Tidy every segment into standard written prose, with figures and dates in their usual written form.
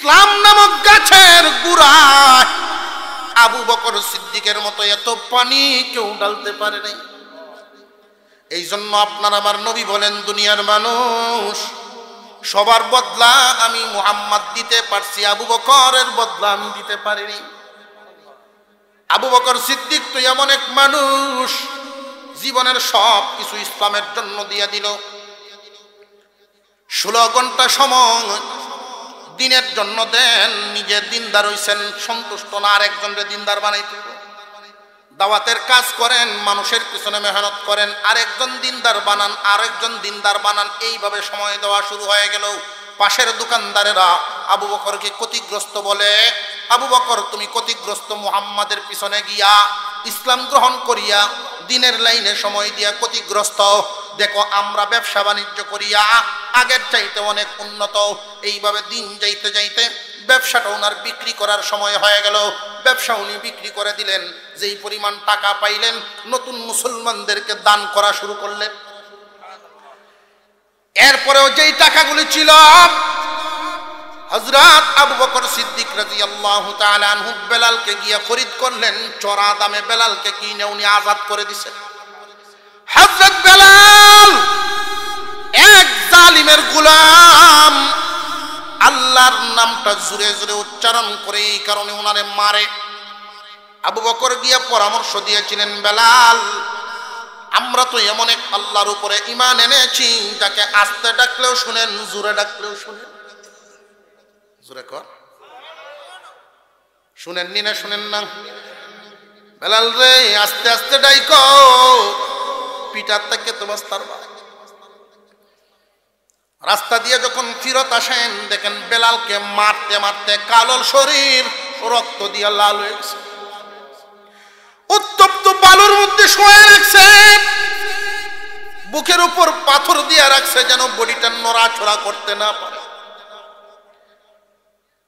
ইসলাম নামক গাছের গোড়ায় আবু বকর সিদ্দিকের মতো এত পানি কেউ ঢালতে পারে নাই। এই জন্য আপনার আমার নবী বলেন, দুনিয়ার মানুষ সবার বদলা আমি মুহাম্মদ দিতে পারছি, আবু বকরের বদলা আমি দিতে পারিনি। আবু বকর সিদ্দিক তো এমন এক মানুষ, জীবনের সব কিছু ইসলামের জন্য দিয়ে দিল। 16 ঘন্টা সময় দিনের জন্য দেন, নিজে দিনদার হইছেন, সন্তুষ্ট না আরেকজনকে দিনদার বানাইতে। দাওয়াতের কাজ করেন, মানুষের পিছনে মেহনত করেন, আরেকজন দিনদার বানান, আরেকজন দিনদার বানান, এইভাবে সময় দেওয়া শুরু হয়ে গেল। পাশের দোকানদারেরা আবু বকরকে ক্ষতিগ্রস্ত বলে, আবু বকর তুমি ক্ষতিগ্রস্ত, মুহাম্মাদের পিছনে গিয়া ইসলাম গ্রহণ করিয়া দিনের লাইনে সময় দিয়া ক্ষতিগ্রস্ত। দেখো আমরা ব্যবসা বাণিজ্য করিয়া আগের চাইতে অনেক উন্নত। এইভাবে দিন যাইতে যাইতে ব্যবসাটা ওনার বিক্রি করার সময় হয়ে গেল। ব্যবসা উনি বিক্রি করে দিলেন। যেই পরিমাণ টাকা পাইলেন, নতুন মুসলমানদেরকে দান করা শুরু করলেন। এরপরেও যেই টাকাগুলি ছিল, হযরত আবু বকর সিদ্দিক রাদিয়াল্লাহু তাআলা আনহু বেলালকে গিয়া খরিদ করলেন। চড়া দামে বেলালকে কিনে উনি আজাদ করে দিয়েছেন। হযরত বেলাল এক জালিমের গোলাম, আল্লাহর নামটা জোরে জোরে উচ্চারণ করে এই কারণে ওনারে মারে। আবু বকর গিয়া পরামর্শ দিয়েছিলেন, বেলাল আমরা তো এমন এক আল্লাহর উপরে ঈমান এনেছি যাকে আস্তে ডাকলেও শুনেন, জোরে ডাকলেও শুনেন। জোরে কর, শুনেননি না? শুনেন না? বেলাল রে, আস্তে আস্তে ডাইকো, পিটার থেকে তো বাস্তার। রাস্তা দিয়ে যখন ফিরত আসেন, দেখেন বেলালকে মারতে মারতে কালো শরীর রক্ত দিয়ে লাল হয়ে গেছে। উত্তপ্ত বালুর মধ্যে শুয়ে রাখছে, বুকের উপর পাথর দিয়ে রাখছে যেন বডিটা নড়াচড়া করতে না পারে।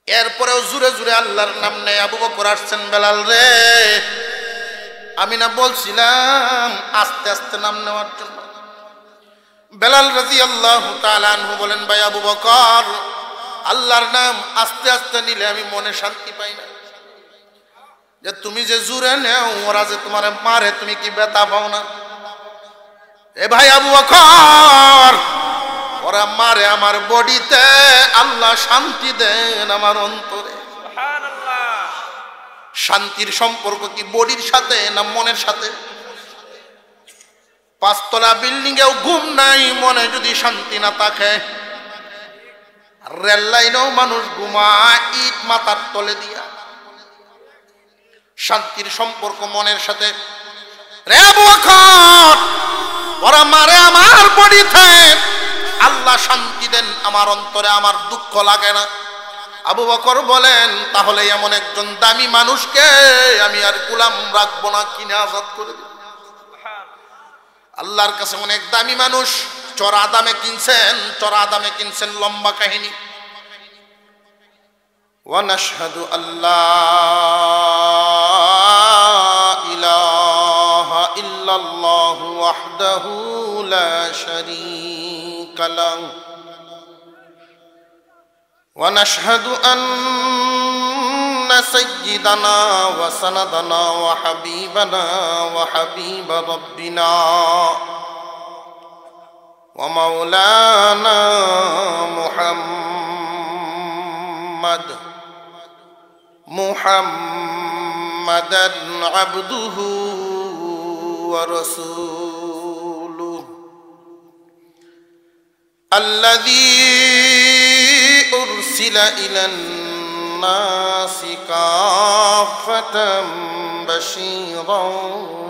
এরপরেও জুড়ে জুড়ে আল্লাহর নাম নেই। আবু বকর আসছেন, বেলাল রে আমি না বলছিলাম আস্তে আস্তে নাম নেওয়ার জন্য? বেলাল রাদিয়াল্লাহু তাআলা আনহু বলেন, ভাই আবু বকর, আল্লাহর নাম আস্তে আস্তে নিলে আমি মনে শান্তি পাই না। যে তুমি যে জুড়ে নেও, ওরা যে তোমার মারে, তুমি কি ব্যথা পাও না? এ ভাই আবু বকর, ওরা মারে আমার বডিতে, আল্লাহ শান্তি দেন আমার অন্তরে। সুবহানাল্লাহ। শান্তির সম্পর্ক কি বডির সাথে না মনের সাথে? 5 তলা বিল্ডিং এও ঘুম নাই, মনে যদি শান্তি না থাকে। রেল লাইনেও মানুষ ঘুমায় ইট মাথার তলে দিয়া। শান্তির সম্পর্ক মনের সাথে। রে আবু বকর, ওরা মারে আমার বডিতে, আল্লাহ শান্তি দেন আমার অন্তরে, আমার দুঃখ লাগে না। আবু বকর বলেন, তাহলে এমন একজন দামি মানুষকে আমি আর গোলাম রাখবো না, কিনে আজাদ করে দেব। আল্লাহর কাছে অনেক দামি মানুষ, চড়া দামে কিনছেন। চড়া দামে কিনছেন, লম্বা কাহিনী। ওয়া নাশহাদু আল্লা ইলাহা ইল্লাল্লাহু ওয়াহদাহু লা শারীকা লাহু ওয়া নাশহাদু আন্না সাইয়্যিদানা ওয়া সানাদানা ওয়া হাবিবানা ওয়া হাবিবা রাব্বিনা ওয়া মাওলানা মুহাম্মাদান আবদুহু ওয়া রাসূলুহু আল্লাযী উরসিলা ইলান নাসি কাফাতাম বাশীরান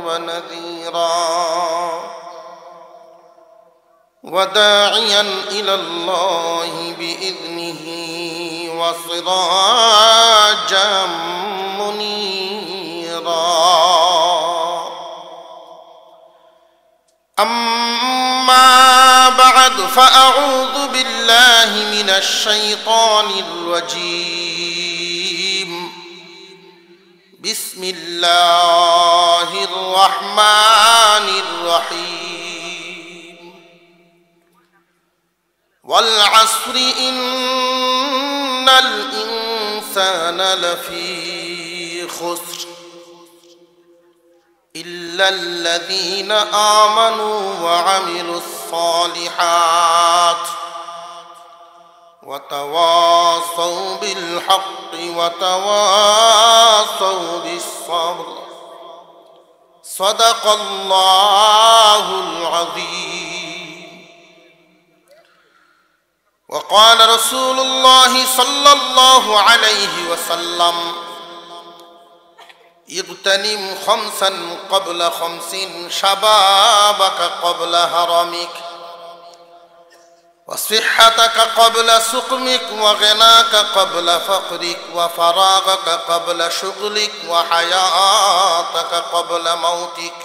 ওয়া নাযীরা ওয়া দাঈয়ান ইলাল্লাহি বিইذনিহি ওয়া সিরাজাম মুনীরা। أما بعد فأعوذ بالله من الشيطان الرجيم. بسم الله الرحمن الرحيم. والعصر إن ইন্নাল ইনসানা লাফি খুসর ইল্লাল্লাযীনা আমানু ওয়া আমিলুস সালিহাত ওয়া তাওয়াসাউ বিল হাক্কি ওয়া তাওয়াসাউ বিস সাবর সাদাকাল্লাহুল আযীম। وقال رسول الله صلى الله عليه وسلم اغتنم خمسا قبل خمس شبابك قبل هرمك وصحتك قبل سقمك وغناك قبل فقرك وفراغك قبل شغلك وحياتك قبل موتك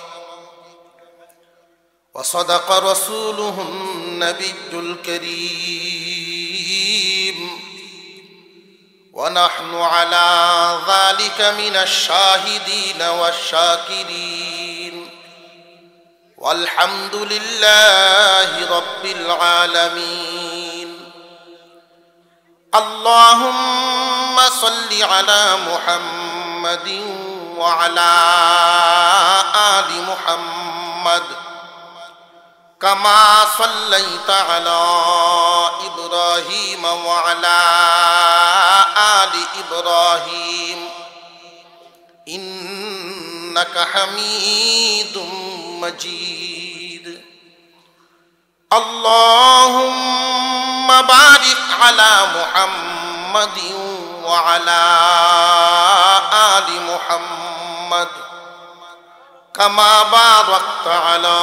وصدق رسوله النبي الكريم ونحن على ذلك من الشاهدين والشاكرين والحمد لله رب العالمين اللهم صل على محمد وعلى آل محمد كما صليت على إبراهيم وعلى آل إبراهيم إنك حميد مجيد اللهم بارك على محمد وعلى آل محمد كما باركت على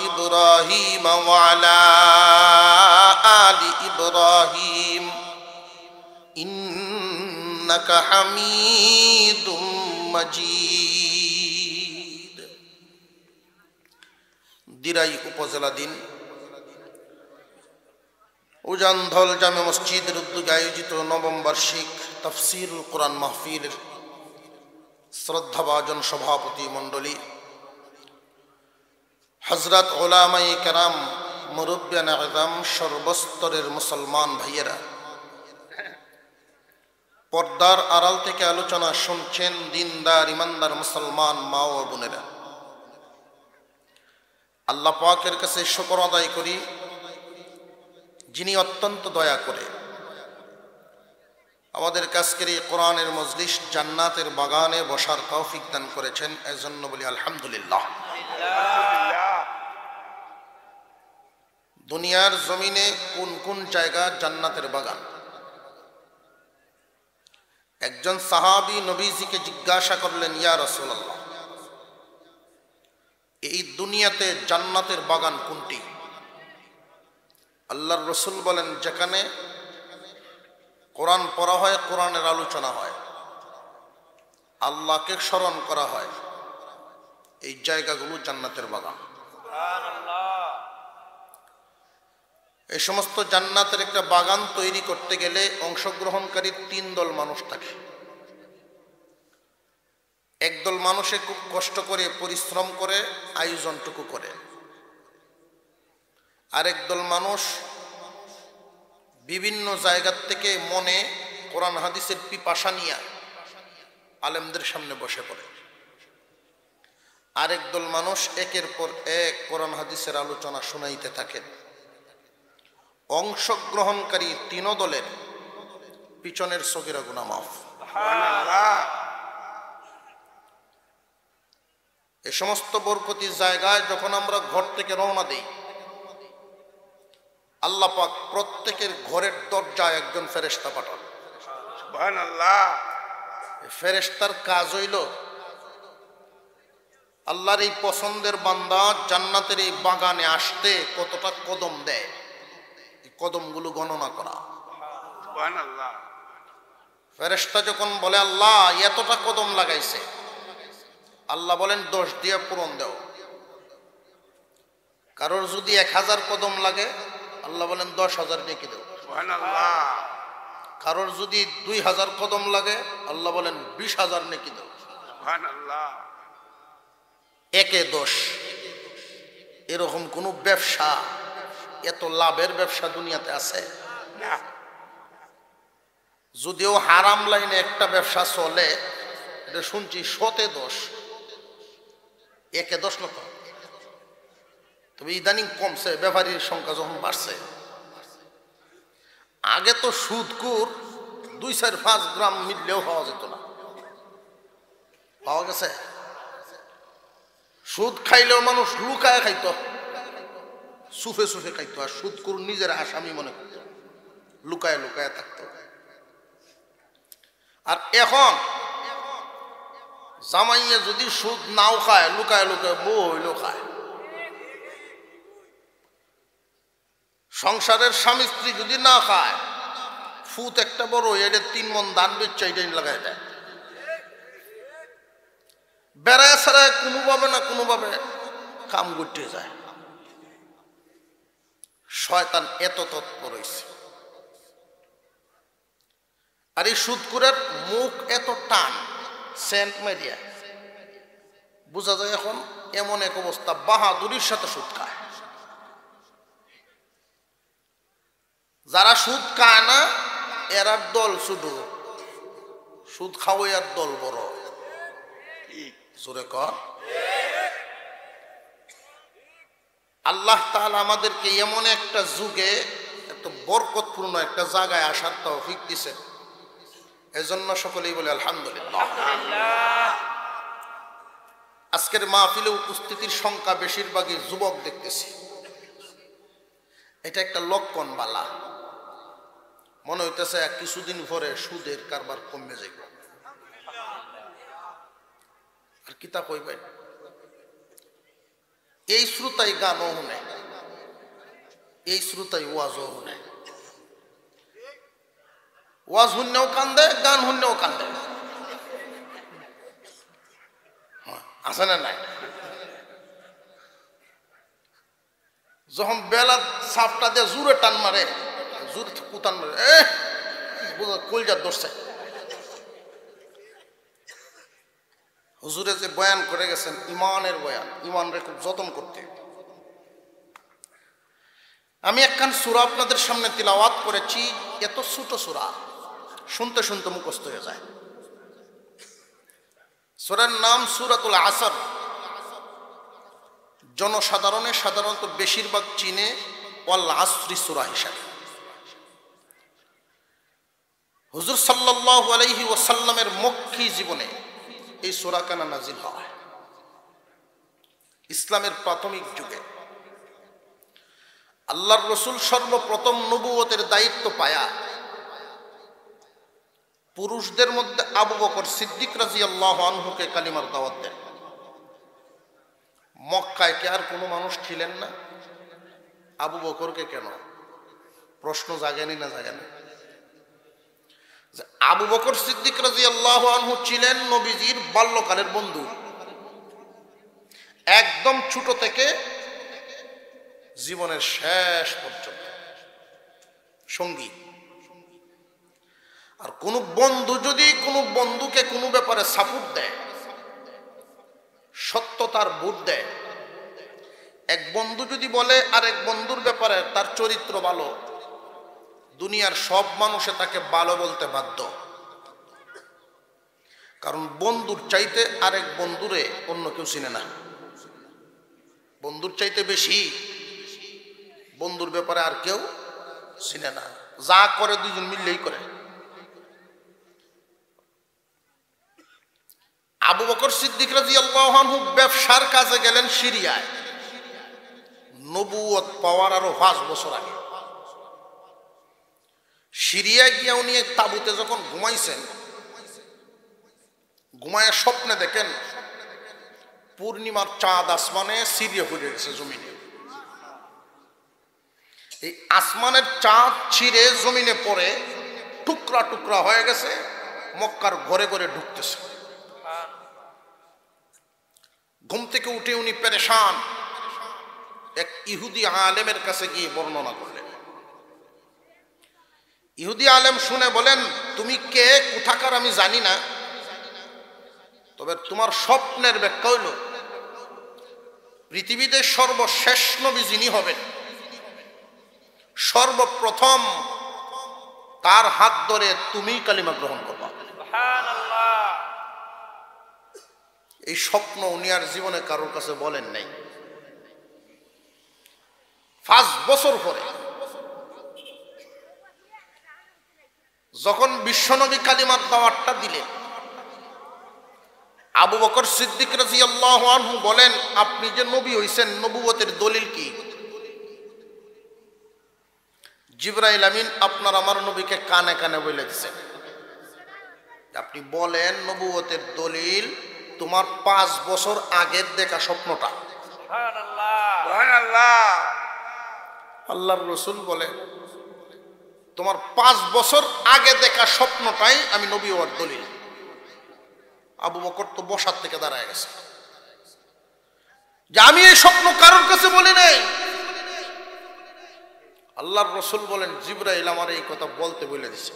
إبراهيم وعلى آل إبراهيم إنك حميد مجيد দিরাই উপজেলাধীন উজানধল জামে মসজিদের উদ্যোগে আয়োজিত নবম বার্ষিক তাফসীরুল কোরআন মাহফিলের শ্রদ্ধাভাজন সভাপতি মণ্ডলী, হযরত উলামায়ে কেরাম, মুরব্বিয়ানে আযম, সর্বস্তরের মুসলমান ভাইয়েরা, পর্দার আড়াল থেকে আলোচনা শুনছেন দিনদার ইমানদার মুসলমান মা ও বোনেরা, আল্লাহ পাকের কাছে শুকর আদায় করি যিনি অত্যন্ত দয়া করে আমাদের আজকের এই কোরআনের মজলিস জান্নাতের বাগানে বসার তৌফিক দান করেছেন। এজন্য বলি আলহামদুলিল্লাহ। দুনিয়ার জমিনে কোন কোন জায়গা জান্নাতের বাগান? একজন সাহাবী নবীজিকে জিজ্ঞাসা করলেন, ইয়া রাসূলুল্লাহ, এই দুনিয়াতে জান্নাতের বাগান কোনটি? আল্লাহর রাসূল বলেন, যেখানে কোরআন পড়া হয়, কোরআনের আলোচনা হয়, আল্লাহকে স্মরণ করা হয়, এই জায়গাগুলো জান্নাতের বাগান। এই সমস্ত জান্নাতের একটা বাগান তৈরি করতে গেলে অংশগ্রহণকারী তিন দল মানুষ থাকে। একদল মানুষে খুব কষ্ট করে পরিশ্রম করে আয়োজনটুকু করে, আরেক দল মানুষ বিভিন্ন জায়গা থেকে মনে কোরআন হাদিসের পিপাসা নিয়ে আলেমদের সামনে বসে পড়ে, আরেক দল মানুষ একের পর এক কোরআন হাদিসের আলোচনা শুনাইতে থাকেন। অংশগ্রহণকারী তিন দলের পিছনের সগীরা গুনাহ মাফ। এই সমস্ত বরকতি জায়গায় যখন আমরা ঘর থেকে রওনা দেই, আল্লাহ পাক প্রত্যেকের ঘরের দরজায় একজন ফেরেশতা পাঠান। সুবহানাল্লাহ। ফেরেশতার কাজ হইল আল্লাহর এই পছন্দের বান্দা জান্নাতের এই বাগানে আসতে কতটা কদম দেয়, এই কদমগুলো গণনা করা। সুবহানাল্লাহ। ফেরেশতা যখন বলে আল্লাহ এতটা কদম লাগাইছে, আল্লাহ বলেন 10 দিয়ে পূরণ দাও। কারোর যদি 1000 কদম লাগে, আল্লাহ বলেন 10,000 নেকি দাও। সুবহানাল্লাহ। কারোর যদি 2000 কদম লাগে, আল্লাহ বলেন 20,000 নেকি দাও। সুবহানাল্লাহ। একে 10। এরকম কোন ব্যবসা, এত লাভের ব্যবসা দুনিয়াতে আছে না। যদিও হারাম লাইনে একটা ব্যবসা চলে, এটা শুনছি 100 1 না তো, তবে ইদানিং কমছে ব্যাপারীর সংখ্যা যখন বাড়ছে। আগে তো সুদকুর 2-4-5 গ্রাম মিললেও পাওয়া যেত না, পাওয়া গেছে। সুদ খাইলেও মানুষ লুকায় খাইতো, সুফে সুফে খাইতো, আর সুদকুর নিজের আসামি মনে করত, লুকায় লুকায় থাকতো। আর এখন জামাইয়ে যদি সুদ নাও খায়, লুকায় লুকায় বউ হইলেও খায়। সংসারের স্বামী স্ত্রী যদি না খায়, ফুত একটা বড় এটা 3 মণ দান বেচা এটাই লাগাই দেয়। বেড়ায় ছাড়ায় কোনোভাবে না কোনোভাবে কাম করতে যায়। শয়তান এত তৎপর হয়েছে। আর এই সুদকুরের মুখ এত টান, সেন্ট মারিয়া বোঝা যায় এখন এমন এক অবস্থা, বাহাদুরির সাথে সুদ খায়। যারা সুদ খায় না এরার দল শুধু, সুদ খাওয়াই আর দল বড়। জোরে কর। আল্লাহ তাআলা আমাদেরকে এমন একটা যুগে এত বরকতপূর্ণ একটা জায়গায় আসার তৌফিক দিয়েছেন, এজন্য সকলেই বলে আলহামদুলিল্লাহ। আজকের মাহফিলে উপস্থিতির সংখ্যা বেশিরভাগই যুবক দেখতেছি, এটা একটা লক্ষণ বালা। মনে হইতেছে কিছুদিন পরে সুদের কারবার কমে যাইব। আর কিতা কইবেন, এই শ্রোতাই গানও শুনে, এই শ্রোতাই ওয়াজও শুনে। ওয়াজ শুনলেও কান্দে, গান শুনলেও কান্দে, আছে না নাই? যখন বেলা সাপটা দিয়ে জোরে টান মারে, জোরে কুতান মারে, কলজার দোষে। হুজুরে যে বয়ান করে গেছেন ইমানের বয়ান, ইমানরে খুব যত্ন করতে। আমি একখান সূরা আপনাদের সামনে তিলাওয়াত করেছি, এত ছোট সূরা, শুনতে শুনতে মুখস্থ হয়ে যায়। সূরার নাম সূরাতুল আসর। জনসাধারণে সাধারণত বেশিরভাগ চিনে ওয়াল আসরি সূরা হিসাবে। হুজুর সাল্লাল্লাহু আলাইহি ওয়াসাল্লামের মক্কি জীবনে এই সূরা কানা নাজিল হয়। ইসলামের প্রাথমিক যুগে আল্লাহর রাসূল সর্বপ্রথম নবুয়তের দায়িত্ব পায়া পুরুষদের মধ্যে আবু বকর সিদ্দিক রাদিয়াল্লাহু আনহুকে কালিমার দাওয়াত দেন। মক্কায় কি আর কোনো মানুষ ছিলেন না? আবু বকরকে কেন? প্রশ্ন জাগেনি না জাগেনি? আবু বকর সিদ্দিক রাদিয়াল্লাহু আনহু ছিলেন নবীজির বাল্যকালের বন্ধু, একদম ছোট থেকে জীবনের শেষ পর্যন্ত সঙ্গী। আর কোন বন্ধু যদি কোনো বন্ধুকে কোনো ব্যাপারে সাপোর্ট দেয়, সত্যতার ভোট দেয়, এক বন্ধু যদি বলে আর এক বন্ধুর ব্যাপারে তার চরিত্র ভালো, দুনিয়ার সব মানুষে তাকে ভালো বলতে বাধ্য। কারণ বন্ধুর চাইতে আরেক বন্ধুরে অন্য কেউ চিনে না। বন্ধুর চাইতে বেশি বন্ধুর ব্যাপারে আর কেউ চিনে না। যা করে দুজন মিললেই করে। আবু বকর সিদ্দিক রাদিয়াল্লাহু আনহু ব্যবসার কাজে গেলেন সিরিয়ায়, নবুয়ত পাওয়ার আরো 5 বছর আগে। সিরিয়ায় গিয়ে উনি এক তাঁবুতে যখন ঘুমাইছেন, ঘুমায় স্বপ্নে দেখেন পূর্ণিমার চাঁদ আসমানে ছিঁড়ে পড়ে গেছে জমিনে। এই আসমানের চাঁদ ছিঁড়ে জমিনে পড়ে টুকরা টুকরা হয়ে গেছে, মক্কার ঘরে ঘরে ঢুকতেছে। ঘুম থেকে উঠে উনি পেরেশান, এক ইহুদি আলেমের কাছে গিয়ে বর্ণনা করলেন। ইহুদি আলেম শুনে বলেন, তুমি কে, কোথাকার আমি জানি না, তবে তোমার স্বপ্নের ব্যাখ্যা হইল পৃথিবীতে সর্বশেষ নবী যিনি হবেন, সর্বপ্রথম তার হাত ধরে তুমি কালিমা গ্রহণ করবা। এই স্বপ্ন উনি আর জীবনে কারোর কাছে বলেন নাই। 5 বছর পরে যখন বিশ্বনবী কালিমার দাওয়াতটা দিলেন, আবু বকর সিদ্দিক রাদিয়াল্লাহু আনহু বলেন, আপনি যে নবী হইছেন নবুয়তের দলিল কি? জিবরাইল আমিন আপনার আমার নবীকে কানে কানে বলে দিয়েছেন, আপনি বলেন নবুয়তের দলিল তোমার 5 বছর আগের দেখা স্বপ্নটা। আল্লাহর রাসূল বলেন তোমার 5 বছর আগে দেখা স্বপ্নটাই আমি নবী হওয়ার দলিল। আবু বকর তো বসার থেকে দাঁড়ায় গেছে যে আমি এই স্বপ্ন কারোর কাছে বলি নাই। আল্লাহর রাসূল বলেন জিবরাইল আমার এই কথা বলতে বলে দিছে,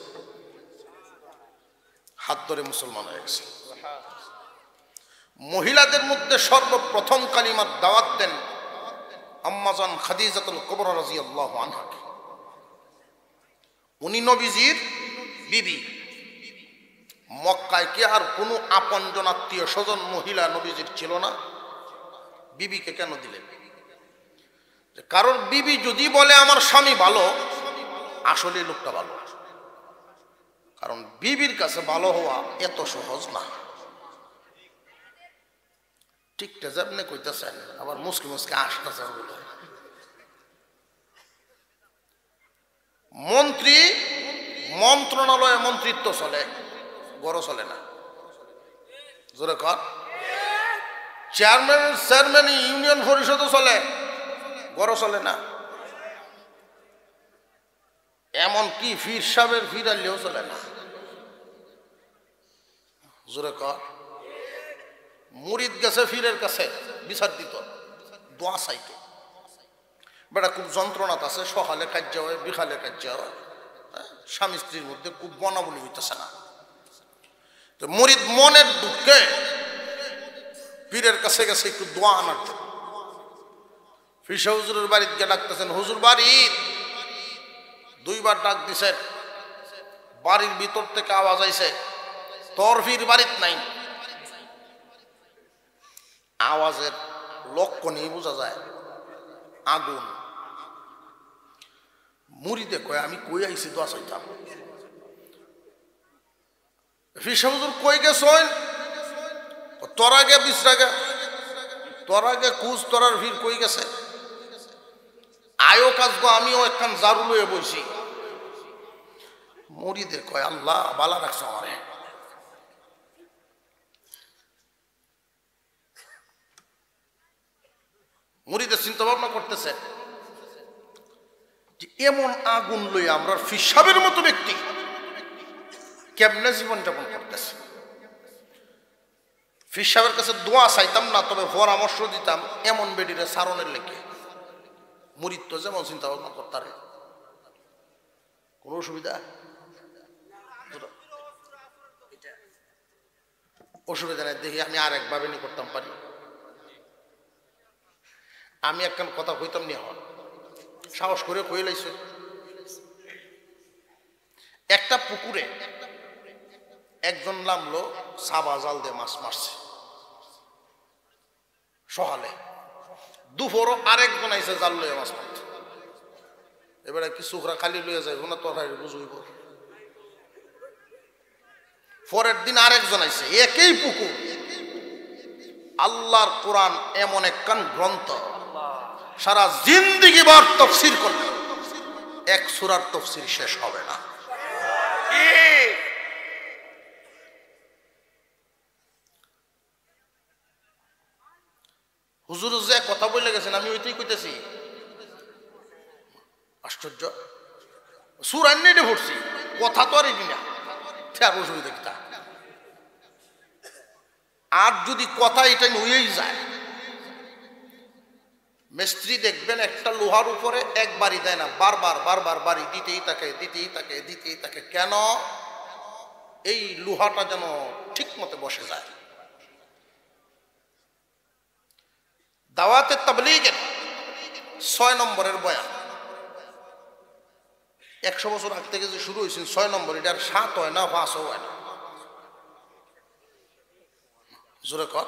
হাত ধরে মুসলমান হয়ে গেছে। মহিলাদের মধ্যে সর্বপ্রথম কালিমার দাওয়াত দেন আম্মাজান খাদিজাতুল কুবরা রাদিয়াল্লাহু আনহা। উনি নবীজির বিবি। মক্কায় কি আর কোনো আপনজন আত্মীয় স্বজন মহিলা নবীজির ছিল না? বিবিকে কেন দিলেন? কারণ বিবি যদি বলে আমার স্বামী ভালো, আসলে লোকটা ভালো। কারণ বিবির কাছে ভালো হওয়া এত সহজ না। ঠিকটা যেমনি কইতেছেন আবার মুসকে মুসকে আসতেছেন। মন্ত্রী মন্ত্রণালয়ে মন্ত্রিত্ব চলে, গড় চলে না। জোরে কর। চেয়ারম্যান ইউনিয়ন পরিষদও চলে, গড় চলে না। এমনকি ফির সাহেবের ফিরালেও চলে না। জোরে কর। মুরিদ গেছে ফিরের কাছে বিচার দিত, দোয়া চাইতো। বেটা খুব যন্ত্রণাত আছে, সকালে কাজ হয় বিকালে কাজ হয়, স্বামী স্ত্রীর মধ্যে খুব বনাবলি হইতেছে না। তো মুরিদ মনের দুঃখে পীরের কাছে গেছে একটু দোয়া আনার জন্য। ফিসা হুজুরের বাড়িতে গিয়ে ডাকতেছেন, হুজুর বাড়ি। 2 বার ডাক দিছেন, বাড়ির ভিতর থেকে আওয়াজ আইছে তোর ফির বাড়িত নাই। আওয়াজের লক্ষণই বোঝা যায় আগুন। মুরিদে কয় আমি কই আইছি দোয়া চাইতাম। ফিসা হুজুর কই গেছেন? তোর আগে বিশ্রাগে, তোর আগে কুজ তোরার ভিড় কই গেছে। আয়ো কাজ গো, আমিও একখান জারু লয়ে বইছি। মুরিদে কয় আল্লাহ বালা রাখছ আমারে। মুরিদে চিন্তা ভাবনা করতেছে যে এমন আগুন লইয়া আমরা ফিসাবের মতো ব্যক্তি কেমনে জীবন যাপন করতেছে। ফির সাহেবের কাছে দোয়া চাইতাম না, তবে পরামর্শ দিতাম এমন বেডিরে সারণের লেগে। মুরিদ তো যেমন চিন্তা ভাবনা করতারে, কোন অসুবিধা অসুবিধা নাই। দেখি আমি আর একভাবে নি করতাম পারি। আমি একখান কথা কইতাম নি, হন সাহস করে কই লাইছে। একটা পুকুরে একজন নামলো, সাবা জাল দিয়ে মাছ মারছে সকালে। দুপুরও আরেকজন আইসে জাল লইয়া মাছ মারছে। এবারে কি চোখরা খালি লইয়া যায় না, তোর বুঝইব। পরের দিন আরেকজন আইসে, একই পুকুর। আল্লাহর কোরআন এমন একখান গ্রন্থ, সারা জিন্দিগি বার তফসির করলে 1 সূরার তফসির শেষ হবে না। হুজুর যে কথা বলে গেছেন আমি ওইটাই কইতেছি। আশ্চর্য, সূরা নেটে পড়ছি, কথা তো আর না। আর অসুবিধা কি? আর যদি কথা এটা হয়েই যায়, মিস্ত্রি দেখবেন একটা লোহার উপরে একবারই দেয় না, বারবার বারবার বাড়ি দিতেই থাকে দিতেই থাকে দিতেই থাকে। কেন? এই লোহাটা যেন ঠিক মতো বসে যায়। দাওয়াতে তাবলীগের 6 নম্বরের বয়ান। 100 বছর আগ থেকে যে শুরু হয়েছে 6 নম্বর, এটার 7 হয় না 5 হয় না? জোরে কর।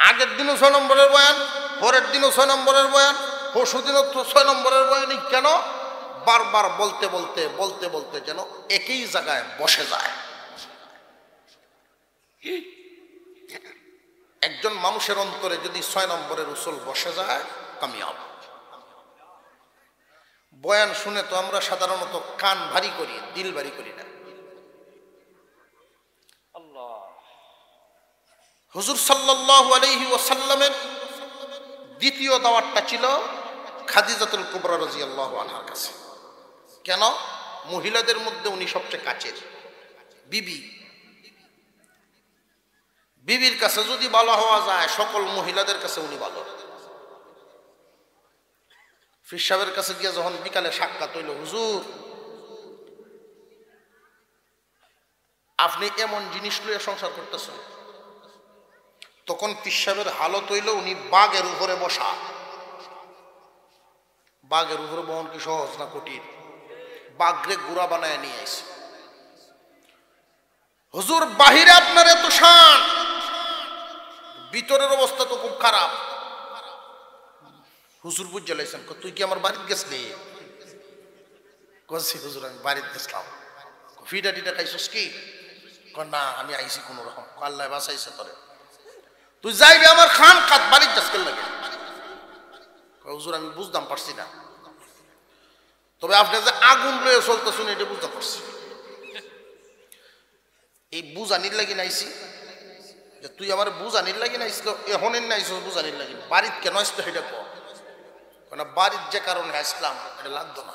আগের দিনও 6 নম্বরের বয়ান, পরের দিনও 6 নম্বরের বয়ান, পরশু দিনও 6 নম্বরের বয়ানই কেন? বারবার বলতে বলতে বলতে বলতে যেন একই জায়গায় বসে যায়। একজন মানুষের অন্তরে যদি 6 নম্বরের উসুল বসে যায়, কামিয়াব। বয়ান শুনে তো আমরা সাধারণত কান ভারী করি, দিল ভারী করি না। হুজুর সাল্লাল্লাহু আলাইহি ওয়াসাল্লামের দ্বিতীয় দাওয়াতটা ছিল খাদিজাতুল কুবরা রাদিয়াল্লাহু আনহার কাছে। কেন? মহিলাদের মধ্যে উনি সবচেয়ে কাছের বিবি। বিবির কাছে যদি ভালো হওয়া যায়, সকল মহিলাদের কাছে উনি ভালো। ফির সাহেবের কাছে গিয়ে যখন বিকালে সাক্ষাৎ হইল, হুজুর আপনি এমন জিনিস লইয়া সংসার করতেছেন, তখন পীর সাহেবের হালত হইল উনি বাঘের উপরে বসা। বাঘের উপরে বহন কি সহজ না কঠিন? বাঘরে গুড়া বানায় নিয়ে আসে। হুজুর বাহিরে আপনার এত শান, ভিতরের অবস্থা তো খুব খারাপ। হুজুর বুঝে লাইছেন, তুই কি আমার বাড়িতে গেছলি? কইছি হুজুর আমি বাড়িতে গেছিলাম। ফিটা টিটা খাইছিস কি? না আমি আইছি কোন রকম, আল্লাহ বাঁচাইছে তোরে। তুই যাইবি আমার খান কাত বাড়িতে যাস কেন লাগে? হুজুর আমি বুঝতাম পারছি না, তবে আপনি যে আগুন লয়ে চলতেছেন এটা বুঝতে পারছি। এই বুঝানির লাগি নাইছি যে তুই আমার বুঝানির লাগি নাইছিল, এখনের নাইছ বুঝানির লাগি। বাড়িতে কেন আসতো সেটা কো না, বাড়ির যে কারণে আসলাম এটা লাগতো না।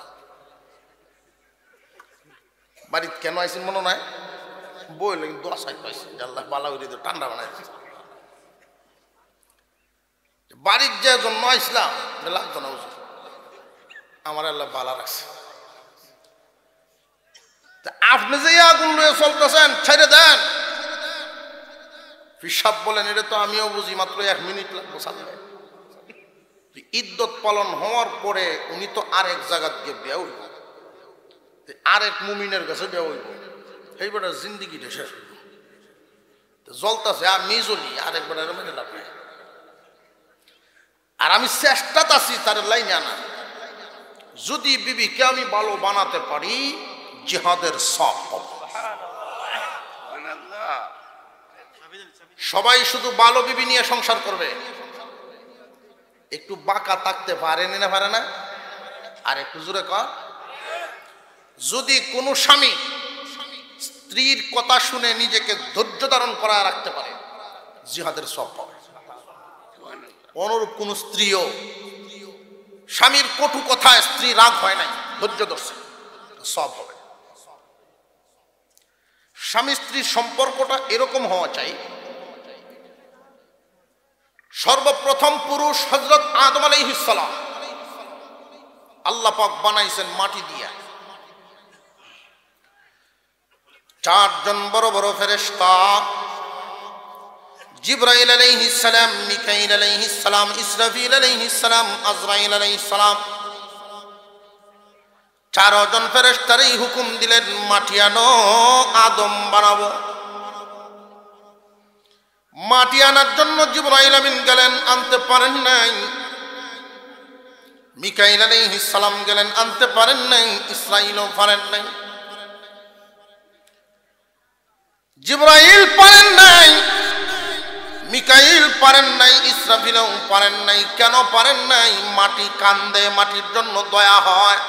বাড়িতে কেন আইসেন মনে নয়, বই লাগি 10 আই পাইছি, আল্লাহ বালা হইলে তো ঠান্ডা বানাই দিচ্ছে। বাড়ির যে জন্য আসলাম এটা লাগতো না হুজুর, আমার আল্লাহ বালা রাখছে। আপনি যে আগুন লয়ে চলতেছেন ছেড়ে দেন। পিসাব বলেন এটা তো আমিও বুঝি, মাত্র 1 মিনিট লাগবো সামনে। ইদ্যত পালন হওয়ার পরে উনি তো আরেক জায়গা গিয়ে বিয়া হইব, আরেক মুমিনের কাছে বিয়া হইব, এইবার জিন্দিগিটা শেষ হইব। জ্বলতেছে আমি জ্বলি, আরেকবার মেনে লাভ নাই। আর আমি চেষ্টাতে আছি তার লাইনে আনা। যদি বিবিকে আমি ভালো বানাতে পারি, জিহাদের সব পাবো। সবাই শুধু ভালো বিবি নিয়ে সংসার করবে, একটু বাঁকা থাকতে পারে না পারে না? আর একটু জোরে কর। যদি কোনো স্বামী স্ত্রীর কথা শুনে নিজেকে ধৈর্য ধারণ করা রাখতে পারে, জিহাদের সব পাবে। অনুরূপ কোন স্ত্রীও স্বামীর কটু কথায় স্ত্রী রাগ হয় নাই, ধৈর্য ধরছে, সব হবে। স্বামী স্ত্রীর সম্পর্কটা এরকম হওয়া চাই। সর্বপ্রথম পুরুষ হযরত আদম আলাইহিস সালাম, আল্লাহ পাক বানাইছেন মাটি দিয়া। 4 জন বড় বড় ফেরেশতা, জিবরাইল আলাইহিস সালাম, মিকাইল আলাইহিস সালাম, ইসরাফিল আলাইহিস সালাম, আজরাইল আলাইহিস সালাম। 4 জন ফেরেশতারই হুকুম দিলেন মাটি আনো, আদম বানাবো। মাটি আনার জন্য জিবরাইল আমিন গেলেন, আনতে পারেন নাই। মিকাইল আলাইহিস সালাম গেলেন, আনতে পারেন নাই। ইসরাইলও পারেন নাই। জিবরাইল পারেন নাই, মিকাইল পারেন নাই, ইসরাফিলও পারেন নাই। কেন পারেন নাই? মাটি কান্দে, মাটির জন্য দয়া হয়।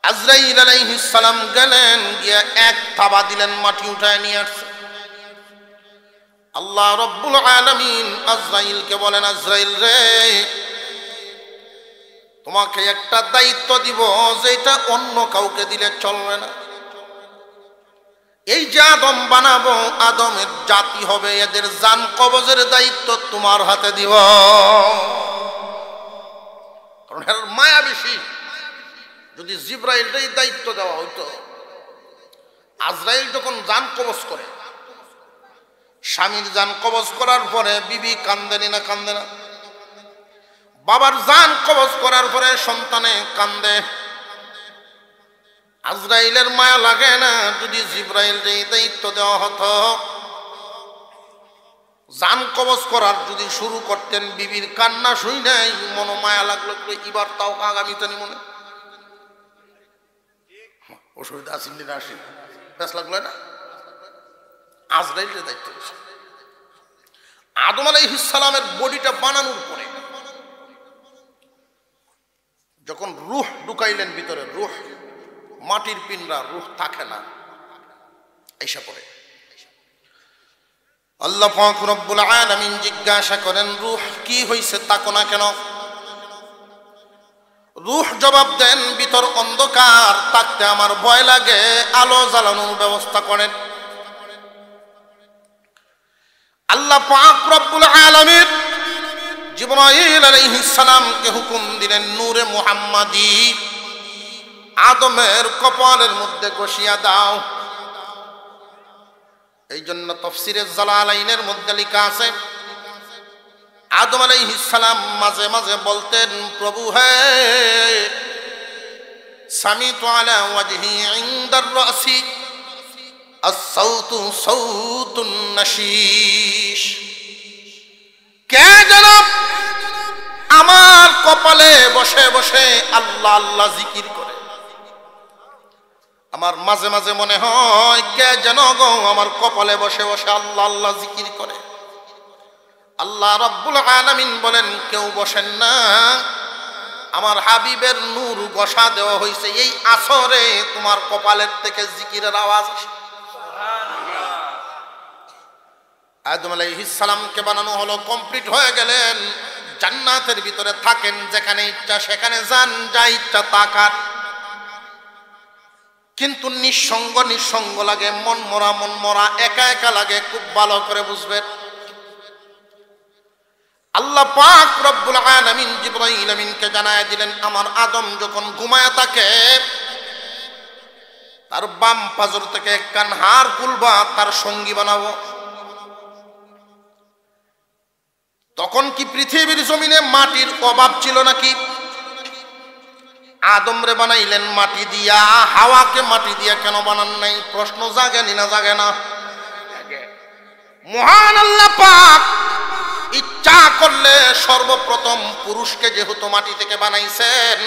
আজরাইল আলাইহিস সালাম গেলেন, গিয়ে এক থাবা দিলেন, মাটি উঠায় নিয়ে আসছে। আল্লাহ রব্বুল আলামিন আজরাইলকে বলেন, আজরাইল রে, তোমাকে একটা দায়িত্ব দিব, যেটা অন্য কাউকে দিলে চলবে না। এই যে আদম বানাবো, আদমের জাতি হবে, এদের জান কবজের দায়িত্ব তোমার হাতে দিব। কারণ এর মায়া বেশি। যদি জিবরাইলটাই দায়িত্ব দেওয়া হইতো, আজরাইল যখন জান কবজ করে, স্বামীর জান কবজ করার পরে বিবি কান্দেনি না কান্দে না? বাবার জান কবজ করার পরে সন্তানে কান্দে, আজরাইলের মায়া লাগে না যদি জিব্রাইল এই দায়িত্ব দেওয়া হতো, জান কবজ করার যদি শুরু করতেন, বিবির কান্না শুই নাই মনোমায়া লাগলো, এবার তাও আগামীতে নি মনে অসুবিধা আসেন না, আসেন বেশ লাগলো না। আজরাইলের দায়িত্ব দিয়েছে। আদম আলাইহিস সালামের বডিটা বানানোর পরে যখন রূহ ঢুকাইলেন ভিতরে, রূহ মাটির পিন্ডা, রূহ থাকে না, আইসা পড়ে। আল্লাহ পাক রব্বুল আলামিন জিজ্ঞাসা করেন, রূহ কি হইছে তাকো না কেন? রূহ জবাব দেন, ভিতর অন্ধকার, থাকতে আমার ভয় লাগে, আলো জ্বালানোর ব্যবস্থা করেন। আল্লাহ পাক রব্বুল আলামিন জিবরাইল আলাইহিস সালামকে হুকুম দিলেন, নূরে মুহাম্মাদি আদমের কপালের মধ্যে ঘষিয়া দাও। এই জন্য তাফসীরে জালালাইনের মধ্যে লেখা আছে, আদম আলাইহিস সালাম মাঝে মাঝে বলতেন, প্রভু হে সামিতু আলা ওয়াজহি ইনদার রাসি আস-সাউতু সাউতুন নাশিশ। কে যেন আমার কপালে বসে বসে আল্লাহ আল্লাহ জিকির করে, আমার মাঝে মাঝে মনে হয় কে যেন গো আমার কপালে বসে বসে আল্লাহ আল্লাহ জিকির করে। আল্লাহ রাব্বুল আলামিন বলেন, কেউ বসেন না, আমার হাবিবের নূর বসা দেওয়া হয়েছে, এই আসরে তোমার কপালের থেকে জিকিরের আওয়াজ আসে। আদম আলাইহিস সালামকে বানানো হলো, কমপ্লিট হয়ে গেলেন, জান্নাতের ভিতরে থাকেন, যেখানে ইচ্ছা সেখানে যান, যা ইচ্ছা তা খান, কিন্তু নিঃসঙ্গ নিঃসঙ্গ লাগে, মন মরা একা একা লাগে, খুব ভালো করে বুঝবেন। আল্লাহ পাক রব্বুল আলামিন জিবরাইল আমিনকে জানায় দিলেন, আমার আদম যখন ঘুমায় থাকে, তার বাম পাজর থেকে একখান হাড় খুলবা, তার সঙ্গী বানাবো। তখন কি পৃথিবীর জমিনে মাটির অভাব ছিল নাকি? আদম রে বানাইলেন মাটি দিয়া, হাওয়াকে মাটি দিয়া কেন বানান নাই? প্রশ্ন জাগে না জাগে না? মহান আল্লাহ পাক ইচ্ছা করলে সর্বপ্রথম পুরুষকে যেহেতু মাটি থেকে বানাইছেন,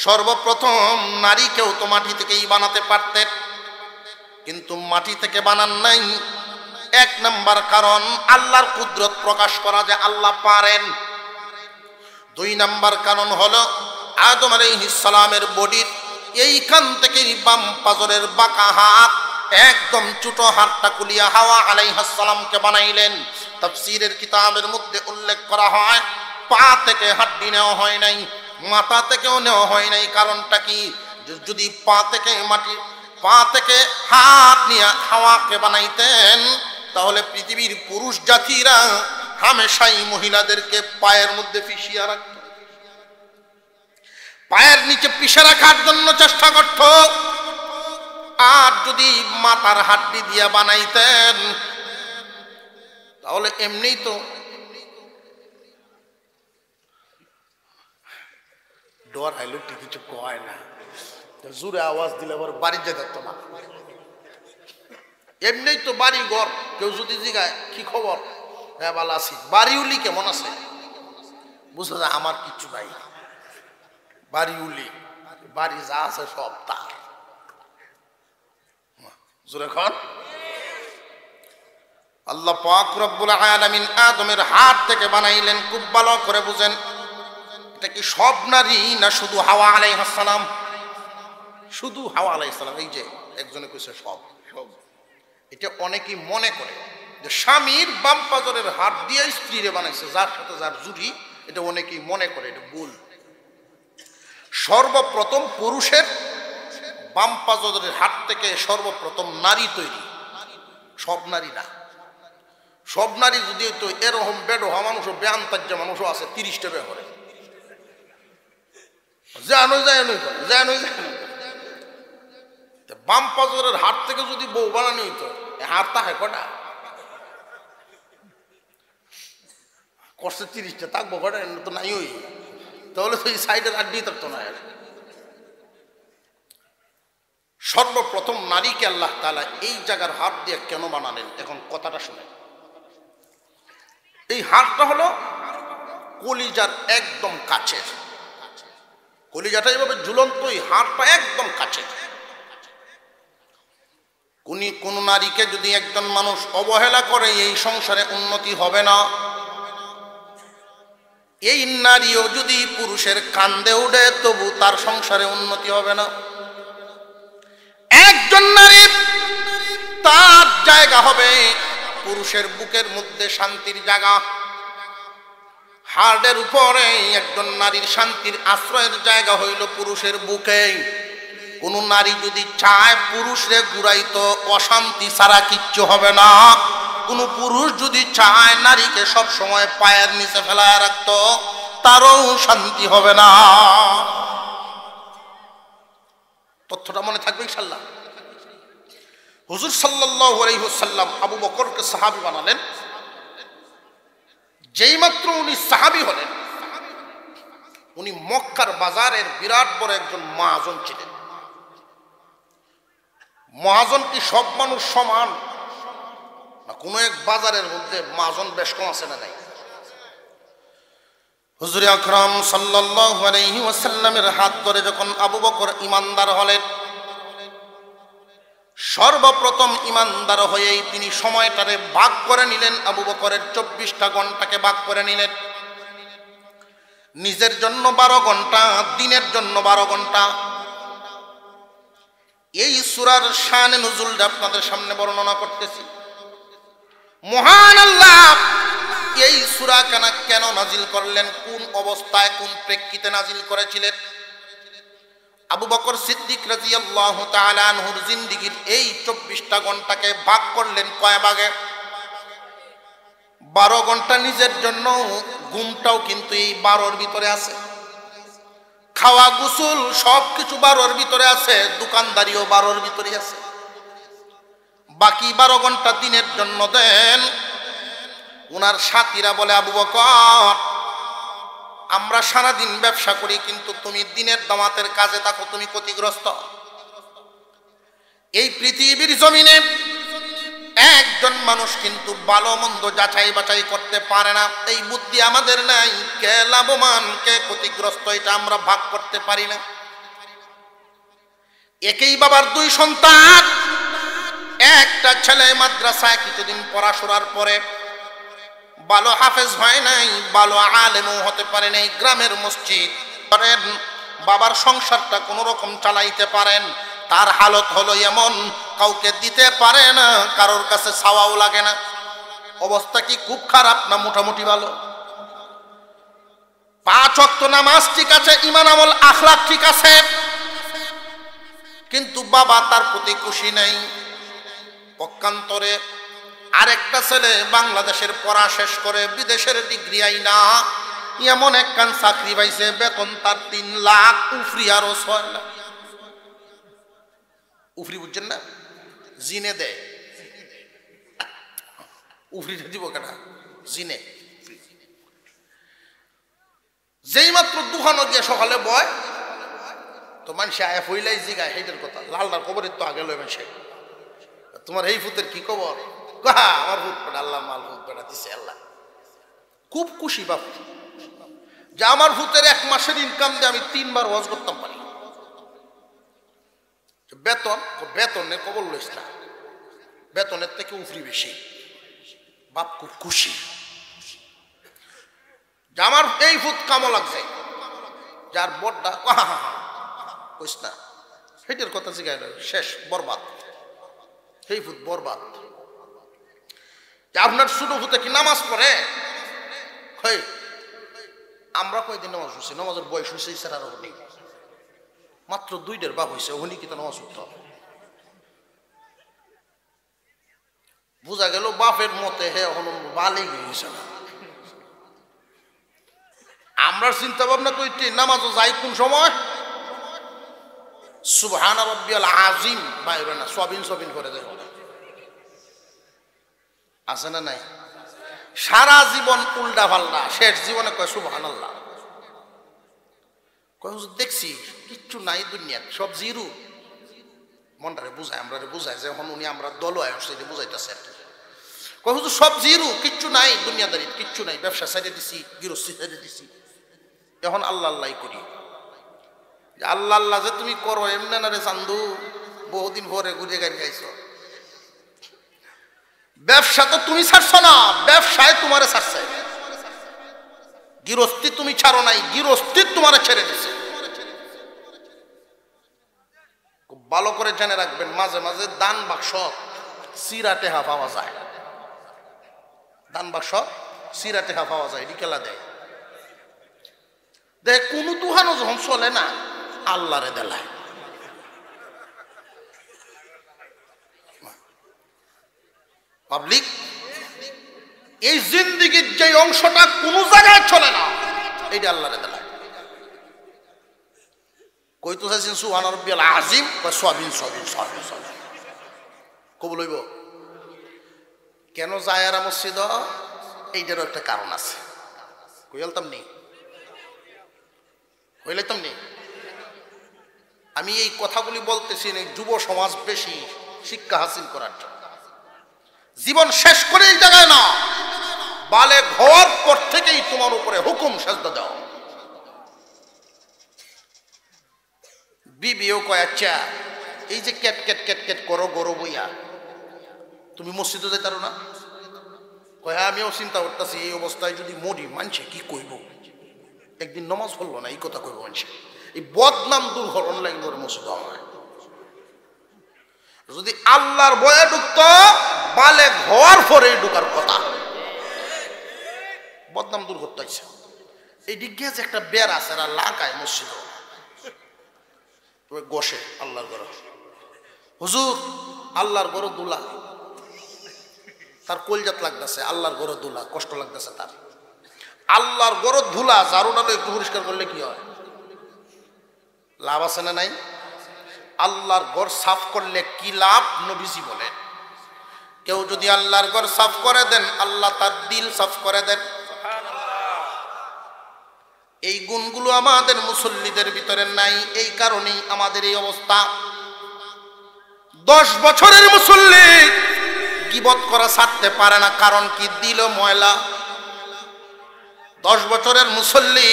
সর্বপ্রথম নারীকেও তো মাটি থেকেই বানাতে পারতেন, কিন্তু মাটি থেকে বানান নাই। এক নাম্বার কারণ, আল্লাহর কুদরত প্রকাশ করা যে আল্লাহ পারেন। দুই নাম্বার কারণ হলো, আদম আলাইহিস সালামের বডির এইখান থেকে বাম পাজরের বাঁকা হাত, একদম ছোট হাতটা কুলিয়া হাওয়া আলাইহিস সালামকে বানাইলেন। তাফসীরের কিতাবের মধ্যে উল্লেখ করা হয়, পা থেকে হাড্ডি নেওয়া হয় নাই, মাথা থেকেও নেওয়া হয় নাই। কারণটা কি? যদি পা থেকে হাত নিয়ে হাওয়াকে বানাইতেন, তাহলে পৃথিবীর পুরুষ জাতিরা হামেশাই মহিলাদেরকে পায়ের মধ্যে পিষিয়ে রাখত, পায়ের নিচে পিষে রাখার জন্য চেষ্টা করত। আর যদি মাথার হাড্ডি দিয়ে বানাইতেন, তাহলে এমনিই তো ডর হাইলো, কিছু কয় না, জোরে আওয়াজ দিলে আবার বাড়ি যেত না। এমনিই তো বাড়ি ঘর, কেউ যদি জিগায় কি খবর, হ্যাঁ ভালো আছি, বাড়িউলি কেমন আছে, বুঝলো যে আমার কিচ্ছু নাই, বাড়িউলি, বাড়ি যা আছে সব তার। জোরে খন। আল্লাহ পাক রব্বুল আলামিন আদমের হাত থেকে বানাইলেন, খুব ভালো করে বুঝেন। এটা কি সব নারী না শুধু হাওয়া আলাইহিস সালাম? শুধু হাওয়া আলাইহিস সালাম। এই যে একজনে কইছে সব, এটা অনেকেই মনে করে যে স্বামীর বাম পাজরের হাত দিয়ে স্ত্রীরে বানাইছে, যার সাথে যার জুড়ি, এটা অনেকেই মনে করে, এটা ভুল। সর্বপ্রথম পুরুষের বাম পাজরের হাত থেকে সর্বপ্রথম নারী তৈরি, সব নারী না। সব নারী যদি তো এরকম বেডোহা মানুষও, বেআন্তাজ্যা মানুষও আছে, 30টা বে করে, বাম পাজরের হাত থেকে যদি বউ বানানো হইতো, হাত তাহে কটা করছে 30টা, থাকবো ঘরে তো নাই, ওই তাহলে তো এই সাইডের আড্ডি থাকতো না। সর্বপ্রথম নারীকে আল্লাহ তাআলা এই জায়গার হাত দিয়ে কেন বানালেন? এখন কথাটা শুনে। এই হাতটা হলো কলিজার একদম কাছের, কলিজাটা এইভাবে ঝুলন্ত, এই হাতটা একদম কাছের। কোন নারীকে যদি একজন মানুষ অবহেলা করে এই সংসারে উন্নতি হবে না। এই নারীও যদি পুরুষের কান্দে উঠে তবু তার সংসারে উন্নতি হবে না। একজন নারী তার জায়গা হবে পুরুষের বুকের মধ্যে শান্তির জায়গা। হার্টের উপরে একজন নারীর শান্তির আশ্রয়ের জায়গা হইল পুরুষের বুকে। কোন নারী যদি চায় পুরুষরে ঘুরাইতো, অশান্তি ছাড়া কিচ্ছু হবে না। কোন পুরুষ যদি চায় নারীকে সব সময় পায়ের নিচে ফেলায় রাখতো, তারও শান্তি হবে না। তথ্যটা মনে থাকবে ইনশাআল্লাহ। হুজুর সাল্লাল্লাহু আলাইহি ওয়াসাল্লাম আবু বকরকে সাহাবী বানালেন। যেই মাত্র উনি সাহাবী হলেন, উনি মক্কার বাজারের বিরাট বড় একজন মহাজন ছিলেন। মহাজন কি সব মানুষ সমান না? কোনো এক বাজারের মধ্যে মহাজন বেশ কম আছে না নাই? হুজুর আকরাম সাল্লাল্লাহু আলাইহি ওয়াসাল্লামের হাত ধরে যখন আবু বকর ইমানদার হলেন, সর্বপ্রথম ইমানদার হয়েই তিনি সময়টারে ভাগ করে নিলেন। আবু বকরের 24টা ঘন্টাকে ভাগ করে নিলেন। নিজের জন্য 12 ঘন্টা, দিনের জন্য 12 ঘন্টা। এই সূরার শানে নুজুলটা আপনাদের সামনে বর্ণনা করতেছি। মহান আল্লাহ এই সূরা কেন নাজিল করলেন, কোন অবস্থায় কোন প্রেক্ষিতে নাজিল করেছিলেন? আবু বকর সিদ্দিক রাদিয়াল্লাহু তাআলা আনহুর জিন্দেগীর এই 24টা ঘন্টাকে ভাগ করলেন কয় ভাগে? 12 ঘন্টা নিজের জন্য, ঘুমটাও কিন্তু এই 12-র ভিতরে আছে, খাওয়া গোসল সবকিছু 12-র ভিতরে আছে, দোকানদারিও 12-র ভিতরে আছে। বাকি 12 ঘন্টা দিনের জন্য দেন। ওনার সাথীরা বলে, আবু বকর আমরা সারাদিন ব্যবসা করি, কিন্তু তুমি দিনের দাওয়াতের কাজে থাকো, তুমি ক্ষতিগ্রস্ত। এই পৃথিবীর জমিনে একজন মানুষ কিন্তু ভালো মন্দ যাচাই বাছাই করতে পারে না। এই বুদ্ধি আমাদের নাই, কে লাভবান কে ক্ষতিগ্রস্ত এটা আমরা ভাগ করতে পারি না। একই বাবার 2 সন্তান, একটা ছেলে মাদ্রাসায় কিছুদিন পড়াশোনার পরে ভালো হাফেজ হয় নাই, ভালো আলেমও হতে পারে নাই, গ্রামের মসজিদ করেন, বাবার সংসারটা কোনো রকম চালাইতে পারেন। তার হালত হলো এমন, কাউকে দিতে পারে না, কারোর কাছে চাওয়াও লাগে না। অবস্থা কি খুব খারাপ না মোটামুটি ভালো? 5 ওয়াক্ত নামাজ ঠিক আছে, ঈমান আমল আখলাক ঠিক আছে, কিন্তু বাবা তার প্রতি খুশি নেই। পক্ষান্তরে আরেকটা ছেলে বাংলাদেশের পড়া শেষ করে বিদেশের ডিগ্রি আইনা এমন একখান চাকরি পাইছে, বেতন তার 3 লাখ, উফরি আরো 6 লাখ। উফরি বুঝছেন না? জিনে দেয়। উফরিটা দিব কেনা? জিনে। যেই মাত্র দোকানে গিয়ে সকালে বয় তো মানুষ আয়া ফইলাই জিগায় সেইটার কথা, লালদার কবরের তো আগে লয় মানুষে, তোমার এই ফুতের কি খবর? আমার ভূত পেটা, আল্লাহ মাল ভূত পেটা দিছে আল্লাহ। খুব খুশি বাপ যে আমার ভূতের 1 মাসের ইনকাম দিয়ে আমি 3 বার ওয়াজ করতাম পারি। বেতনের খবর লইস না, বেতনের থেকে উফরি বেশি। বাপ খুব খুশি যে আমার এই ভূত কামো লাগছে। যার বড়টা কইস না, সেইটার কথা জিগাই শেষ, বরবাদ, সেই ভূত বরবাদ। আপনার ছোট ভূতে কি নামাজ পড়ে? আমরা কয়দিন নামাজ পড়ছি, নামাজের বয়স হয়েছে স্যার আরো নেই, মাত্র 2টার বাপ হয়েছে, উনি কি তো নামাজ পড়তে হবে? বোঝা গেল বাপের মতে হে এখন বালি গিয়েছে না। আমরা চিন্তা ভাবনা করি নামাজও যাই কোন সময়? সুবহান রাব্বিয়াল আযীম বাইরে না, সবিন করে দেয়, আছে না নাই? সারা জীবন উল্টা পাল্টা, শেষ জীবনে কয় সুবহানাল্লাহ। কয় হুজুর দেখছি কিচ্ছু নাই দুনিয়াত, সব জিরো। মনটারে বুঝায়, আমরা বুঝায় যে এখন উনি আমরা দল আসছে এটা বুঝাইতেছে আর কি। কয় হুজুর সব জিরো, কিচ্ছু নাই দুনিয়াদারি, কিচ্ছু নাই, ব্যবসা সাইডে দিছি, গৃহস্থী সাইডে দিছি, এখন আল্লাহ আল্লাহ করি। আল্লাহ আল্লাহ যে তুমি করো এমনি না রে চান্দু, বহুদিন পরে ঘুরে গাড়ি গাইছো। ব্যবসা তো তুমি ছাড়ছো না, ব্যবসায় তোমারে ছাড়ছে। গৃহস্থী তুমি ছাড়ো নাই, গৃহস্থী তোমারে ছেড়ে দিছে। খুব ভালো করে জেনে রাখবেন, মাঝে মাঝে দান বাক্স সিরাটে হা পাওয়া যায়, দান বাক্স সিরাটে হা পাওয়া যায়, রিকেলা দেয়। দেখ কোনো দুহানো যখন চলে না, আল্লাহরে দেলায়। পাবলিক এই জিন্দিগির যে অংশটা কোন জায়গায় চলে না, এইটা আল্লাহরে দেলায়। কই তো চাইছেন সুবহান রাব্বিয়াল আযীম বা সবিন সবিন সবিন সবিন কবুল হইব। কেন যায় আর মসজিদ? এইটারও একটা কারণ আছে, কইলতাম নেই, হইলাইতাম নেই। আমি এই কথাগুলি বলতেছি না যুব সমাজ বেশি শিক্ষা হাসিল করার জন্য। জীবন শেষ করে এই জায়গায় না, বালেগ হওয়ার পর থেকেই তোমার উপরে হুকুম সাজদা দাও। বিবিও কয় আচ্ছা এই যে ক্যাট ক্যাট ক্যাট ক্যাট করো গরো বইয়া, তুমি মসজিদে যাইতে পারো না? কয় হ্যাঁ আমিও চিন্তা করতেছি, এই অবস্থায় যদি মরি মানছে কি কইব, একদিন নমাজ পড়লো না এই কথা কইব মানছে, এই বদনাম দূর হল অনলাইন করে মসজিদ হয়। যদি আল্লাহর বয়ে ঢুকতো, বালেগ হওয়ার পরে ঢুকার কথা, বদনাম দূর করতে হয়েছে। এই দিকে যে একটা বের আছে আর লাগায় মসজিদ বসে আল্লাহর ঘর, হুজুর আল্লাহর ঘর দুলা, তার কলজাত লাগতেছে, আল্লাহর ঘর দুলা, কষ্ট লাগতেছে তার। আল্লাহর ঘর ধুলা ঝাড়ুটালো একটু পরিষ্কার করলে কি হয়? লাভ আছে না নাই? আল্লাহর ঘর সাফ করলে কি লাভ নবীজি বলেন, কেউ যদি আল্লাহর ঘর সাফ করে দেন, আল্লাহ তার দিল সাফ করে দেন। এই গুণগুলো আমাদের মুসল্লিদের ভিতরে নাই, এই কারণেই আমাদের এই অবস্থা। 10 বছরের মুসল্লি গীবত করা ছাড়তে পারে না, কারণ কি? দিল ময়লা। 10 বছরের মুসল্লি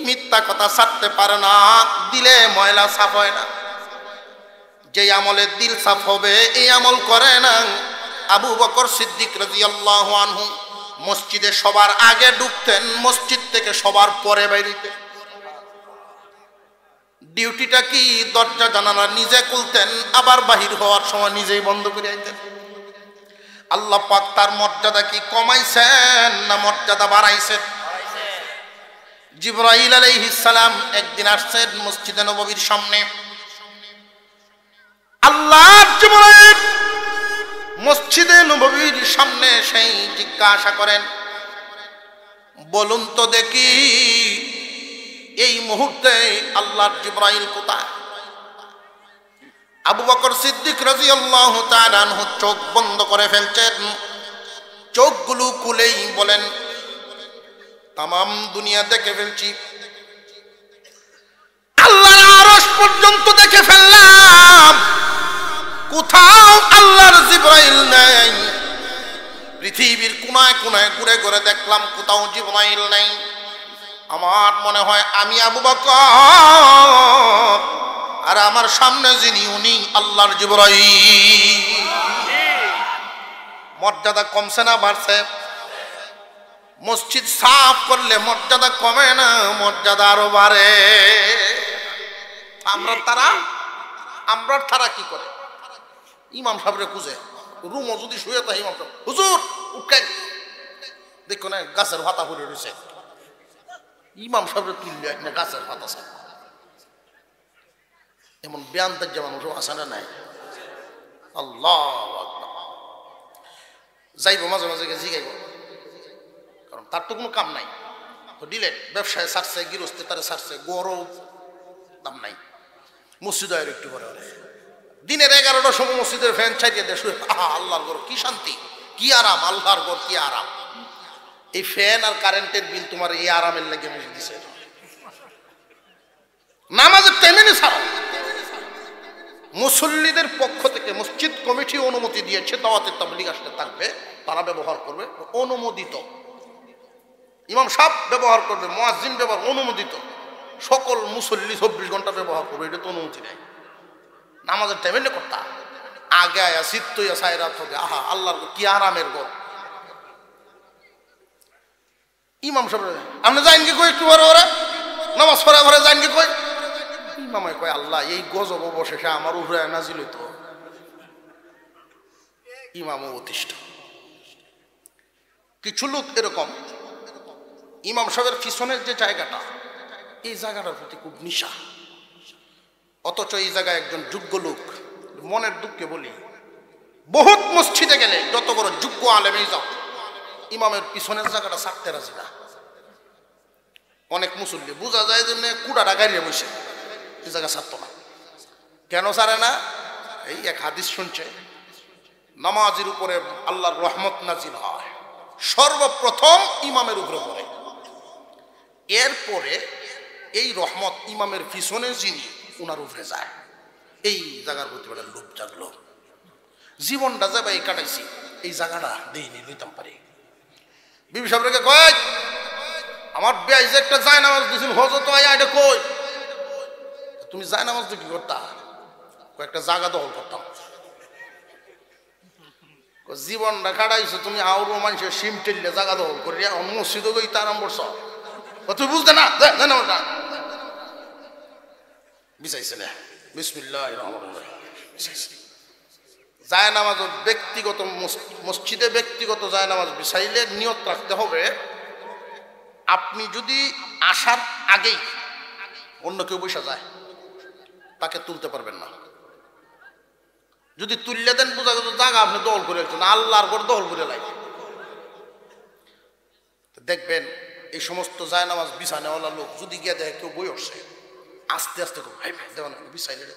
মিথ্যা কথা ছাড়তে পারে না, দিলে ময়লা সাফ হয় না। যে আমলে দিল সাফ হবে এই আমল করে না। আবু বকর সিদ্দিক রাদিয়াল্লাহু আনহু মসজিদে সবার আগে ঢুকতেন, মসজিদ থেকে সবার পরে বাইরেতেন। ডিউটিটা কি? দরজা জানালা নিজে খুলতেন, আবার বাহির হওয়ার সময় নিজেই বন্ধ করে আইতেন। আল্লাহ পাক তার মর্যাদা কি কমাইছেন না মর্যাদা বাড়াইছেন? জিবরাইল আলাইহিস সালাম একদিন আসছেন মসজিদে নববীর সামনে। আল্লাহর জিবরাইল মসজিদে নববীর সামনে সেই জিজ্ঞাসা করেন, বলুন তো দেখি এই মুহূর্তে আল্লাহর জিবরাইল কোথায়? আবু বকর সিদ্দিক রাদিয়াল্লাহু তাআলা আনহু চোখ বন্ধ করে ফেলছেন। চোখগুলো খুলেই বলেন, তামাম দুনিয়া দেখে ফেলছি, আল্লাহর আরশ পর্যন্ত দেখে ফেললাম, কোথাও আল্লাহর জিবরাইল নাই। পৃথিবীর কোনায় কোনায় ঘুরে ঘুরে দেখলাম, কোথাও জিবরাইল নাই। আমার মনে হয় আমি আবু বকর আর আমার সামনে যিনি উনি আল্লাহর জিবরাইল। মর্যাদা কমছে না বাড়ছে? মসজিদ সাফ করলে মর্যাদা কমে না, মর্যাদা আরো বাড়ে। আমরা তারা কি করে? ইমাম সাহেবরে খুঁজে রুমও যদি শুয়ে থাকে, ইমাম সাহেব হুজুর উঠকাই দেখো না গাছের পাতা পড়ে রয়েছে, ইমাম সাহেবরে তুললে না গাছের পাতা সাহেব। এমন বেয়ান্তের যেমন আছে না নাই? আল্লাহ যাইব মাঝে মাঝে জিগাইব, কারণ তার তো কোনো কাম নাই। তো ডিলেট ব্যবসায় ছাড়ছে, গৃহস্থী তারা ছাড়ছে, গরু দাম নাই। মসজিদ আর একটু করে দিনের 11টার সময় মসজিদের ফ্যান ছাড়িয়ে দেয়, শুয়ে আল্লাহর ঘর কি শান্তি, কি আরাম, আল্লাহর ঘর কি আরাম। এই ফ্যান আর কারেন্টের বিল তোমার এই আরামের লেগে দিছে। নামাজের টাইমে ছাড়ো। মুসল্লিদের পক্ষ থেকে মসজিদ কমিটি অনুমতি দিয়েছে, দাওয়াতে তাবলীগ আসলে থাকবে, তারা ব্যবহার করবে, অনুমোদিত। ইমাম সাহেব ব্যবহার করবে, মুয়াজ্জিন ব্যবহার, অনুমোদিত। সকল মুসল্লি 24 ঘন্টা ব্যবহার করবে, এটা তো অনুমতি নেই। নামাজের টাইমে করতা আগে আয়া সিত্তইয়া সাইরাত হবে, আহা আল্লাহর কি আরামের ঘর। ইমাম সাহেব আপনি যাইন কি কই একটু বড় ওরা নামাজ পড়া ঘরে যাইন কি কই? ইমামে কয় আল্লাহ এই গজব অবশেষে আমার উপরে নাজিল হইতো। ইমামও অতিষ্ঠ। কিছু লোক এরকম, ইমাম সাহেবের পিছনের যে জায়গাটা, এই জায়গাটার প্রতি খুব নিশা, অথচ এই জায়গায় একজন যোগ্য লোক। মনের দুঃখে বলি, বহুত মসজিদে গেলে যত বড় যোগ্য আলেমেই যাও, ইমামের পিছনের জায়গাটা ছাড়তে রাজি না। অনেক মুসল্লি বোঝা যায় যে কুড়াটা গাড়িয়ে বসে, এই জায়গা ছাড়তো না। কেন ছাড়ে না? এই এক হাদিস শুনছে, নামাজের উপরে আল্লাহর রহমত নাজিল হয় সর্বপ্রথম ইমামের উপরে পড়ে, এরপরে এই রহমত ইমামের পিছনে যিনি উনার উপরে যায়। এই জায়গার প্রতি বলে লোভ জাগলো, জীবনটা যাবে এই কাটাইছি, এই জায়গাটা দিইনি নিতাম পারি। বিবি সাহেবকে কয় আমার বেয়াই যে একটা যায় নামাজ দিয়েছিল হজ তো এটা কই? তুমি যায় নামাজ কি করতা? কয়েকটা জায়গা দখল করতাম। জীবনটা কাটাইছো তুমি, আরো মানুষের সিম টেললে জায়গা দখল করিয়া মসজিদও গই তার বলছ, তুই বুঝতে না বিছাইছে না। বিসমিল্লাহির রহমানির রহিম যায় নামাজ ব্যক্তিগত মসজিদে ব্যক্তিগত যায় নামাজ বিছাইলে নিয়ত রাখতে হবে, আপনি যদি আসার আগেই অন্য কেউ বসে যায় তাকে তুলতে পারবেন না। যদি তুললে দেন বোঝা গেল জায়গা আপনি দখল করে রাখছেন, আল্লাহর ঘর দখল করে লাগে। দেখবেন এই সমস্ত যায় নামাজ বিছানেওয়ালা লোক যদি গিয়ে দেখে কেউ বই উঠছে, আস্তে আস্তে দেওয়া বিছাইলে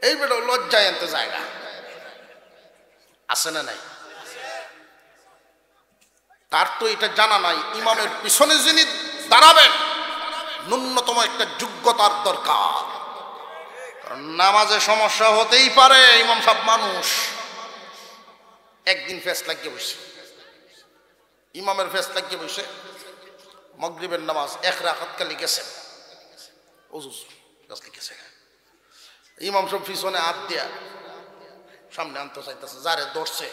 এই বেটা লজ্জায় আনতে জায়গা আছে না নাই? তার তো এটা জানা নাই ইমামের পিছনে যিনি দাঁড়াবেন ন্যূনতম একটা যোগ্যতার দরকার। কারণ নামাজে সমস্যা হতেই পারে, ইমাম সাহেব মানুষ। একদিন ফেস লাগিয়ে বসে, ইমামের ফেস লাগিয়ে বসে, মাগরিবের নামাজ এক রাকাত কালি গেছে, গেছে, ইমাম সব পিছনে হাত দিয়া সামনে আনতে চাইতেছে, যারে ধরছে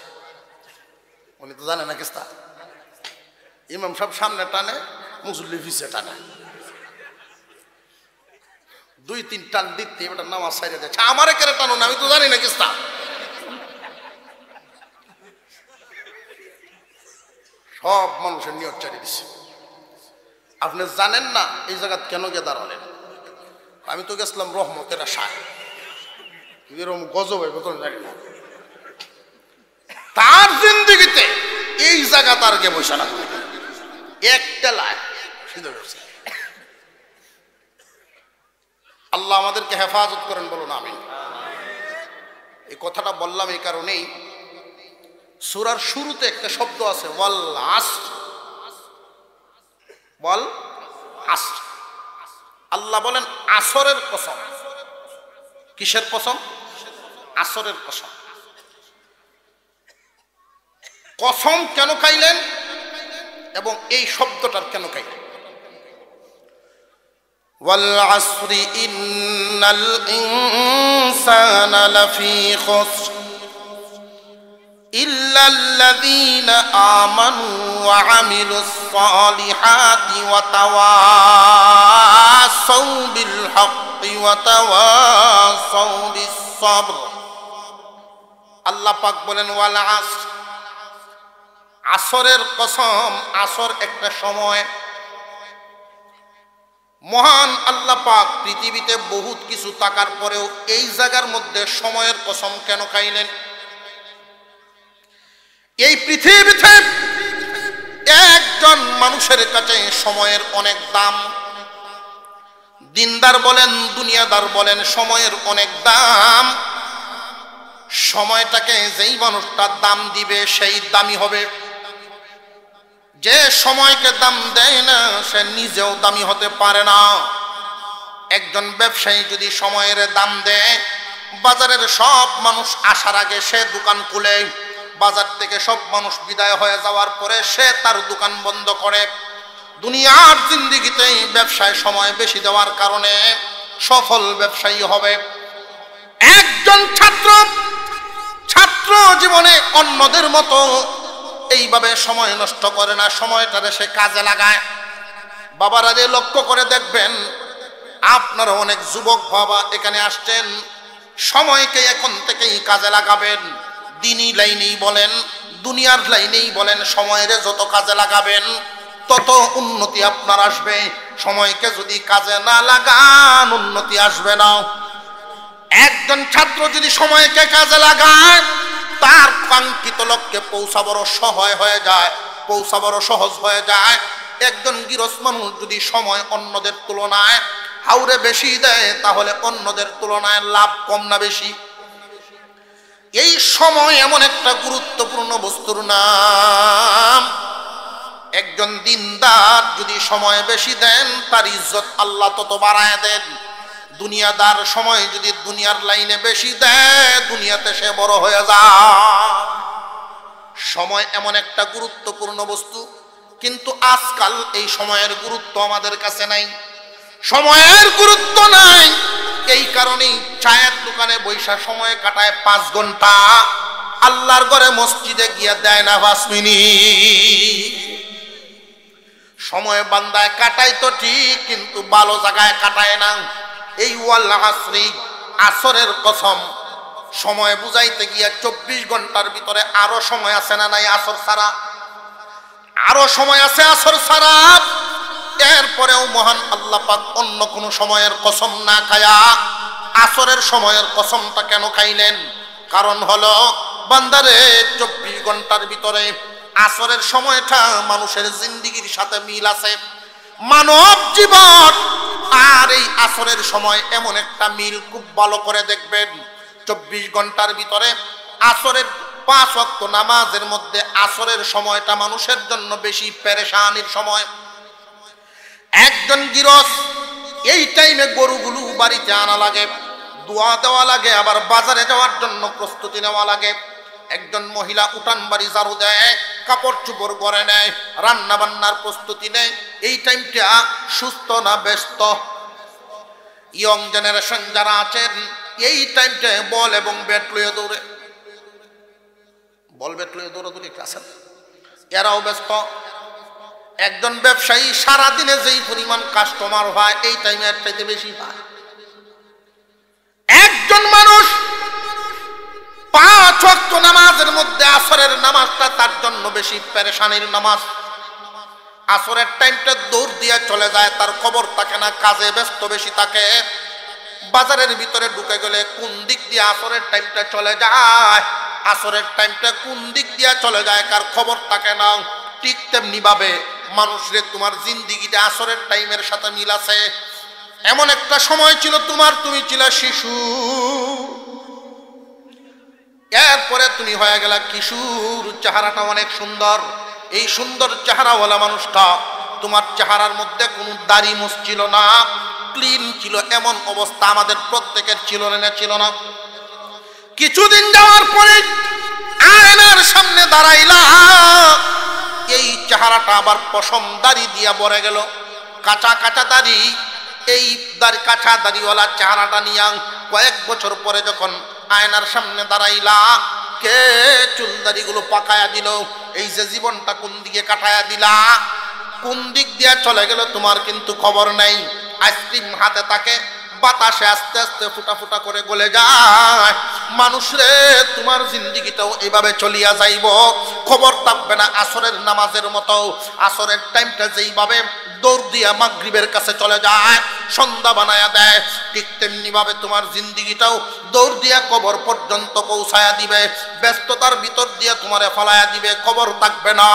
উনি তো জানে না কিস্তা। ইমাম সব সামনে টানে, মুসল্লি পিছে টানে, 2-3 টান দিতে এটা নামাজ ছাইড়ে দেয়। আমারে কেন টানো না, আমি তো জানি না কিস্তা। সব মানুষের নিয়ত চালিয়ে দিচ্ছে। আপনি জানেন না এই জায়গা কেন গিয়ে দাঁড়ালেন? আমি তো গেছিলাম রহমতের আশায়, এরকম গজব হয় কত জানি না। তার জিন্দিগিতে এই জায়গা তার গিয়ে বসে না, একটা লাইন সিদ্ধ করছে। আল্লাহ আমাদেরকে হেফাজত করেন, বলুন আমিন। এই কথাটা বললাম এই কারণেই, সূরার শুরুতে একটা শব্দ আছে ওয়াল আসর, ওয়াল আসর। আল্লাহ বলেন আসরের কসম। কিসের কসম? আসরের কসম। কসম কেন খাইলেন এবং এই শব্দটার কেন খাইলেন? ওয়াল আসরি ইন্নাল ইনসানা লাফি খুসর ইল্লাল্লাযীনা আমানু ওয়া আমিলুস সালিহাতি ওয়া তাওয়াসাউ বিল হাক্কি ওয়া তাওয়াসাউ বিস সাবর। আল্লাহ পাক বলেন ওয়াল আসর, আসরের কসম। আসর একটা সময়, মহান আল্লাহ পাক পৃথিবীতে বহুত কিছু থাকার পরেও এই জায়গার মধ্যে সময়ের কসম কেন খাইলেন? এই পৃথিবীতে একজন মানুষের কাছে সময়ের অনেক দাম। দিনদার বলেন দুনিয়াদার বলেন, সময়ের অনেক দাম। সময়টাকে যেই মানুষটা দাম দিবে সেই দামি হবে। যে সময়কে দাম দেয় না সে নিজেও দামি হতে পারে না। একজন ব্যবসায়ী যদি সময়ের দাম দেয়, বাজারের সব মানুষ আসার আগে সে দোকান খুলে, বাজার থেকে সব মানুষ বিদায় হয়ে যাওয়ার পরে সে তার দোকান বন্ধ করে। দুনিয়ার জিন্দেগিতে ব্যবসায় সময় বেশি দেওয়ার কারণে সফল ব্যবসায়ী হবে। একজন ছাত্র জীবনে অন্যদের মতো এইভাবে সময় নষ্ট করে না, সময়টারে সে কাজে লাগায়। বাবারা রে, লক্ষ্য করে দেখবেন, আপনারা অনেক যুবক বাবা এখানে আসছেন, সময়কে এখন থেকেই কাজে লাগাবেন। দিনী লাইনেই বলেন, দুনিয়ার লাইনেই বলেন, সময়ের যত কাজে লাগাবেন তত উন্নতি আপনার আসবে। সময়কে যদি কাজে না লাগান, উন্নতি আসবে না। একজন ছাত্র যদি সময়কে কাজে লাগায়, তার কাঙ্ক্ষিত লক্ষ্যে পৌঁছা বড় সহজ হয়ে যায়। একজন গৃহস্থ মানুষ যদি সময় অন্যদের তুলনায় হাওরে বেশি দেয়, তাহলে অন্যদের তুলনায় লাভ কম না বেশি? এই সময় এমন একটা গুরুত্বপূর্ণ বস্তুর নাম। একজন দিনদার যদি সময় বেশি দেন, তার ইজ্জত আল্লাহ তত বাড়ায় দেন। দুনিয়াদার সময় যদি দুনিয়ার লাইনে বেশি দেয়, দুনিয়াতে সে বড় হয়ে যায়। সময় এমন একটা গুরুত্বপূর্ণ বস্তু, কিন্তু আজকাল এই সময়ের গুরুত্ব আমাদের কাছে নাই। সময়ের গুরুত্ব নাই, এই কারণেই চায়ের দোকানে বৈশা সময় কাটায় 5 ঘন্টা, আল্লাহর ঘরে মসজিদে গিয়া দেয় না 5 মিনিট। সময় বান্দায় কাটায় তো ঠিক, কিন্তু ভালো জায়গায় কাটায় না। এই ওয়াল আসরি, আসরের কসম, সময় বুঝাইতে গিয়া 24 ঘন্টার ভিতরে আরো সময় আছে না নাই? আসর ছাড়া আরো সময় আছে, আসর ছাড়া। এরপরেও মহান আল্লাহ পাক অন্য কোন সময়ের কসম না খায়া আসরের সময়ের কসমটা কেন খাইলেন? কারণ হলো, বান্দারে 24 ঘন্টার ভিতরে আসরের সময়টা মানুষের জিন্দেগির সাথে মিল আছে। মানব জীবন আর এই আসরের সময় এমন একটা মিল, খুব ভালো করে দেখবেন। 24 ঘন্টার ভিতরে আসরের 5 ওয়াক্ত নামাজের মধ্যে আসরের সময়টা মানুষের জন্য বেশি পেরেশানির সময়। একজন গৃহস্থ এই টাইমে গরুগুলো বাড়িতে আনা লাগে, দোয়া দেওয়া লাগে, আবার বাজারে যাওয়ার জন্য প্রস্তুতি নেওয়া লাগে। একজন মহিলা উঠান বাড়ি ঝাড়ু দেয়, কাপড় চোপড় করে নেয়, রান্না বান্নার প্রস্তুতি নেয়। এই টাইমটা সুস্থ না ব্যস্ত? ইয়ং জেনারেশন যারা আছেন, এই টাইমটা বল এবং ব্যাট লইয়ে দৌড়ে, বল ব্যাট লইয়ে দৌড়াদৌড়ি আছেন, এরাও ব্যস্ত। একজন ব্যবসায়ী সারাদিনে যেই পরিমাণ কাস্টমার হয়, এই টাইমে এর চাইতে বেশি পায়। একজন মানুষ 5 ওয়াক্ত নামাজের মধ্যে আসরের নামাজটা তার জন্য বেশি পেরেশানির নামাজ। আসরের টাইমটা দৌড় দিয়ে চলে যায়, তার খবর থাকে না, কাজে ব্যস্ত বেশি থাকে। বাজারের ভিতরে ঢুকে গেলে কোন দিক দিয়ে আসরের টাইমটা চলে যায়, আসরের টাইমটা কোন দিক দিয়ে চলে যায় কার খবর থাকে না। ঠিক তেমনি ভাবে মানুষরে তোমার জিন্দিগিটা আসরের টাইমের সাথে মিল আছে। এমন একটা সময় ছিল তুমি ছিল শিশু, এরপরে তুমি হয়ে গেলা কিশোর। চেহারাটা অনেক সুন্দর, এই সুন্দর চেহারাওয়ালা মানুষটা, তোমার চেহারার মধ্যে কোনো দাড়ি মুছ ছিল না, ক্লিন ছিল। এমন অবস্থা আমাদের প্রত্যেকের ছিল না, ছিল না? কিছুদিন যাওয়ার পরে আয়নার সামনে দাঁড়াইলা, এই চেহারাটা আবার পশম দাড়ি দিয়া ভরে গেল, কাঁচা কাঁচা দাড়ি। এই কাঁচা দাড়িওয়ালা চেহারাটা নিয়ে কয়েক বছর পরে যখন আয়নার সামনে দাঁড়াইলা, কে চুল দাড়িগুলো পাকায়া দিল? এই যে জীবনটা কোন দিকে কাটায়া দিলা, কোন দিক দিয়ে চলে গেল তোমার কিন্তু খবর নাই। আইসক্রিম হাতে থাকে, বাতাসে আস্তে আস্তে ফুটা ফুটা করে গলে যায়। মানুষ রে, তোমার জিন্দিগিটাও এভাবে চলিয়া যাইব, খবর থাকবে না। আসরের নামাজের মতো আসরের টাইমটা যেইভাবে দৌড় দিয়া মাগরিবের কাছে চলে যায়, সন্ধ্যা বানায়া দেয়, ঠিক তেমনি ভাবে তোমার জিন্দিগিটাও দৌড় দিয়া কবর পর্যন্ত পৌঁছায়া দিবে। ব্যস্ততার ভিতর দিয়া তোমারে ফলায়া দিবে, খবর থাকবে না।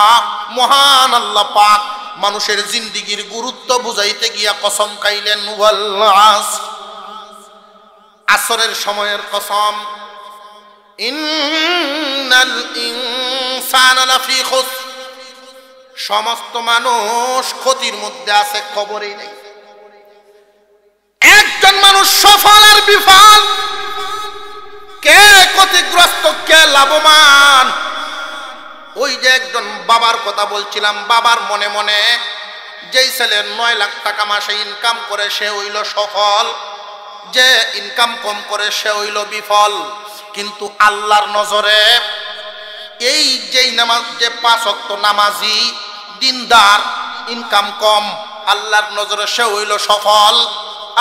মহান আল্লাহ পাক মানুষের জিন্দিগির গুরুত্ব বুঝাইতে গিয়া কসম খাইলেন, ওয়াল আসর, আসরের সময়ের কসম। ইন্নাল ইনসানা লাফি খুসর, সমস্ত মানুষ ক্ষতির মধ্যে আছে, খবরই নেই। একজন মানুষ সফল আর বিফল, কে ক্ষতিগ্রস্ত কে লাভবান। ওই যে একজন বাবার কথা বলছিলাম, বাবার মনে মনে যেই ছেলে 9 লাখ টাকা মাসে ইনকাম করে সে হইল সফল, যে ইনকাম কম করে সে হইল বিফল। কিন্তু আল্লাহর নজরে এই যেই নামাজ, যে 5 ওয়াক্ত নামাজি দিনদার, ইনকাম কম, আল্লাহর নজরে সে হইল সফল।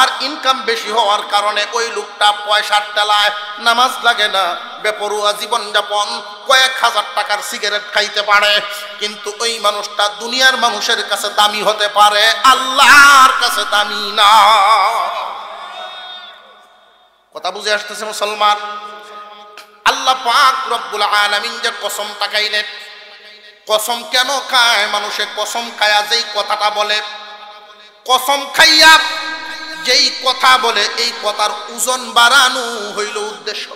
আর ইনকাম বেশি হওয়ার কারণে ওই লোকটা পয়সার টেলায়, নামাজ লাগে না, বেপরোয়া জীবনযাপন, কয়েক হাজার টাকার সিগারেট খাইতে পারে, কিন্তু ওই মানুষটা দুনিয়ার মানুষের কাছে দামি হতে পারে, আল্লাহর কাছে দামি না। কথা বুঝে আসতেছে মুসলমান? আল্লাহ পাক রব্বুল আলামিন যে কসমটা খাইলেন, কসম কেন খায় মানুষে? কসম খায়া যেই কথাটা বলে, কসম খাইয়া যেই কথা বলে, এই কথার ওজন বাড়ানো হইল উদ্দেশ্য।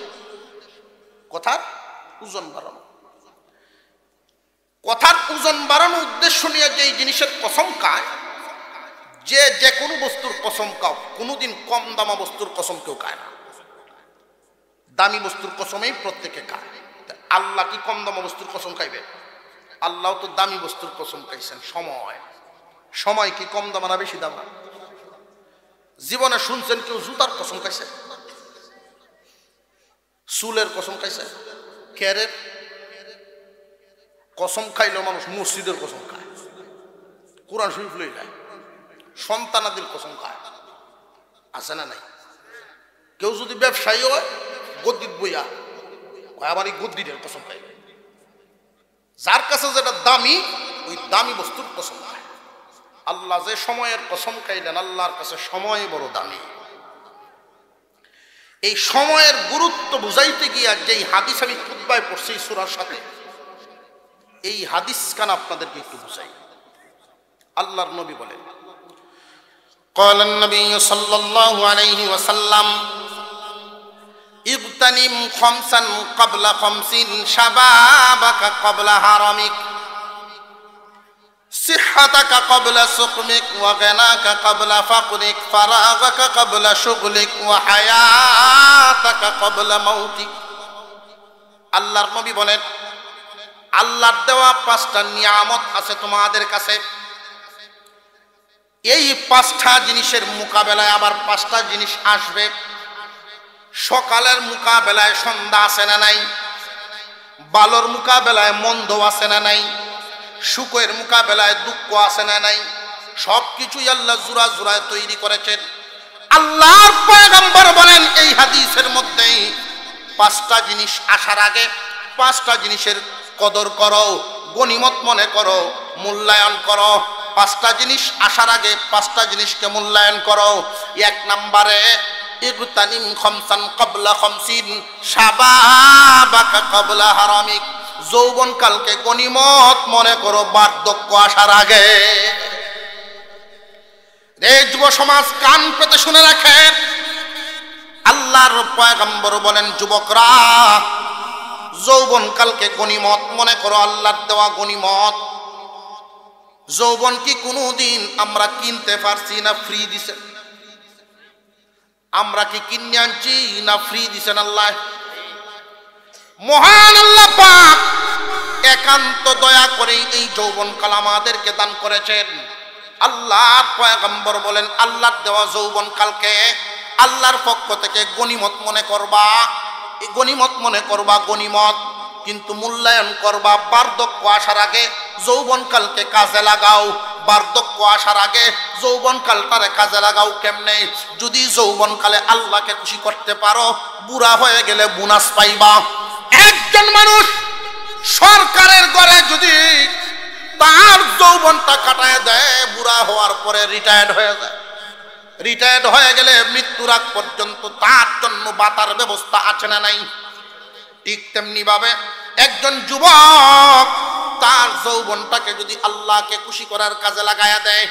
কথার ওজন বাড়ানো, কথার ওজন বাড়ানো উদ্দেশ্য নিয়ে যেই জিনিসের কসম খায়, যে কোনো বস্তুর কসম খাও, কোনোদিন কম দামা বস্তুর কসম কেউ খায় না, দামি বস্তুর কসমেই প্রত্যেকে খায়। আল্লাহ কি কম দামা বস্তুর কসম খাইবে? আল্লাহ তো দামি বস্তুর কসম খাইছেন। সময়, সময় কি কম দাম না বেশি দাম? জীবনে শুনছেন কেউ জুতার কসম খাইছে? চুলের কসম খাইছে? কেরের কসম খাইলেও মানুষ মসজিদের কসম খায়, কোরআন শরীফ লই যায়, সন্তানাদির কসম খায়, আছে না নাই? কেউ যদি ব্যবসায়ী হয়, গদ্দিত বইয়া আবার এই গদ্দিদের কসম খাইবে। যার কাছে যেটা দামি, ওই দামি বস্তুর কসম খায়। আল্লাহ যে সময়ের কসম খাইলেন, আল্লাহর কাছে সময় বড় দামি। এই সময়ের গুরুত্ব বুঝাইতে গিয়া যেই হাদিস আমি খুতবায় পড়ছি সূরার সাথে, এই হাদিস কান আপনাদেরকে একটু বুঝাই। আল্লাহর নবী বলেন, قال النبي صلى الله عليه وسلم اغتنم خمسا قبل خمس شبابك قبل هرمك صحتك قبل سقمك وغناك قبل فقرك فراغك قبل شغلك وحياتك قبل موتك। আল্লাহর নবী বলেন, আল্লাহর দেওয়া 5টা নিয়ামত আছে তোমাদের কাছে, এই 5টা জিনিসের মোকাবেলায় আবার 5টা জিনিস আসবে। সকালের মোকাবেলায় সন্ধ্যা আছে না নাই? ভালোর মোকাবেলায় মন্দ আছে না নাই? সুখের মোকাবেলায় দুঃখ আছে না নাই? সবকিছুই আল্লাহ জোড়া জোড়ায় তৈরি করেছেন। আল্লাহর পয়গম্বর বলেন এই হাদিসের মধ্যে, 5টা জিনিস আসার আগে 5টা জিনিসের কদর করো, গনিমত মনে করো, মূল্যায়ন করো। 5টা জিনিস আসার আগে 5টা জিনিসকে মূল্যায়ন করো। 1 নম্বরে ইগতানিম খামসান ক্বাবলা খামসিন শাবাবাকা ক্বাবলা হারামিক, যৌবন কালকে গনিমত মনে করো বার্ধক্য আসার আগে। রে যুব সমাজ, কান পেতে শুনে রাখেন, আল্লাহর পয়গম্বর বলেন, যুবকরা যৌবন কালকে গনিমত মনে করো, আল্লাহর দেওয়া গনিমত। যৌবন কি কোনোদিন আমরা কিনতে পারছি না ফ্রি দিছেন? আমরা কি কিনে আনছি না ফ্রি দিছেন আল্লাহ? মহান আল্লাহ পাক একান্ত দয়া করে এই যৌবন কাল আমাদেরকে দান করেছেন। আল্লাহর পয়গম্বর বলেন, আল্লাহর দেওয়া যৌবন কালকে আল্লাহর পক্ষ থেকে গনিমত মনে করবা, গনিমত মনে করবা, গনিমত। কিন্তু মূল্যায়ন করবা বার্ধক্য আসার আগে। যৌবনকালকে কাজে লাগাও, বার্ধক্য আসার আগে যৌবনকালটারে কাজে লাগাও। কেমনে? যদি যৌবনকালে আল্লাহকে খুশি করতে পারো, বুড়া হয়ে গেলে বোনাস পাইবা। একজন মানুষ সরকারের ঘরে যদি তার যৌবনটা কাটায় দেয়, বুড়া হওয়ার পরে রিটায়ার্ড হয়ে যায়, রিটায়ার্ড হয়ে গেলে মৃত্যুর আগ পর্যন্ত তার জন্য ভাতার ব্যবস্থা আছে না নাই? ঠিক তেমনি ভাবে একজন যুবক তার যৌবনটাকে যদি আল্লাহকে খুশি করার কাজে লাগায়া দেয়,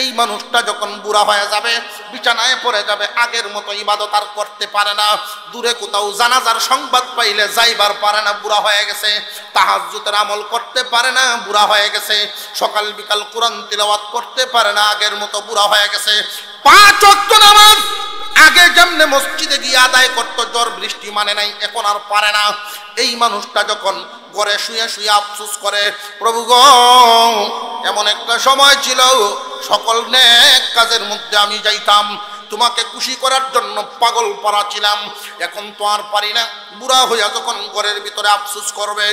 এই মানুষটা যখন বুড়া হয়ে যাবে, বিছানায় পড়ে যাবে, আগের মতো ইবাদত আর করতে পারে না, দূরে কোথাও জানাজার সংবাদ পাইলে যাইবার পারে না, বুড়া হয়ে গেছে, তাহাজ্জুদের আমল করতে পারে না, বুড়া হয়ে গেছে, সকাল বিকাল কোরআন তিলাওয়াত করতে পারে না, আগের মতো বুড়া হয়ে গেছে, 5 ওয়াক্ত নামাজ আগে যেমনে মসজিদে গিয়ে আদায় করতো, জ্বর বৃষ্টি মানে নাই, এখন আর পারে না। এই মানুষটা যখন ঘরে শুয়ে শুয়ে আফসোস করে, প্রভু গো, এমন একটা সময় ছিল সকল নেক কাজের মধ্যে আমি যাইতাম, তোমাকে খুশি করার জন্য পাগল পারা ছিলাম, এখন তো আর পারি না। বুড়া হইয়া যখন ঘরের ভিতরে আফসোস করবে,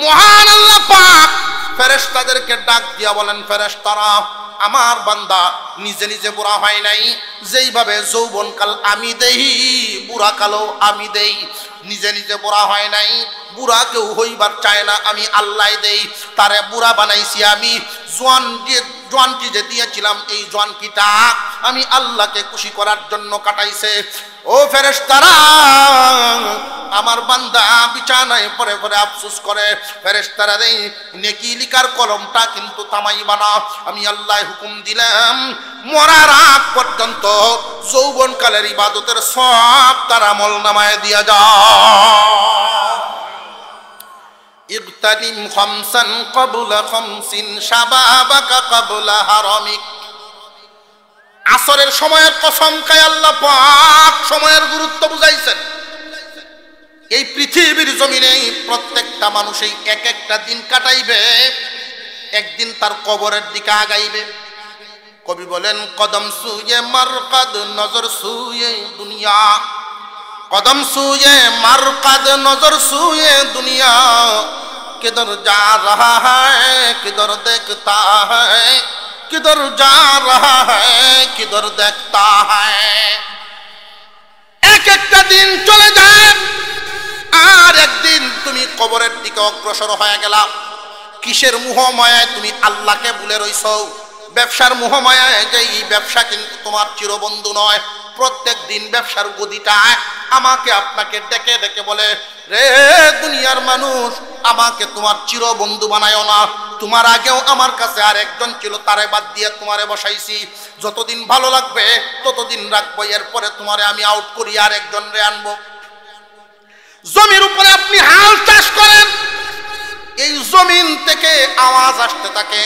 মহান আল্লাহ পাক ফেরেশতাদেরকে ডাক দিয়া বলেন, ফেরেশতারা, আমার বান্দা নিজে নিজে বুড়া হয় নাই, যেইভাবে যৌবনকাল আমি দেই বুড়া কালও আমি দেই, নিজে নিজে বুড়া হয় নাই, বুড়া কেউ হইবার চায় না, আমি আল্লাহ দেই, তারে বুড়া বানাইছি আমি। জোয়ানটি যে দিয়েছিলাম, এই জোয়ানটিটা আমি আল্লাহকে খুশি করার জন্য কাটাইছে। ও ফেরেশতারা, আমার বান্দা বিছানায় পড়ে পড়ে আফসোস করে, ফেরেশতারা দেই নেকি লিখার কলমটা কিন্তু থামাইবা না, আমি আল্লাহ হুকুম দিলাম মরার আগ পর্যন্ত যৌবনকালের ইবাদতের সব তার আমল নামায় দিয়া যাও। ইগতানিম খামসান ক্বাবলা খামসিন শাবাবাকা ক্বাবলা হারামিক। আসরের সময়ের কসম খায় আল্লাহ পাক সময়ের গুরুত্ব বুঝাইছেন। এই পৃথিবীর জমিনে প্রত্যেকটা মানুষই এক একটা দিন কাটাইবে, একদিন তার কবরের দিকে আগাইবে। কবি বলেন, কদম সুয়ে মারকাদ নজর সুয়ে দুনিয়া, কদম সুয়ে মারকাদ নজর সুয়ে দুনিয়া, किधर जा रहा है किधर देखता है, किधर जा रहा है किधर देखता है। এক একটা দিন চলে যায়, আর একদিন তুমি কবরের দিকে অগ্রসর হয়ে গেলা। কিসের মোহমায়ায় তুমি আল্লাহকে ভুলে রইছো? ব্যবসার মোহমায়ায়, যে এই ব্যবসা কিন্তু তোমার চিরবন্ধু নয়। প্রত্যেক দিন ব্যবসার গদিটা আমাকে আপনাকে ডেকে ডেকে বলে, রে দুনিয়ার মানুষ, আমাকে তোমার চিরবন্ধু বানায়ও না, তোমার আগেও আমার কাছে আর একজন ছিল, তারে বাদ দিয়ে তোমারে বসাইছি, যতদিন ভালো লাগবে ততদিন রাখবো, এরপরে তোমারে আমি আউট করি আর একজন রে আনবো। জমির উপরে আপনি হাল চাষ করেন, এই জমিন থেকে আওয়াজ আসতে থাকে,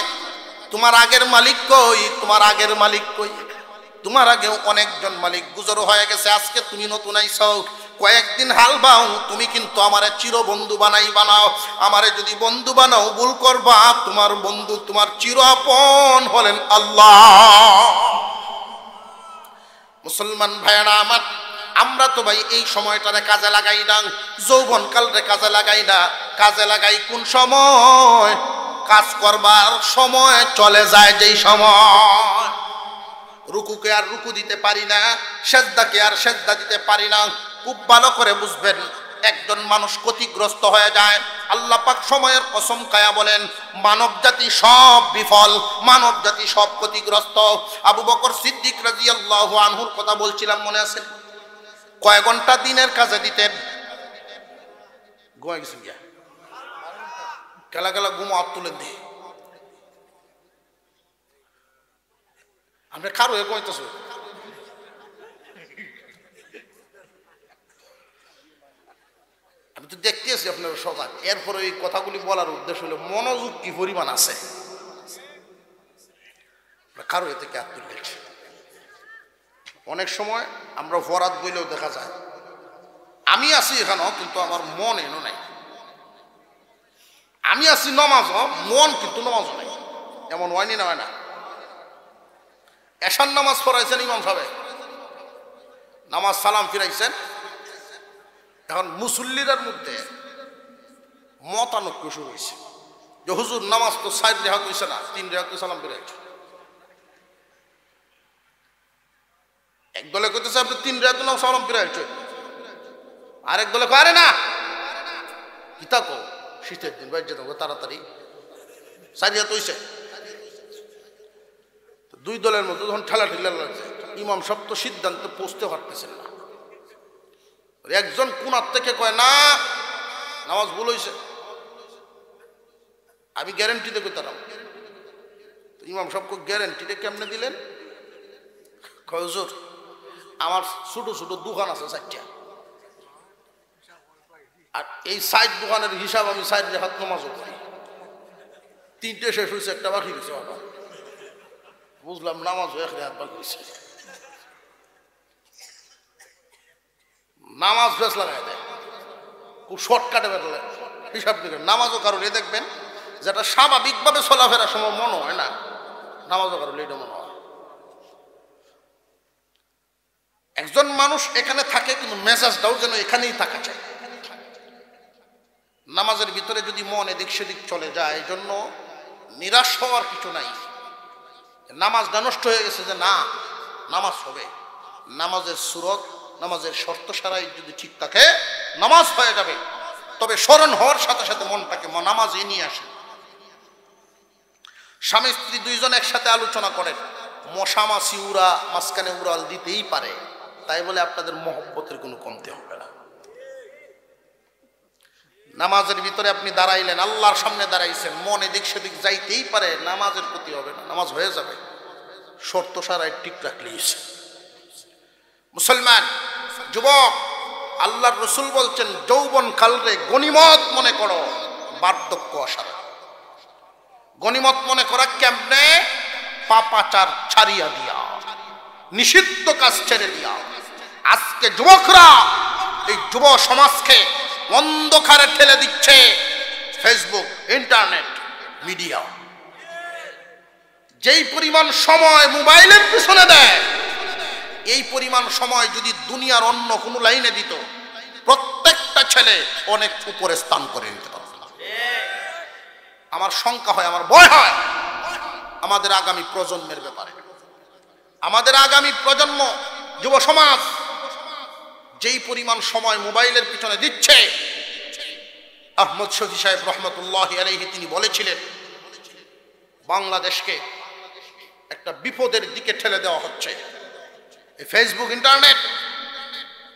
তোমার আগের মালিক কই, তোমার আগের মালিক কই। তোমার আগেও অনেকজন মালিক গুজর হয়ে গেছে, আজকে তুমি নতুন আইছো, কয়েকদিন হাল বাও, তুমি কিন্তু আমারে চিরবন্ধু বানাও। আমারে যদি বন্ধু বানাও, ভুল করবা, তোমার বন্ধু তোমার চির আপন হলেন আল্লাহ। মুসলমান ভাইয়েরা আমার, আমরা তো ভাই এই সময়টারে কাজে লাগাই না, যৌবনকালরে কাজে লাগাই না। কাজে লাগাই কোন সময়? কাজ করবার সময় চলে যায় যেই সময়। রুকুকে আর রুকু দিতে পারি না, সেজদাকে আর সেজদা দিতে পারি না। খুব ভালো করে বুঝবেন, একজন মানুষ ক্ষতিগ্রস্ত হয়ে যায়, আল্লাহ পাক সময়ের কসম খায়া বলেন, মানব জাতি সব বিফল, মানব জাতি সব ক্ষতিগ্রস্ত। আবু বকর সিদ্দিক রাদিয়াল্লাহু আনহুর কথা বলছিলাম, মনে আছে? কয় ঘন্টা দিনের কাজে দিতেন? গোয়া গেছেন গিয়া কেলা কেলা ঘুম হাত তুলে দি আমরা কারো কইতেছ। আমি তো দেখতে আছি আপনারা সজাগ। এরপরে এই কথাগুলি বলার উদ্দেশ্য হলো মনোযোগ কি পরিমাণ আছে, কারো এ থেকে হাত তুলে। অনেক সময় আমরা ফরাত বইলেও দেখা যায়, আমি আছি এখানেও কিন্তু আমার মন এনো নাই, আমি আছি নমাজ, মন কিন্তু নমাজও নাই, এমন হয়নি না? হয় না? এশার নামাজ পড়াইছেন ইমাম সাহেব, নামাজ সালাম ফিরাইছেন, এখন মুসল্লিদের মধ্যে মতানৈক্য শুরু হয়েছে যে হুজুর নামাজ তো 4 রেখাত হইছে না, 3 রেখাত সালাম ফিরাইছে। এক দলে কইতেছে আপনি 3 রেখাত সালাম ফিরাইছে, আরেক দলে কয় আরে না, কিতা কো শীতের দিন বাইরে যেতে তাড়াতাড়ি 4 রেখাত হইছে। দুই দলের মধ্যে যখন ঠেলা লাগছে, ইমাম সাহেব তো সিদ্ধান্তে পৌঁছতে পারতেছেন না। একজন কোনার থেকে কয় না, নামাজ ভুল হয়েছে, আমি গ্যারেন্টিতে কইতাম। ইমাম সাহেবকে গ্যারেন্টিটা কেমনে দিলেন? কয় হুজুর আমার ছোট ছোট দোকান আছে 4টা, আর এই 4 দোকানের হিসাব আমি 4 রাকাত নামাজও করি। 3টে শেষ হয়েছে, একটা বাকি রয়েছে। বাবা বুঝলাম নামাজও 1 রাকাত বাকি রয়েছে। নামাজ বেশ লাগাই দেয়, খুব শর্টকাটে বেরোলে হিসাব দিবেন। নামাজও কারণ এ দেখবেন যেটা স্বাভাবিকভাবে চলাফেরার সময় মনে হয় না, নামাজও কারণ এটা মনে হয়। একজন মানুষ এখানে থাকে কিন্তু মেজাজটাও যেন এখানেই থাকা চাই। নামাজের ভিতরে যদি মন এদিক সেদিক চলে যায়, এই জন্য নিরাশ হওয়ার কিছু নাই। নামাজটা নষ্ট হয়ে গেছে যে না, নামাজ হবে। নামাজের সুরত, নামাজের শর্ত সারাই যদি ঠিক থাকে নামাজ হয়ে যাবে। তবে স্মরণ হওয়ার সাথে সাথে মনটাকে নামাজে নিয়ে আসে। স্বামী স্ত্রী 2 জন একসাথে আলোচনা করেন, মশা মাছি উড়া মাঝখানে উড়াল দিতেই পারে, তাই বলে আপনাদের মহব্বতের কোনো কমতি হবে না। নামাজের ভিতরে আপনি দাঁড়াইলেন, আল্লাহর সামনে দাঁড়াইছেন, মন এদিক সেদিক যাইতেই পারে, নামাজের ক্ষতি হবে না, নামাজ হয়ে যাবে। শর্ত সারাই ঠিক রাখলেই। মুসলমান যুবক, আল্লাহর রাসূল বলছেন যৌবন কালরে গনিমত মনে করো, বার্ধক্য আসার। গনিমত মনে করা কেমনে? পাপাচার ছাড়িয়া দিয়া, নিষিদ্ধ কাজ ছেড়ে দিয়া। আজকে যুবকরা এই যুব সমাজকে অন্ধকারে ঠেলে দিচ্ছে ফেসবুক, ইন্টারনেট, মিডিয়া। যেই পরিমাণ সময় মোবাইলের পিছনে দেয়, এই পরিমাণ সময় যদি দুনিয়ার অন্য কোনো লাইনে দিত, প্রত্যেকটা ছেলে অনেক উপরে স্থান করে নিতে পারত। আমার শঙ্কা হয়, আমার ভয় হয় আমাদের আগামী প্রজন্মের ব্যাপারে। আমাদের আগামী প্রজন্ম, যুব সমাজ যেই পরিমাণ সময় মোবাইলের পিছনে দিচ্ছে, আহমদ শফী সাহেব রহমতুল্লাহি আলাইহি তিনি বলেছিলেন বাংলাদেশকে একটা বিপদের দিকে ঠেলে দেওয়া হচ্ছে। এই ফেসবুক, ইন্টারনেট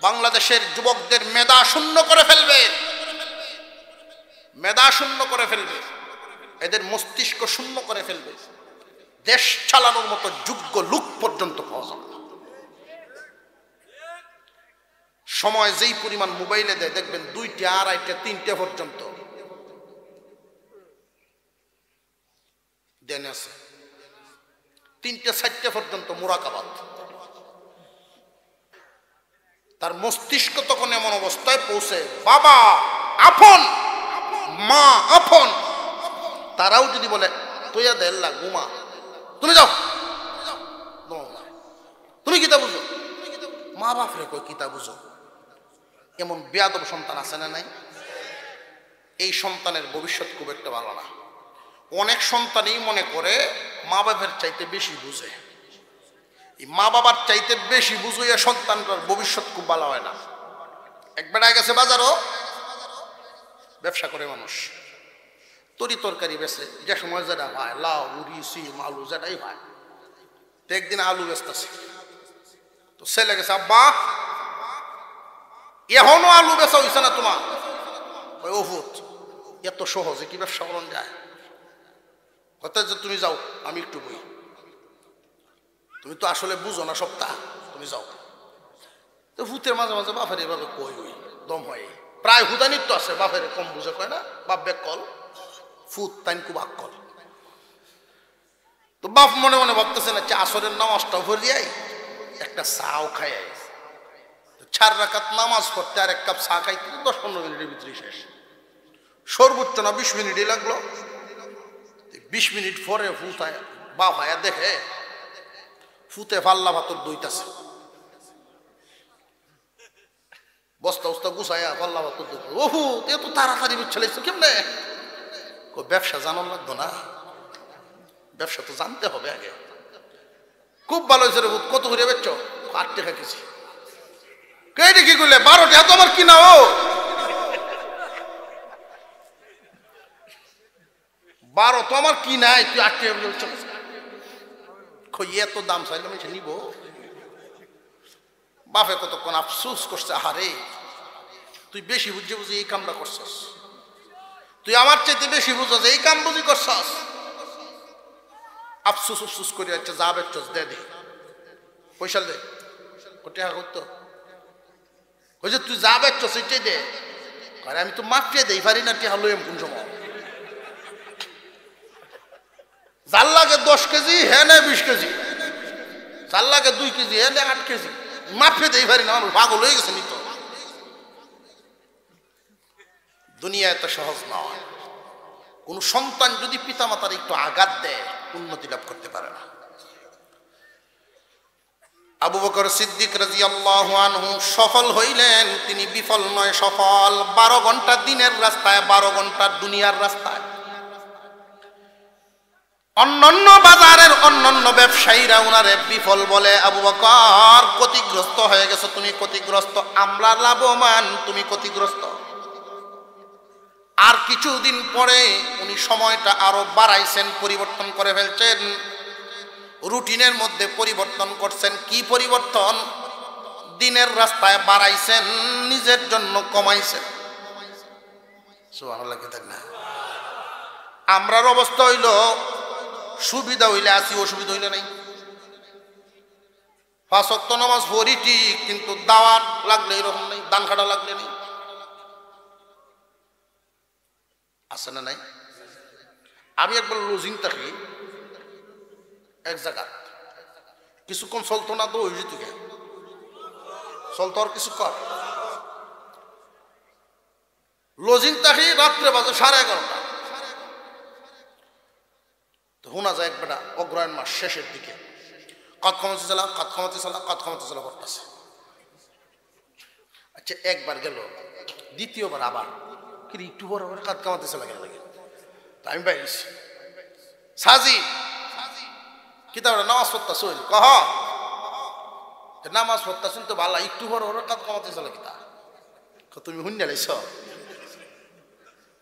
বাংলাদেশের যুবকদের মেধা শূন্য করে ফেলবে, মেধা শূন্য করে ফেলবে, এদের মস্তিষ্ক শূন্য করে ফেলবে। দেশ চালানোর মতো যোগ্য লোক পর্যন্ত পাওয়া যাবে না। সময় যেই পরিমাণ মোবাইলে দেয়, দেখবেন 2টা, 2:30, 3টে পর্যন্ত দেন আছে, 3টে, 4টে পর্যন্ত মুরাকাবাত। তার মস্তিষ্ক তখন এমন অবস্থায় পৌঁছে, বাবা আপন, মা আপন, তারাও যদি বলে তুই দেল্লা ঘুমা, তুমি যাও, তুমি কিতা বুঝো, মা বাপ রে কই কিতা বুঝো। এমন বেয়াদব সন্তান আছে না নাই? এই সন্তানের ভবিষ্যৎ খুব একটা ভালো না। অনেক সন্তানই মনে করে মা বাবার চাইতে বেশি বুঝে। এই মা বাবার চাইতে বেশি বুঝিয়ে সন্তানটার ভবিষ্যৎ খুব ভালো হয় না। একবার গেছে বাজারও, ব্যবসা করে মানুষ, তরি তরকারি বেচে, যে সময় যেটা হয়, লাউ, মুড়ি, সিম, আলু যেটাই হয়। তো একদিন আলু বেচতেছে, তো ছেলে গেছে, আব্বা এখনো আলু বেচা হইছে না তোমার? ওই ওহুত, এত সহজে কি ব্যবসা করন যায়? কথা যে তুমি যাও, আমি একটু বই, তুমি তো আসলে বুঝো না সপ্তাহ, তুমি যাও। তো ভূতের মাঝে মাঝে বাপের এভাবে কই হই দম হয়, প্রায় হুদানিত্য আছে, বাপের কম বুঝে কয় না, বাপ বেক কল ফুত তাইন কুবাক কল। তো বাপ মনে মনে ভাবতেছে না, আসরের নামাজটা ভরিয়াই একটা চাও খাই, 4 রাকাত নামাজ পড়তে আর 1 কাপ চা খাইতে 10-15 মিনিটের ভিতরে শেষ। সর্বোচ্চ না 20 মিনিটই লাগলো। 20 মিনিট পরে ফুতায় বাপ হায়া দেখে ফুতে পাল্লা ভাতর দইতাছে, বস্তা বস্তা গুছাইয়া পাল্লা ভাতর দই। ওহু, এ তো তাড়াতাড়ি বুঝছালাইছে কেমনে? ব্যবসা জানার লাগতো না, ব্যবসা তো জানতে হবে আগে। খুব ভালো হয়েছে রে, কত করে বেচছ? 8 টাকা কেজি। কেটে কি করলে? 12 টাকা তো আমার কিনা। ও 12 তো আমার কিনাই, তুই 8 টাকা বলছ? এত দাম চাইলে আমি নিব? বাপে কতক্ষণ আফসুস করছে, আহারে তুই বেশি বুঝে বুঝি এই কামটা করছস, তুই আমার চাইতে বেশি বুঝছ এই কাম বুঝি করছস। আফসুস উফসুস করে যাচ্ছে, যা বেচছ দে দে, পয়সা দে, কোটি করতো ওই যে তুই যা বেচছ সেটাই দে। আরে আমি তো মাফিয়ে দেই পারি না, টিহা লইম কোন সময়? যার লাগে 10 কেজি হ্যাঁ নেয় 20 কেজি, যার লাগে 2 কেজি হ্যাঁ নেয় 8 কেজি, মাফিয়ে দেই পারি না, মানুষ পাগল হয়ে গেছে নিত। দুনিয়া এত সহজ নয়। কোন সন্তান যদি পিতামাতার একটু আঘাত দেয় উন্নতি লাভ করতে পারে না। আবু বকর সিদ্দিক রাদিয়াল্লাহু আনহু সফল হইলেন, তিনি বিফল নয় সফল। 12 ঘন্টা দিনের রাস্তায়, 12 ঘন্টা দুনিয়ার রাস্তায়। অন্যান্য বাজারের অন্যান্য ব্যবসায়ীরা উনারে বিফল বলে, আবু বকর ক্ষতিগ্রস্ত হয়ে গেছে, তুমি ক্ষতিগ্রস্ত, আমরা লাভবান, তুমি ক্ষতিগ্রস্ত। আর কিছুদিন পরে উনি সময়টা আরো বাড়াইছেন, পরিবর্তন করে ফেলছেন, রুটিনের মধ্যে পরিবর্তন করছেন। কি পরিবর্তন? দিনের রাস্তায় বাড়াইছেন, নিজের জন্য কমাইছেন। সুবহানাল্লাহ, ঠিক না? আমরার অবস্থা হইল সুবিধা হইলে আসি, অসুবিধা হইলে নাই। 5 ওয়াক্ত নামাজ পড়ি ঠিক, কিন্তু দাওয়াত লাগলে এরকম নেই, দান কাটা লাগলে নেই। আছে না নাই? আমি একবার লজিং থাকি এক জায়গা, কিছুক্ষণ চলতো না তো ওই যেত চলতো, আর কিছু কর লজিং থাকি, রাত্রে বাজে 11:30। তো শোনা যায় একবেটা অগ্রহায়ণ মাস শেষের দিকে কত ক্ষমতা চালা, কত ক্ষমতা চালা, কত ক্ষমতা চালা করতেছে। আচ্ছা, একবার গেল, দ্বিতীয়বার আবার কি একটু বড় বড় কাত কামাতে চালা গেল লাগে। আমি বাইছি সাজি কিতাব নামাজ পড়তা শুন, কহ নামাজ পড়তা শুন তো ভালো, একটু বড় বড় কাত কামাতে চালা কিতা তুমি হুন্ডা লাইছ।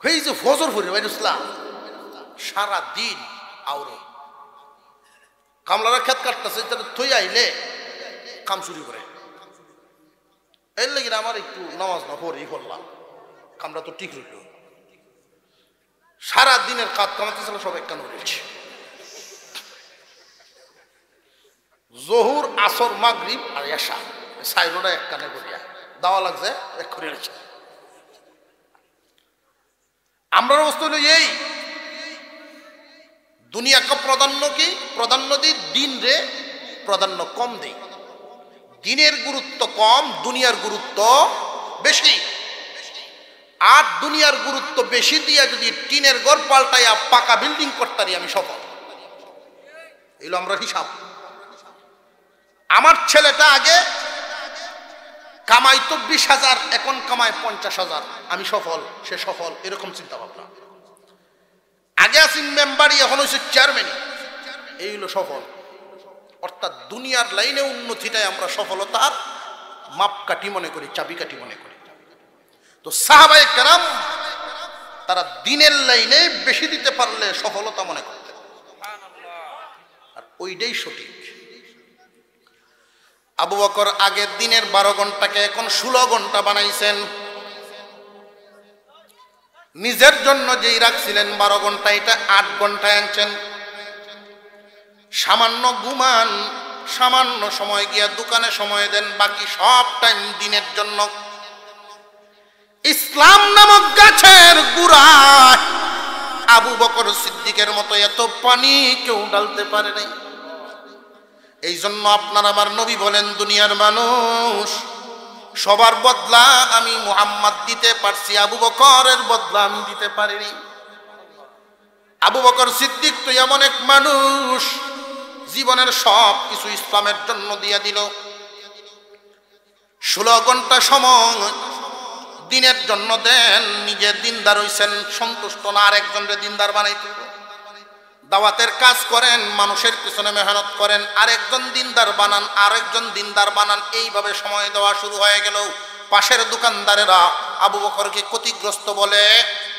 এই যে ফজর ফুরে বাইরুসলাম সারা দিন আওরে কামলারা খেত কাটতেছে, থই আইলে কাম চুরি করে। এর লেগে আমার একটু নামাজ না পড়েই করলাম, কামরা তো ঠিক রইল। সারা দিনের কাজ কামাতে ছিল সব একখান রয়েছে। জহুর, আসর, মাগরিব আর এশা সাইরোটা এক কানে করিয়া দেওয়া লাগছে, এক করে রয়েছে। আমরা অবস্থা হলো এই, দুনিয়াকে প্রাধান্য কি? প্রাধান্য দিই, দিন রে প্রাধান্য কম দেই। দিনের গুরুত্ব কম, দুনিয়ার গুরুত্ব বেশি। আর দুনিয়ার গুরুত্ব বেশি দিয়া যদি টিনের ঘর পাল্টাইয়া পাকা বিল্ডিং করতারি আমি সফল। এগুলো আমরা হিসাব। আমার ছেলেটা আগে কামাই তো 20,000, এখন কামায় 50,000, আমি সফল, সে সফল, এরকম চিন্তা ভাবনা। আগে আছেন মেম্বারই, এখন হচ্ছে চেয়ারম্যান, এই হলো সফল। অর্থাৎ দুনিয়ার লাইনে উন্নতিটাই আমরা সফলতার মাপকাঠি মনে করি, চাবিকাঠি মনে করি। তো সাহাবায়ে কেরাম তারা দিনের লাইনে বেশি দিতে পারলে সফলতা মনে করতেন, আর ওইটাই সঠিক। আবু বকর আগে দিনের 12 ঘন্টাকে এখন 16 ঘন্টা বানাইছেন। নিজের জন্য যেই রাখছিলেন 12 ঘন্টা, এটা 8 ঘন্টায় আনছেন। সামান্য ঘুমান, সামান্য সময় গিয়া দোকানে সময় দেন, বাকি সব টাইম দিনের জন্য। ইসলাম নামক গাছের গুড়ায় আবু বকর সিদ্দিকের মতো এত পানি কেউ ঢালতে পারে নাই। এই জন্য আপনার আমার নবী বলেন, দুনিয়ার মানুষ সবার বদলা আমি মুহাম্মদ দিতে পারছি, আবু বকরের বদলা আমি দিতে পারিনি। আবু বকর সিদ্দিক তো এমন এক মানুষ, জীবনের সব কিছু ইসলামের জন্য দিয়ে দিল। 16 ঘন্টা সময় দিনের জন্য দেন, নিজে দিনদার হইছেন, সন্তুষ্ট না, আরেকজনকে দিনদার বানাইতে। দাওয়াতের কাজ করেন, মানুষের পিছনে মেহনত করেন, আরেকজন দিনদার বানান, আরেকজন দিনদার বানান, এইভাবে সময় দেওয়া শুরু হয়ে গেল। পাশের দোকানদারেরা আবু বকরকে ক্ষতিগ্রস্ত বলে,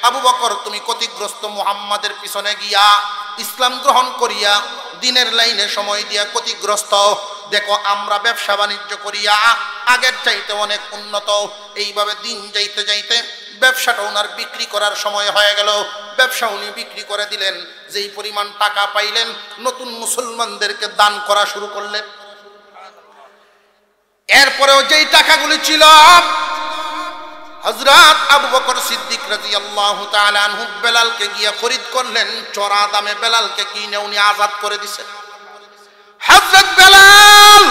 আবু বকর তুমি ক্ষতিগ্রস্ত, মুহাম্মাদের পিছনে গিয়া ইসলাম গ্রহণ করিয়া দিনের লাইনে সময় দিয়া ক্ষতিগ্রস্ত। দেখো আমরা ব্যবসা বাণিজ্য করিয়া আগের চাইতে অনেক উন্নত। এইভাবে দিন যাইতে যাইতে ব্যবসাটা ওনার বিক্রি করার সময় হয়ে গেল। ব্যবসা উনি বিক্রি করে দিলেন। যেই পরিমাণ টাকা পাইলেন নতুন মুসলমানদেরকে দান করা শুরু করলেন। এরপরেও যেই টাকাগুলি ছিল হযরত আবু বকর সিদ্দিক রাদিয়াল্লাহু তাআলা আনহু বেলালকে গিয়ে খরিদ করলেন। চড়া দামে বেলালকে কিনে উনি আজাদ করে দিয়েছেন। হযরত বেলাল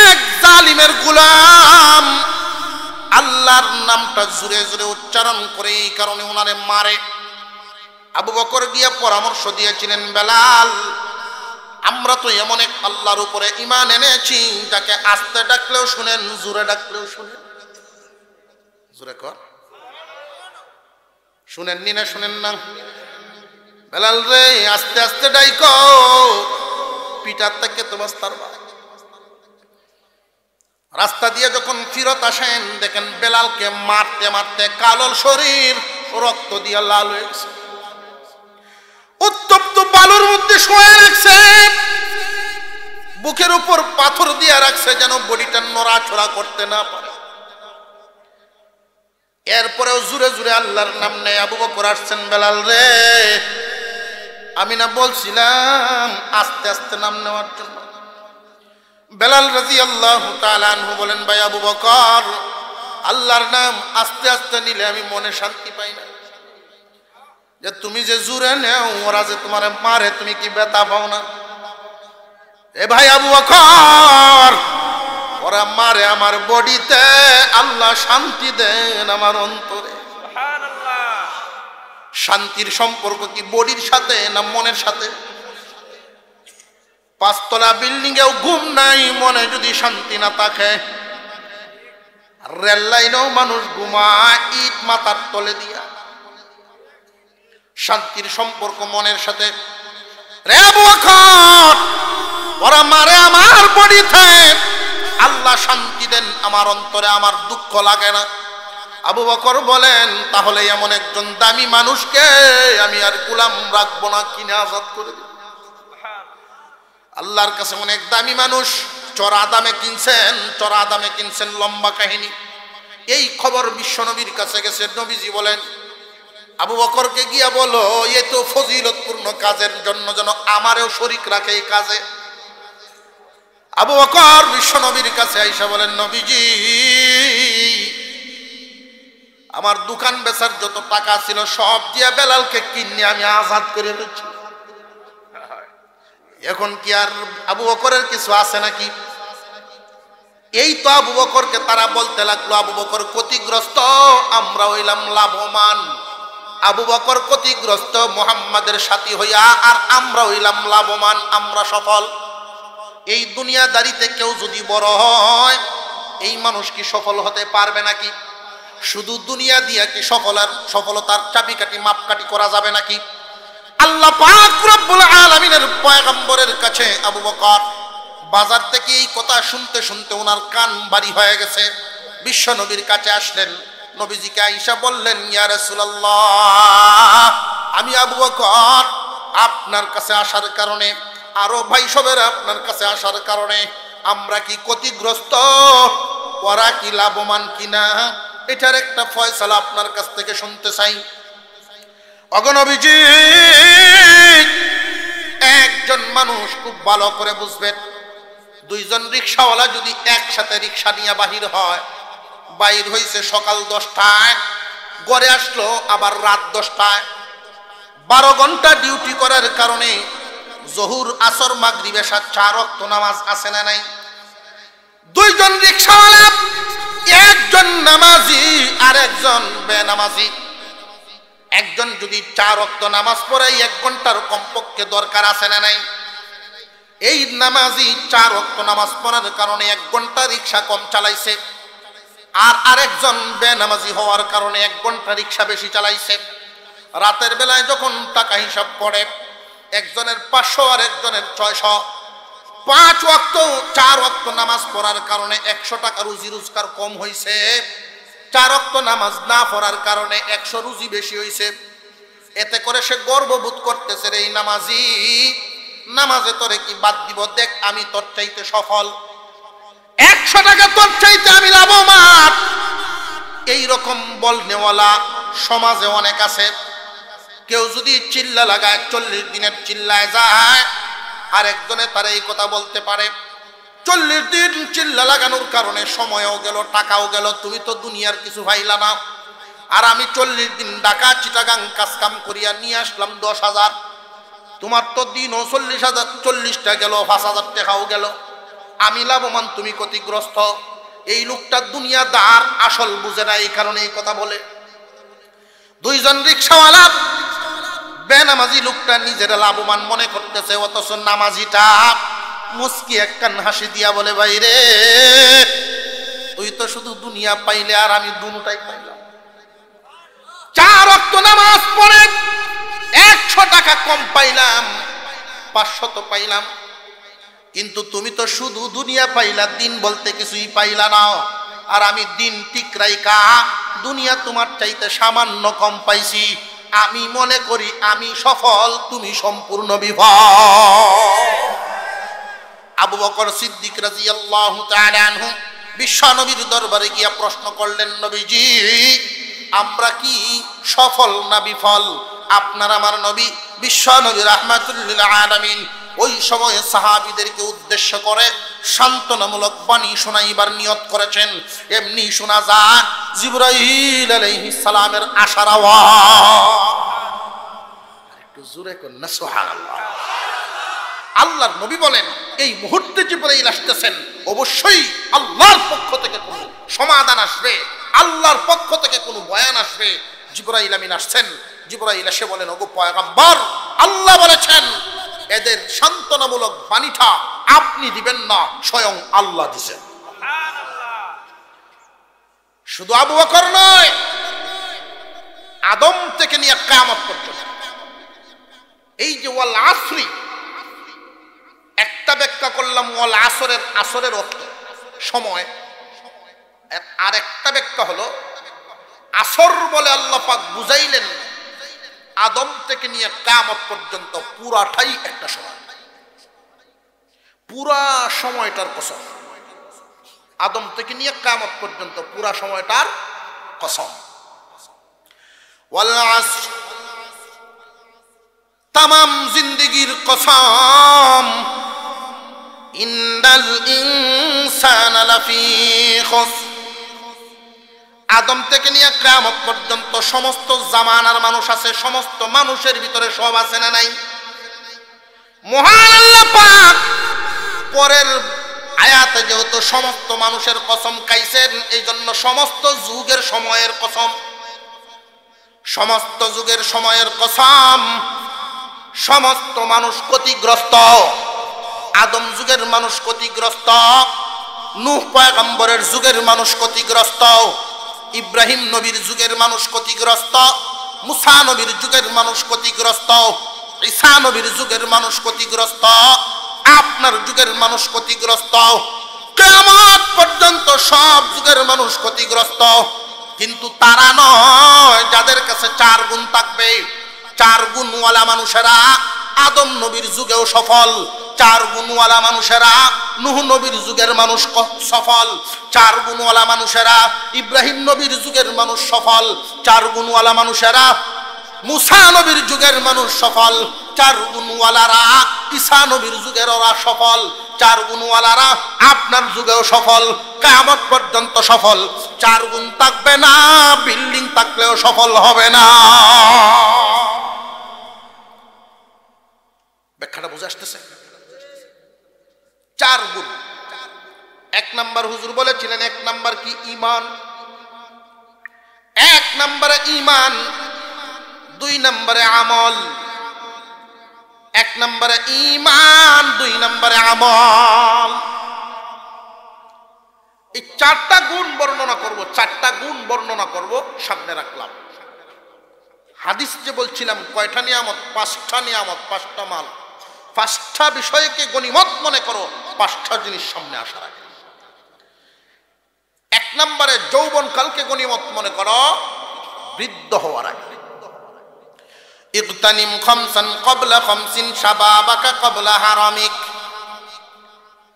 এক জালিমের গোলাম, আল্লাহর নামটা জোরে জোরে উচ্চারণ করে এই কারণে ওনারে মারে। আবু বকর গিয়ে পরামর্শ দিয়েছিলেন, বেলাল আমরা তো এমন এক আল্লাহর উপরে ঈমান এনেছি যাকে আস্তে ডাকলেও শুনেন, জোরে ডাকলেও শুনেন। জোরে কর, শুনেন নি না শুনেন না? বেলাল রে আস্তে আস্তে ডাইকো, পিটার থেকে তো বস্তার বা। রাস্তা দিয়ে যখন ফিরত আসেন দেখেন বেলালকে মারতে মারতে কালোর শরীর রক্ত দিয়ে লাল হয়ে গেছে। উত্তপ্ত বালুর মধ্যে শুয়ে রাখছে, বুকের উপর পাথর দিয়ে রাখছে যেন বডিটা নড়াচড়া করতে না পারে। এরপরেও জুড়ে জুড়ে আল্লাহর নাম নেই আবু বকর আসছেন, বেলাল রে আমি না বলছিলাম আস্তে আস্তে নাম নেওয়ার জন্য। বেলাল রাদিয়াল্লাহু তাআলা আনহু বলেন, ভাই আবু বকর আল্লাহর নাম আস্তে আস্তে নিলে আমি মনে শান্তি পাই না। যে তুমি যে জুড়ে নেও ওরা যে তোমার মারে তুমি কি ব্যথা পাও না? এ ভাই আবু বকর ওরা মারে আমার বডিতে, আল্লাহ শান্তি দেন আমার অন্তরে। সুবহানাল্লাহ। শান্তির সম্পর্ক কি বডির সাথে না মনের সাথে? পাঁচতলা বিল্ডিং এও ঘুম নাই মনে যদি শান্তি না থাকে। রেল লাইনেও মানুষ ঘুমায় ইট মাথার তলে দিয়া। শান্তির সম্পর্ক মনের সাথে। রে আবু বকর ওরা মারে আমার বডিতে, আল্লাহ শান্তি দেন আমার অন্তরে, আমার দুঃখ লাগে না। আবু বকর বলেন, তাহলে এমন একজন দামি মানুষকে আমি আর গোলাম রাখবো না, কিনে আজাদ করে দিব। আল্লাহর কাছে অনেক দামি মানুষ, চড়া দামে কিনছেন, চড়া দামে কিনছেন, লম্বা কাহিনী। এই খবর বিশ্বনবীর কাছে গেছে। নবীজি বলেন, আবু বকরকে গিয়া বলো এ তো ফজিলতপূর্ণ কাজের জন্য যেন আমারেও শরীক রাখে এই কাজে। আবু বকর বিশ্বনবীর কাছে আইসা বলেন, নবীজি আমার দোকান বেচার যত টাকা ছিল সব দিয়া বেলালকে কিনে আমি আজাদ করে দিচ্ছি। এখন কি আর আবু বকরের কিছু আছে নাকি? এই তো আবু বকরকে তারা বলতে লাগলো, আবু বকর ক্ষতিগ্রস্ত, আমরা হইলাম লাভবান। আবু বকর ক্ষতিগ্রস্ত মুহাম্মাদের সাথী হইয়া, আর আমরা হইলাম লাভবান, আমরা সফল। এই দুনিয়াদারিতে কেউ যদি বড় হয় এই মানুষ কি সফল হতে পারবে নাকি? শুধু দুনিয়া দিয়া কি সফলতার চাবিকাঠি মাপকাঠি করা যাবে নাকি? আল্লাহ পাক রব্বুল আলামিনের পয়গম্বরের কাছে আবু বকর বাজার থেকে এই কথা শুনতে শুনতে ওনার কান বাড়ি হয়ে গেছে। বিশ্ব নবীর কাছে আসলেন, নবীজিকে আয়েশা বললেন, ইয়া রাসূলুল্লাহ আমি আবু বকর আপনার কাছে আসার কারণে, আরো ভাই সবের আপনার কাছে আসার কারণে আমরা কি ক্ষতিগ্রস্ত, ওরা কি লাভবান কিনা, এটার একটা ফয়সালা আপনার কাছ থেকে শুনতে চাই। অগনবীজি একজন মানুষ খুব ভালো করে বুঝবেন, দুইজন রিকশাওয়ালা যদি একসাথে রিকশা নিয়ে বাহির হয়, বাইর হইছে সকাল 10টায়, ঘরে আসলো আবার রাত 10টায়, 12 ঘন্টা ডিউটি করার কারণে জহুর আসর মাগরিব এশা 4 ওয়াক্ত নামাজ আছে না নাই? দুইজন রিকশাওয়ালা, একজন নামাজি আর একজন বেনামাজি। একজন যদি 4 ওয়াক্ত নামাজ পড়ে 1 ঘন্টার কমপক্ষে দরকার আছে না নাই? এই নামাজি 4 ওয়াক্ত নামাজ পড়ার কারণে 1 ঘন্টা রিকশা কম চালাইছে, আর আরেকজন বেনামাজি হওয়ার কারণে 1 ঘন্টা রিকশা বেশি চালাইছে। রাতের বেলায় যখন টাকা হিসাব করে একজনের 500 আর একজনের 600, 5 ওয়াক্ত 4 ওয়াক্ত নামাজ পড়ার কারণে 100 টাকা রুজি রোজগার কম হইছে, 4 ওয়াক্ত নামাজ না পড়ার কারণে 100 রুজি বেশি হইছে। এতে করে সে গর্ববোধ করতেছে, রে এই নামাজি, নামাজে তোরে কি বাদ দিব, দেখ আমি তোর চাইতে সফল। 100 টাকা তোর চাইতে আমি লাভবান। এইরকম বলনেওয়ালা সমাজে অনেক আছে। কেউ যদি চিল্লা লাগায় 40 দিনের চিল্লায় যায়, আর একজনে তার এই কথা বলতে পারে 40 দিন চিল্লা লাগানোর কারণে সময়ও গেল, টাকাও গেল, তুমি তো দুনিয়ার কিছু পাইলা না। আর আমি 40 দিন ঢাকা চিটাগাং কাজ কাম করিয়া নিয়ে আসলাম 10,000, তোমার তো দিনও 40,000, 40টা গেল, 5,000 টাকাও গেল, আমি লাভবান, তুমি ক্ষতিগ্রস্ত। এই লোকটা দুনিয়াদার, আসল বুঝে না, এই কারণে এই কথা বলে। দুইজন রিকশাওয়ালা, বেনামাজি লোকটা নিজের লাভবান মনে করতেছে, অথচ নামাজিটা মুস্কি একখান হাসি দিয়া বলে, ভাই রে তুই তো শুধু দুনিয়া পাইলে, আর আমি দুটাই পাইলাম। 4 ওয়াক্ত নামাজ পড়ে 100 টাকা কম পাইলাম, 500 তো পাইলাম, কিন্তু তুমি তো শুধু দুনিয়া পাইলা, দিন বলতে কিছুই পাইলা না। আর আমি দিন ঠিক রাইকা দুনিয়া তোমার চাইতে সামান্য কম পাইছি। আমি মনে করি আমি সফল, তুমি সম্পূর্ণ বিফল। আবু বকর সিদ্দিক রাদিয়াল্লাহু তাআলা আনহু বিশ্ব নবীর দরবারে গিয়া প্রশ্ন করলেন, নবীজি আমরা কি সফল না বিফল? আপনার আমার নবী বিশ্ব নবী রাহমাতুল লিল আলামিন ওই সময়ে সাহাবীদেরকে উদ্দেশ্য করে সান্ত্বনামূলক বাণী শোনাইবার নিয়ত করেছেন। এমনি শোনা যায় জিবরাইল আলাইহিস সালামের আসার আওয়াজ। একটু জোরে কর না সুবহানাল্লাহ। আল্লাহর নবী বলেন, এই মুহূর্তে জিবরাইল আসতেছেন, অবশ্যই আল্লাহর পক্ষ থেকে কোনো সমাধান আসবে, আল্লাহর পক্ষ থেকে কোনো বয়ান আসবে। জিবরাইল আমিন আসছেন। জিবরাইল এসে বলেন, ওগো পয়গম্বর, আল্লাহ বলেছেন এদের সান্ত্বনামূলক বাণীটা আপনি দিবেন না, স্বয়ং আল্লাহ দিবেন। শুধু আবু বকর নয়, আদম থেকে নিয়ে কিয়ামত পর্যন্ত এই যে ওয়াল আসরি, একটা ব্যাখ্যা করলাম ওয়াল আসরের, আসরের অর্থ সময়, আর একটা ব্যাখ্যা হলো আসর বলে আল্লাহ পাক বুঝাইলেন আদম থেকে নিয়ে কিয়ামত পর্যন্ত পুরাটাই একটা সময়, পুরা সময়টার কসম। আদম থেকে নিয়ে কিয়ামত পর্যন্ত পুরা সময়টার কসম। ওয়াল আসর, তামাম জিন্দেগির কসম। ইন্নাল ইনসানা লাফি খুসর, আদম থেকে নিয়ে কিয়ামত পর্যন্ত সমস্ত জামানার মানুষ আছে, সমস্ত মানুষের ভিতরে সব আছে না নাই? মহান আল্লাহ পাক পরের আয়াতে যেহেতু সমস্ত মানুষের কসম খাইছেন, এই জন্য সমস্ত যুগের সময়ের কসম, সমস্ত যুগের সময়ের কসম। সমস্ত মানুষ ক্ষতিগ্রস্ত, আদম যুগের মানুষ ক্ষতিগ্রস্ত, নূহ পয়গম্বরের যুগের মানুষ ক্ষতিগ্রস্ত, ইব্রাহিম নবীর যুগের মানুষ ক্ষতিগ্রস্ত, মুসা নবীর যুগের মানুষ ক্ষতিগ্রস্ত, ঈসা নবীর যুগের মানুষ ক্ষতিগ্রস্ত, আপনার যুগের মানুষ ক্ষতিগ্রস্ত, কিয়ামত পর্যন্ত সব যুগের মানুষ ক্ষতিগ্রস্ত। কিন্তু তারা নয় যাদের কাছে 4 গুণ থাকবে। 4 গুণওয়ালা মানুষেরা আদম নবীর যুগেও সফল, 4 গুণওয়ালা মানুষেরা নূহ নবীর যুগের মানুষ সফল, 4 গুণওয়ালা মানুষেরা ইব্রাহিম নবীর যুগের মানুষ সফল, 4 গুণওয়ালা মানুষেরা মুসা নবীর যুগের মানুষ সফল, 4 গুণওয়ালারা ঈসা নবীর যুগের ওরা সফল, 4 গুণওয়ালারা আপনার যুগেও সফল, কিয়ামত পর্যন্ত সফল। 4 গুণ থাকবে না, বিল্ডিং থাকলেও সফল হবে না। ব্যাখ্যাটা বুঝে আসতেছে? 4 গুণ। 1 নাম্বার হুজুর বলেছিলেন, 1 নাম্বার কি? ঈমান। 1 নম্বরে ঈমান, 2 নম্বরে আমল। 1 নম্বরে ঈমান, 2 নম্বরে আমল। এই 4টা গুণ বর্ণনা করব, 4টা গুণ বর্ণনা করব, সামনে রাখলাম। হাদিস যে বলছিলাম কয়টা নিয়ামত? 5টা নিয়ামত, 5টা মাল, 5টা বিষয়কে গনিমত মনে করো, 5টা জিনিস সামনে আসার আগে। 1 নম্বরে যৌবন কালকে গনিমত মনে করো, বৃদ্ধ হওয়ার আগে। ইগতানিম খামসান ক্বাবলা খামসিন শাবাবাকা ক্বাবলা হারামিক।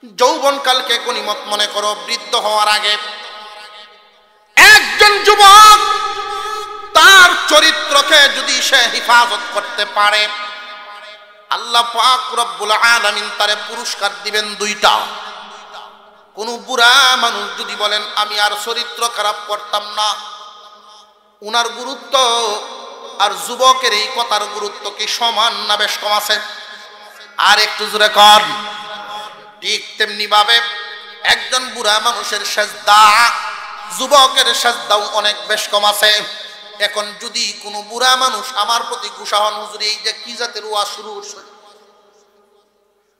যৌবনকালকে গনিমত মনে করো। বৃদ্ধ হওয়ার আগে একজন যুবক তার চরিত্রকে যদি সে হেফাজত করতে পারে, আল্লাহ পাক রব্বুল আলামিন তারে পুরস্কার দিবেন দুইটা। কোন বুড়া মানুষ যদি বলেন আমি আর চরিত্র খারাপ করতাম না, উনার গুরুত্ব আর যুবকের এই কথার গুরুত্ব কি সমান না বেশ কম আছে? আর একটু জোরে কর। ঠিক তেমনি ভাবে একজন বুড়া মানুষের সেজদা যুবকের সেজদাও অনেক বেশ কম আছে। এখন যদি কোনো বুড়া মানুষ আমার প্রতি গুসা হন, হুজুর এই যে কি জাতের ওয়াজ শুরু করছে,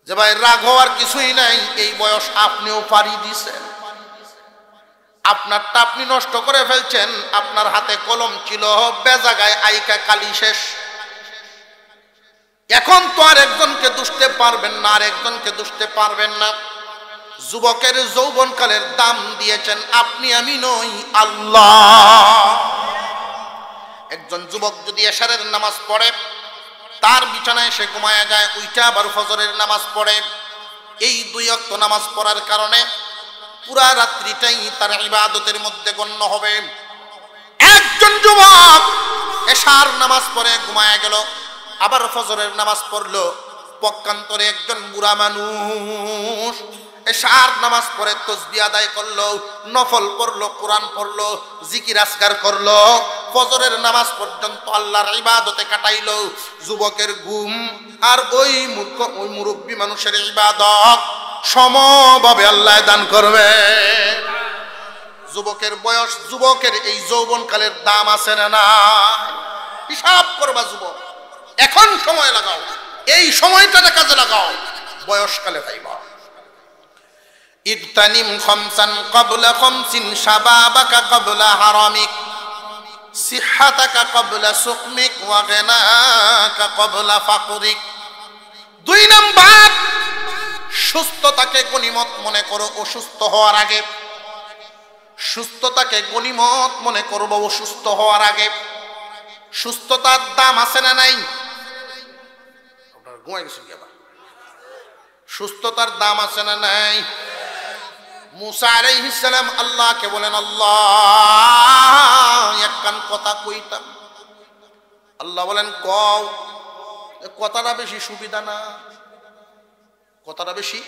যে ভাই রাগ হওয়ার কিছুই নাই, এই বয়স আপনিও পারি দিছেন, আপনারটা আপনি নষ্ট করে ফেলছেন, আপনার হাতে কলম ছিল বেজাগায় আইকা কালি শেষ। এখন তো আর একজনকে দুষতে পারবেন না, আর একজনকে দুষতে পারবেন না। যুবকের যৌবনকালের দাম দিয়েছেন আপনি আমি নই, আল্লাহ। একজন যুবক যদি এশারের নামাজ পড়ে, তার বিছানায় সে ঘুমায়া যায়, উইটা আবার ফজরের নামাজ পড়ে, এই দুই ওয়াক্ত নামাজ পড়ার কারণে পুরা রাত্রিটাই তার ইবাদতের মধ্যে গণ্য হবে। একজন যুবক এশার নামাজ পড়ে ঘুমায়া গেল, আবার ফজরের নামাজ পড়লো, পক্ষান্তরে একজন বুড়া মানুষ এশার নামাজ পড়ে তাসবিহ আদায় করলো, নফল পড়লো, কোরআন পড়লো, জিকির আজকার করলো, ফজরের নামাজ পর্যন্ত আল্লাহর ইবাদতে কাটাইলো। যুবকের ঘুম আর ওই মুরব্বী মানুষের ইবাদত সমভাবে আল্লাহ দান করবে। যুবকের বয়স, যুবকের এই যৌবনকালের দাম আছে না? হিসাব করবা যুবক, এখন সময় লাগাও, এই সময়টাতে কাজে লাগাও, বয়সকালে পাইবা। ইগতানিম খামসান ক্বাবলা খামসিন, শাবাবাকা ক্বাবলা হারামিক, সিহহাতাকা ক্বাবলা সুকমিক, ওয়া গিনাকা ক্বাবলা ফাকরিক। 2 নাম্বার, সুস্থতাকে গনিমত মনে করো অসুস্থ হওয়ার আগে। সুস্থতাকে গনিমত মনে করবো অসুস্থ হওয়ার আগে। সুস্থতার দাম আছে না নাই? ঘুমাই গেছেন কি আবার? সুস্থতার দাম আছে না নাই? মুসা আলাইহিস সালাম আল্লাহকে বলেন, আল্লাহ একখান কথা কইতাম। আল্লাহ বলেন কও। কথাটা বেশি সুবিধা না? কথাটা বেশি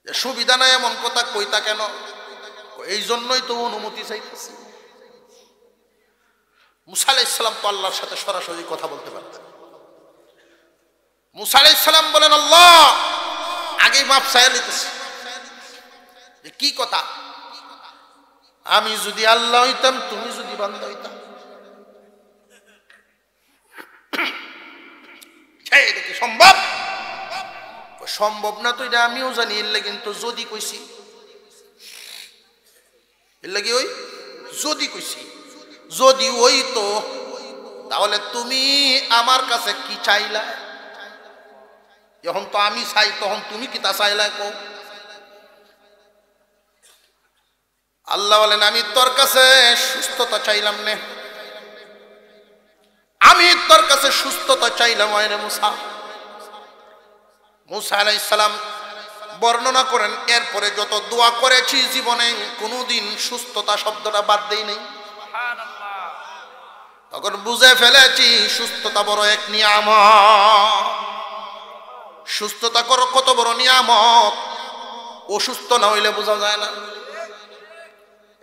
সুবিধা না এমন কথা কইতা কেন? এই জন্যই তো অনুমতি চাইতেছি। মুসা আলাইহিস সালাম তো আল্লাহর সাথে সরাসরি কথা বলতে পারতেন। মুসা আলাইহিস সালাম বলেন, আল্লাহ আগেই মাপ চাইয়া নিতেছি। কি কথা? আমি যদি আল্লাহ হইতাম, তুমি যদি বান্দা হইতাম। এটা কি সম্ভব? সম্ভব না তো এটা আমিও জানি, এর লাগে কিন্তু যদি কইছি, এর লাগে ওই যদি কইছি। যদি ওই তো তাহলে তুমি আমার কাছে কি চাইলা? যখন তো আমি চাই, তখন তুমি কি তা চাইলা? কো আল্লাহ বলেন, আমি তোর কাছে সুস্থতা চাইলাম নে, আমি তোর কাছে সুস্থতা চাইলাম। আয়রে মুসা। মুসা আলাইহিস সালাম বর্ণনা করেন, এরপরে যত দোয়া করেছি জীবনে কোনোদিন সুস্থতা শব্দটা বাদ দেই নাই। তখন বুঝে ফেলেছি সুস্থতা বড় এক নিয়ামত। সুস্থতা করো কত বড় নিয়ামত, অসুস্থ না হইলে বোঝা যায় না।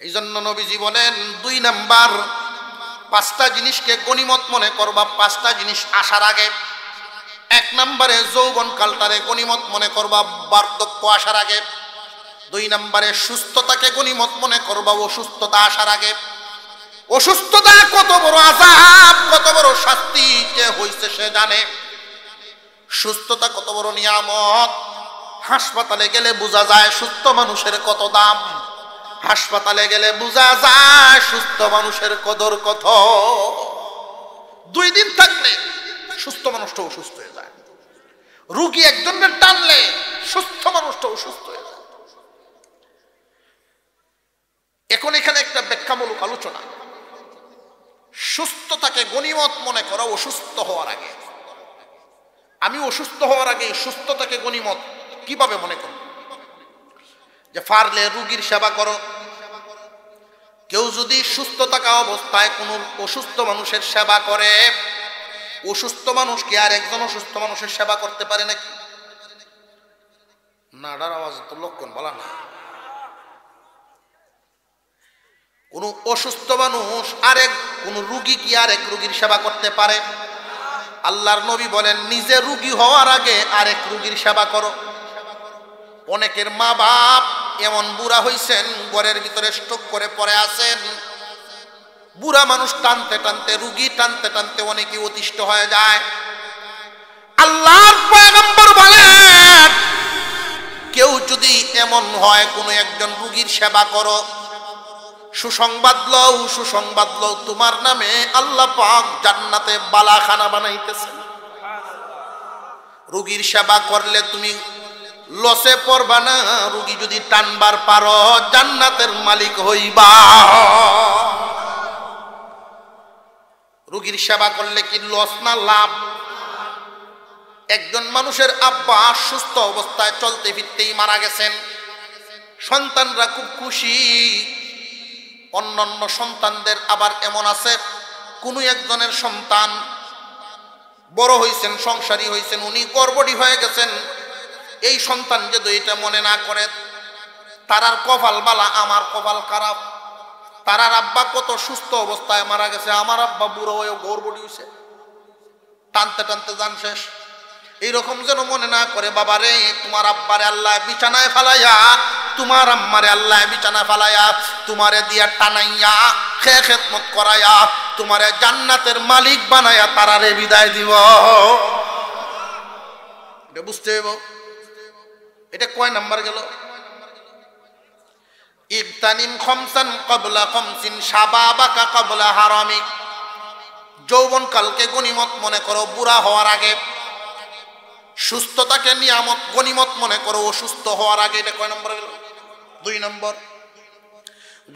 এই জন্য নবীজি বলেন 2 নাম্বার, 5টা জিনিসকে গনিমত মনে করবা 5টা জিনিস আসার আগে। 1 নম্বরে যৌবন কালটারে গনিমত মনে করবা বার্ধক্য আসার আগে। 2 নম্বরে সুস্থতাকে গনিমত মনে করবা অসুস্থতা আসার আগে। অসুস্থতা কত বড় আযাব, কত বড় শাস্তি যে হইছে সে জানে। সুস্থতা কত বড় নিয়ামত। হাসপাতালে গেলে বোঝা যায় সুস্থ মানুষের কত দাম। হাসপাতালে গেলে বোঝা যায় সুস্থ মানুষের কদর কত। 2 দিন থাকলে সুস্থ মানুষটা অসুস্থ হয়ে যায়। রোগী একজনের টানলে সুস্থ মানুষটা অসুস্থ হয়ে যায়। এখন এখানে একটা ব্যাখ্যামূলক আলোচনা। সুস্থতাকে গনিমত মনে করো অসুস্থ হওয়ার আগে। আমি অসুস্থ হওয়ার আগে সুস্থতাকে গনিমত কিভাবে মনে করো যে পারলে রুগীর সেবা করো? কেউ যদি সুস্থ থাকা অবস্থায় কোনো অসুস্থ মানুষের সেবা করে, অসুস্থ মানুষ কি আর একজন অসুস্থ মানুষের সেবা করতে পারে নাকি? নাডার আওয়াজ তো লক্ষণ বলা না। কোন অসুস্থ মানুষ কোন রুগী কি আরেক রুগীর সেবা করতে পারে? আল্লাহর নবী বলেন নিজে রুগী হওয়ার আগে আরেক রুগীর সেবা করো। অনেকের মা বাপ এমন বুড়া হইছেন, ঘরের ভিতরে স্ট্রোক করে পড়ে আছেন। বুড়া মানুষ টানতে টানতে, রুগী টানতে টানতে অনেকে অতিষ্ঠ হয়ে যায়। আল্লাহর পয়গম্বর বলেন কেউ যদি এমন হয় কোনো একজন রুগীর সেবা করো, সুসংবাদ লও তোমার নামে আল্লাহ পাক জান্নাতে বালাখানা বানাইতেছেন। রুগীর সেবা করলে তুমি লসে পড়বা না, রুগী যদি টানবার পারো জান্নাতের মালিক হইবা। রুগীর সেবা করলে কি লস না লাভ? একজন মানুষের আব্বা সুস্থ অবস্থায় চলতে ফিরতেই মারা গেছেন, সন্তানরা খুব খুশি। অন্যান্য সন্তানদের আবার এমন আছে, কোনো একজনের সন্তান বড় হয়েছেন, সংসারী হয়েছেন, উনি গর্ভবতী হয়ে গেছেন। এই সন্তান যদি এটা মনে না করে, তারার কপাল বালা, আমার কপাল খারাপ। তারার আব্বা কত সুস্থ অবস্থায় মারা গেছে, আমার আব্বা বুড়ো হয়ে গর্ভবতী হয়েছে, টানতে টানতে যান শেষ। এইরকম যেন মনে না করে, বাবা রে তোমার আব্বারে আল্লাহ বিছানায় ফালাইয়া, তোমার আম্মারে আল্লাহ বিছানায় ফালাইয়া, তোমারে দিয়া টানাইয়া খেদমত করাইয়া, তোমারে জান্নাতের মালিক বানাইয়া তারারে বিদায় দিব। এটা বুঝতে হইব। এটা কয় নাম্বার গেল? ইগতানিম খামসান ক্বাবলা খামসিন শাবাবাকা ক্বাবলা হারামিক। যৌবন কালকে গনিমত মনে করো বুড়া হওয়ার আগে, সুস্থতাকে নিয়ামত গনিমত মনে করো অসুস্থ হওয়ার আগে। এটা কয় নম্বর গেল? 2 নম্বর।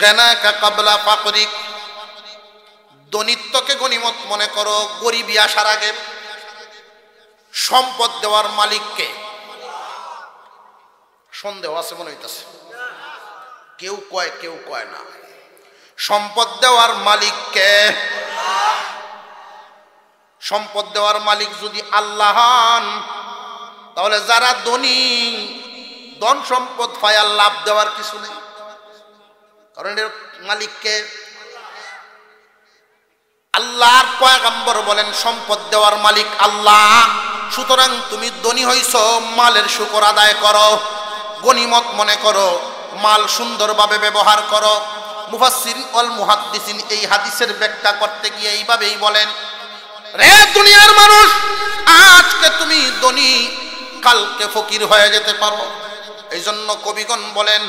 গানাকা ক্বাবলা ফাকরিক। দনিত্বকে গনিমত মনে করো গরিবী আসার আগে। সম্পদ দেওয়ার মালিককে সন্দেহ আছে মনে হইতেছে, কেউ কয় কেউ কয় না। সম্পদ দেওয়ার মালিককে, সম্পদ দেওয়ার মালিক যদি আল্লাহ হন, তাহলে যারা ধনী, ধন সম্পদ পায় লাভ দেওয়ার কিছু নেই, কারণ এর মালিককে আল্লাহর পয়গম্বর বলেন সম্পদ দেওয়ার মালিক আল্লাহ। সুতরাং তুমি ধনী হইছ, মালের শুকর আদায় করো, গনিমত মনে করো, মাল সুন্দরভাবে ব্যবহার করো। মুফাসসির ওয়াল মুহাদ্দিসিন এই হাদিসের ব্যাখ্যা করতে গিয়ে এইভাবেই বলেন, রে দুনিয়ার মানুষ, আজকে তুমি ধনী, কালকে ফকির হয়ে যেতে পারো। এই জন্য কবিগণ বলেন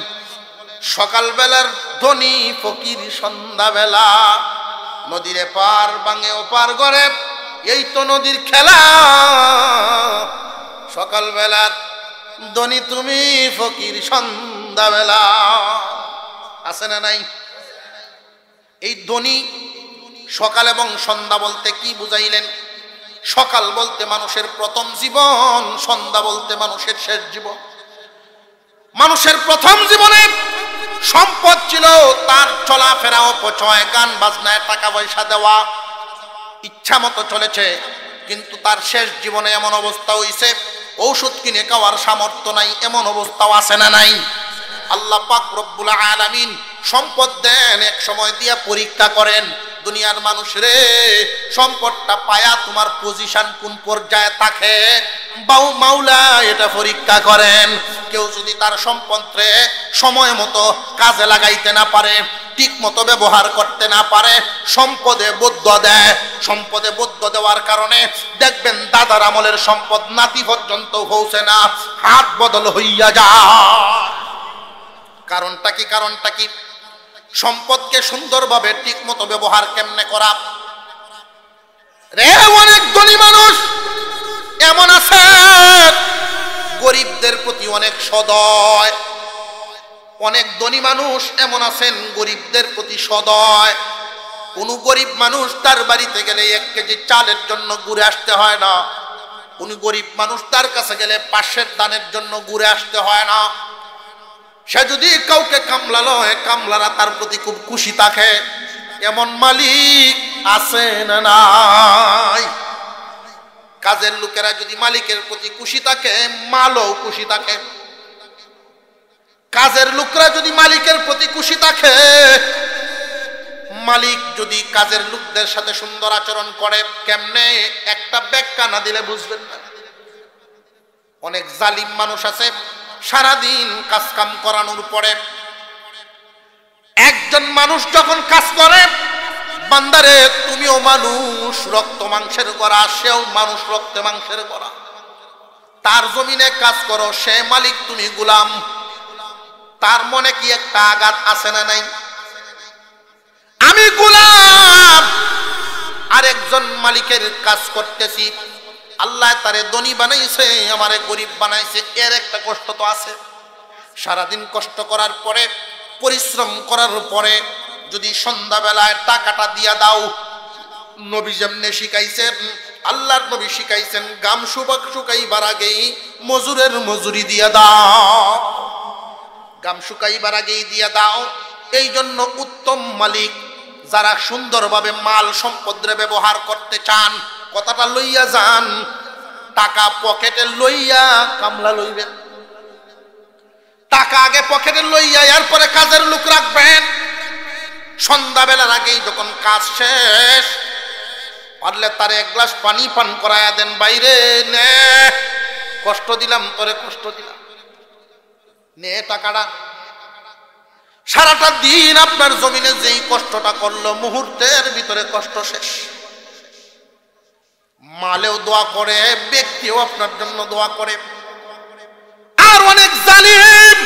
সকালবেলার ধনী ফকির সন্ধ্যাবেলা, নদীর পার ভাঙে ওপার গড়ে, এই তো নদীর খেলা। সকালবেলার ধনী তুমি, ফকির সন্ধ্যাবেলা। আছে না নাই? এই ধনী সকাল এবং সন্ধ্যা বলতে কি বুঝাইলেন? সকাল বলতে মানুষের প্রথম জীবন, সন্ধ্যা বলতে মানুষের শেষ জীবন। মানুষের প্রথম জীবনে সম্পদ ছিল, তার চলাফেরা অপচয়, গান বাজনায় টাকা পয়সা দেওয়া, ইচ্ছা মতো চলেছে। কিন্তু তার শেষ জীবনে এমন অবস্থা হইছে, ঔষধ কিনে খাওয়ার সামর্থ্য নাই, এমন অবস্থাও আছে না নাই? আল্লাহ পাক রব্বুল আলামিন সম্পদ দেন, এক সময় দিয়া পরীক্ষা করেন, দুনিয়ার মানুষ রে সম্পদটা পায়া তোমার পজিশন কোন পর্যায়ে থাকে, মাওলা এটা পরীক্ষা করেন। কেউ যদি তার সম্পদে সময় মতো কাজে লাগাইতে না পারে, ঠিক মতো ব্যবহার করতে না পারে, সম্পদে বদ্ধ দেয়। সম্পদে বদ্ধ দেওয়ার কারণে দেখবেন দাদার আমলের সম্পদ নাতি পর্যন্ত পৌঁছে না, হাত বদল হইয়া যায়। কারণটা কি? কারণটা কি? সম্পদকে সুন্দরভাবে ঠিক মতো ব্যবহার কেমনে করা। রে অনেক ধনী মানুষ এমন আছে, গরিবদের প্রতি অনেক সদয়। অনেক ধনী মানুষ এমন আছেন, গরিবদের প্রতি সদয়। কোন গরিব মানুষ তার বাড়িতে গেলে 1 কেজি চালের জন্য ঘুরে আসতে হয় না। উনি গরিব মানুষ, তার কাছে গেলে পাশের দানের জন্য ঘুরে আসতে হয় না। সে যদি কাউকে কামলালো, কামলারা তার প্রতি খুব খুশি থাকে। এমন মালিক আছে না নাই? কাজের লোকেরা যদি মালিকের প্রতি খুশি থাকে, মালও খুশি থাকে। কাজের লোকরা যদি মালিকের প্রতি খুশি থাকে, মালিক যদি কাজের লোকদের সাথে সুন্দর আচরণ করে, কেমনে একটা ব্যাখ্যা না দিলে বুঝবেন না। অনেক জালিম মানুষ আছে, সারাদিন কাজ কাম করানোর পরে একজন মানুষ যখন কাজ করে, বান্দারে তুমিও মানুষ, রক্ত মাংসের গড়া, সেও মানুষ, রক্ত মাংসের গড়া। তার জমিনে কাজ করো, সে মালিক, তুমি গোলাম। তার মনে কি একটা আঘাত আছে না নাই? আমি গোলাম, আরেকজন মালিকের কাজ করতেছি। আল্লাহ তারে ধনী বানাইছে, আমারে গরিব বানাইছে, এর একটা কষ্ট তো আছে। সারাদিন কষ্ট করার পরে, পরিশ্রম করার পরে যদি সন্ধ্যাবেলায় টাকাটা দিয়া দাও, নবী যেমনে শিখাইছেন, আল্লাহর নবী শিখাইছেন, গাম শুকাইবার আগেই মজুরের মজুরি দিয়া দাও। গাম শুকাইবার আগেই দিয়া দাও। এই জন্য উত্তম মালিক যারা সুন্দরভাবে মাল সম্পদরে ব্যবহার করতে চান, কথাটা লইয়া যান, টাকা পকেটে লইয়া কামলা লইবেন। টাকা আগে পকেটে লইয়া এরপরে কাজের লোক রাখবেন। সন্ধ্যাবেলার আগেই যখন কাজ শেষ, পারলে তারে এক গ্লাস পানি পান করায়া দেন। বাইরে নে, কষ্ট দিলাম তোরে, কষ্ট দিলাম, নে টাকাটা। সারাটা দিন আপনার জমিনে যেই কষ্টটা করলো, মুহূর্তের ভিতরে কষ্ট শেষ। মালেও দোয়া করে, ব্যক্তিও আপনার জন্য দোয়া করে। আর অনেক জালিম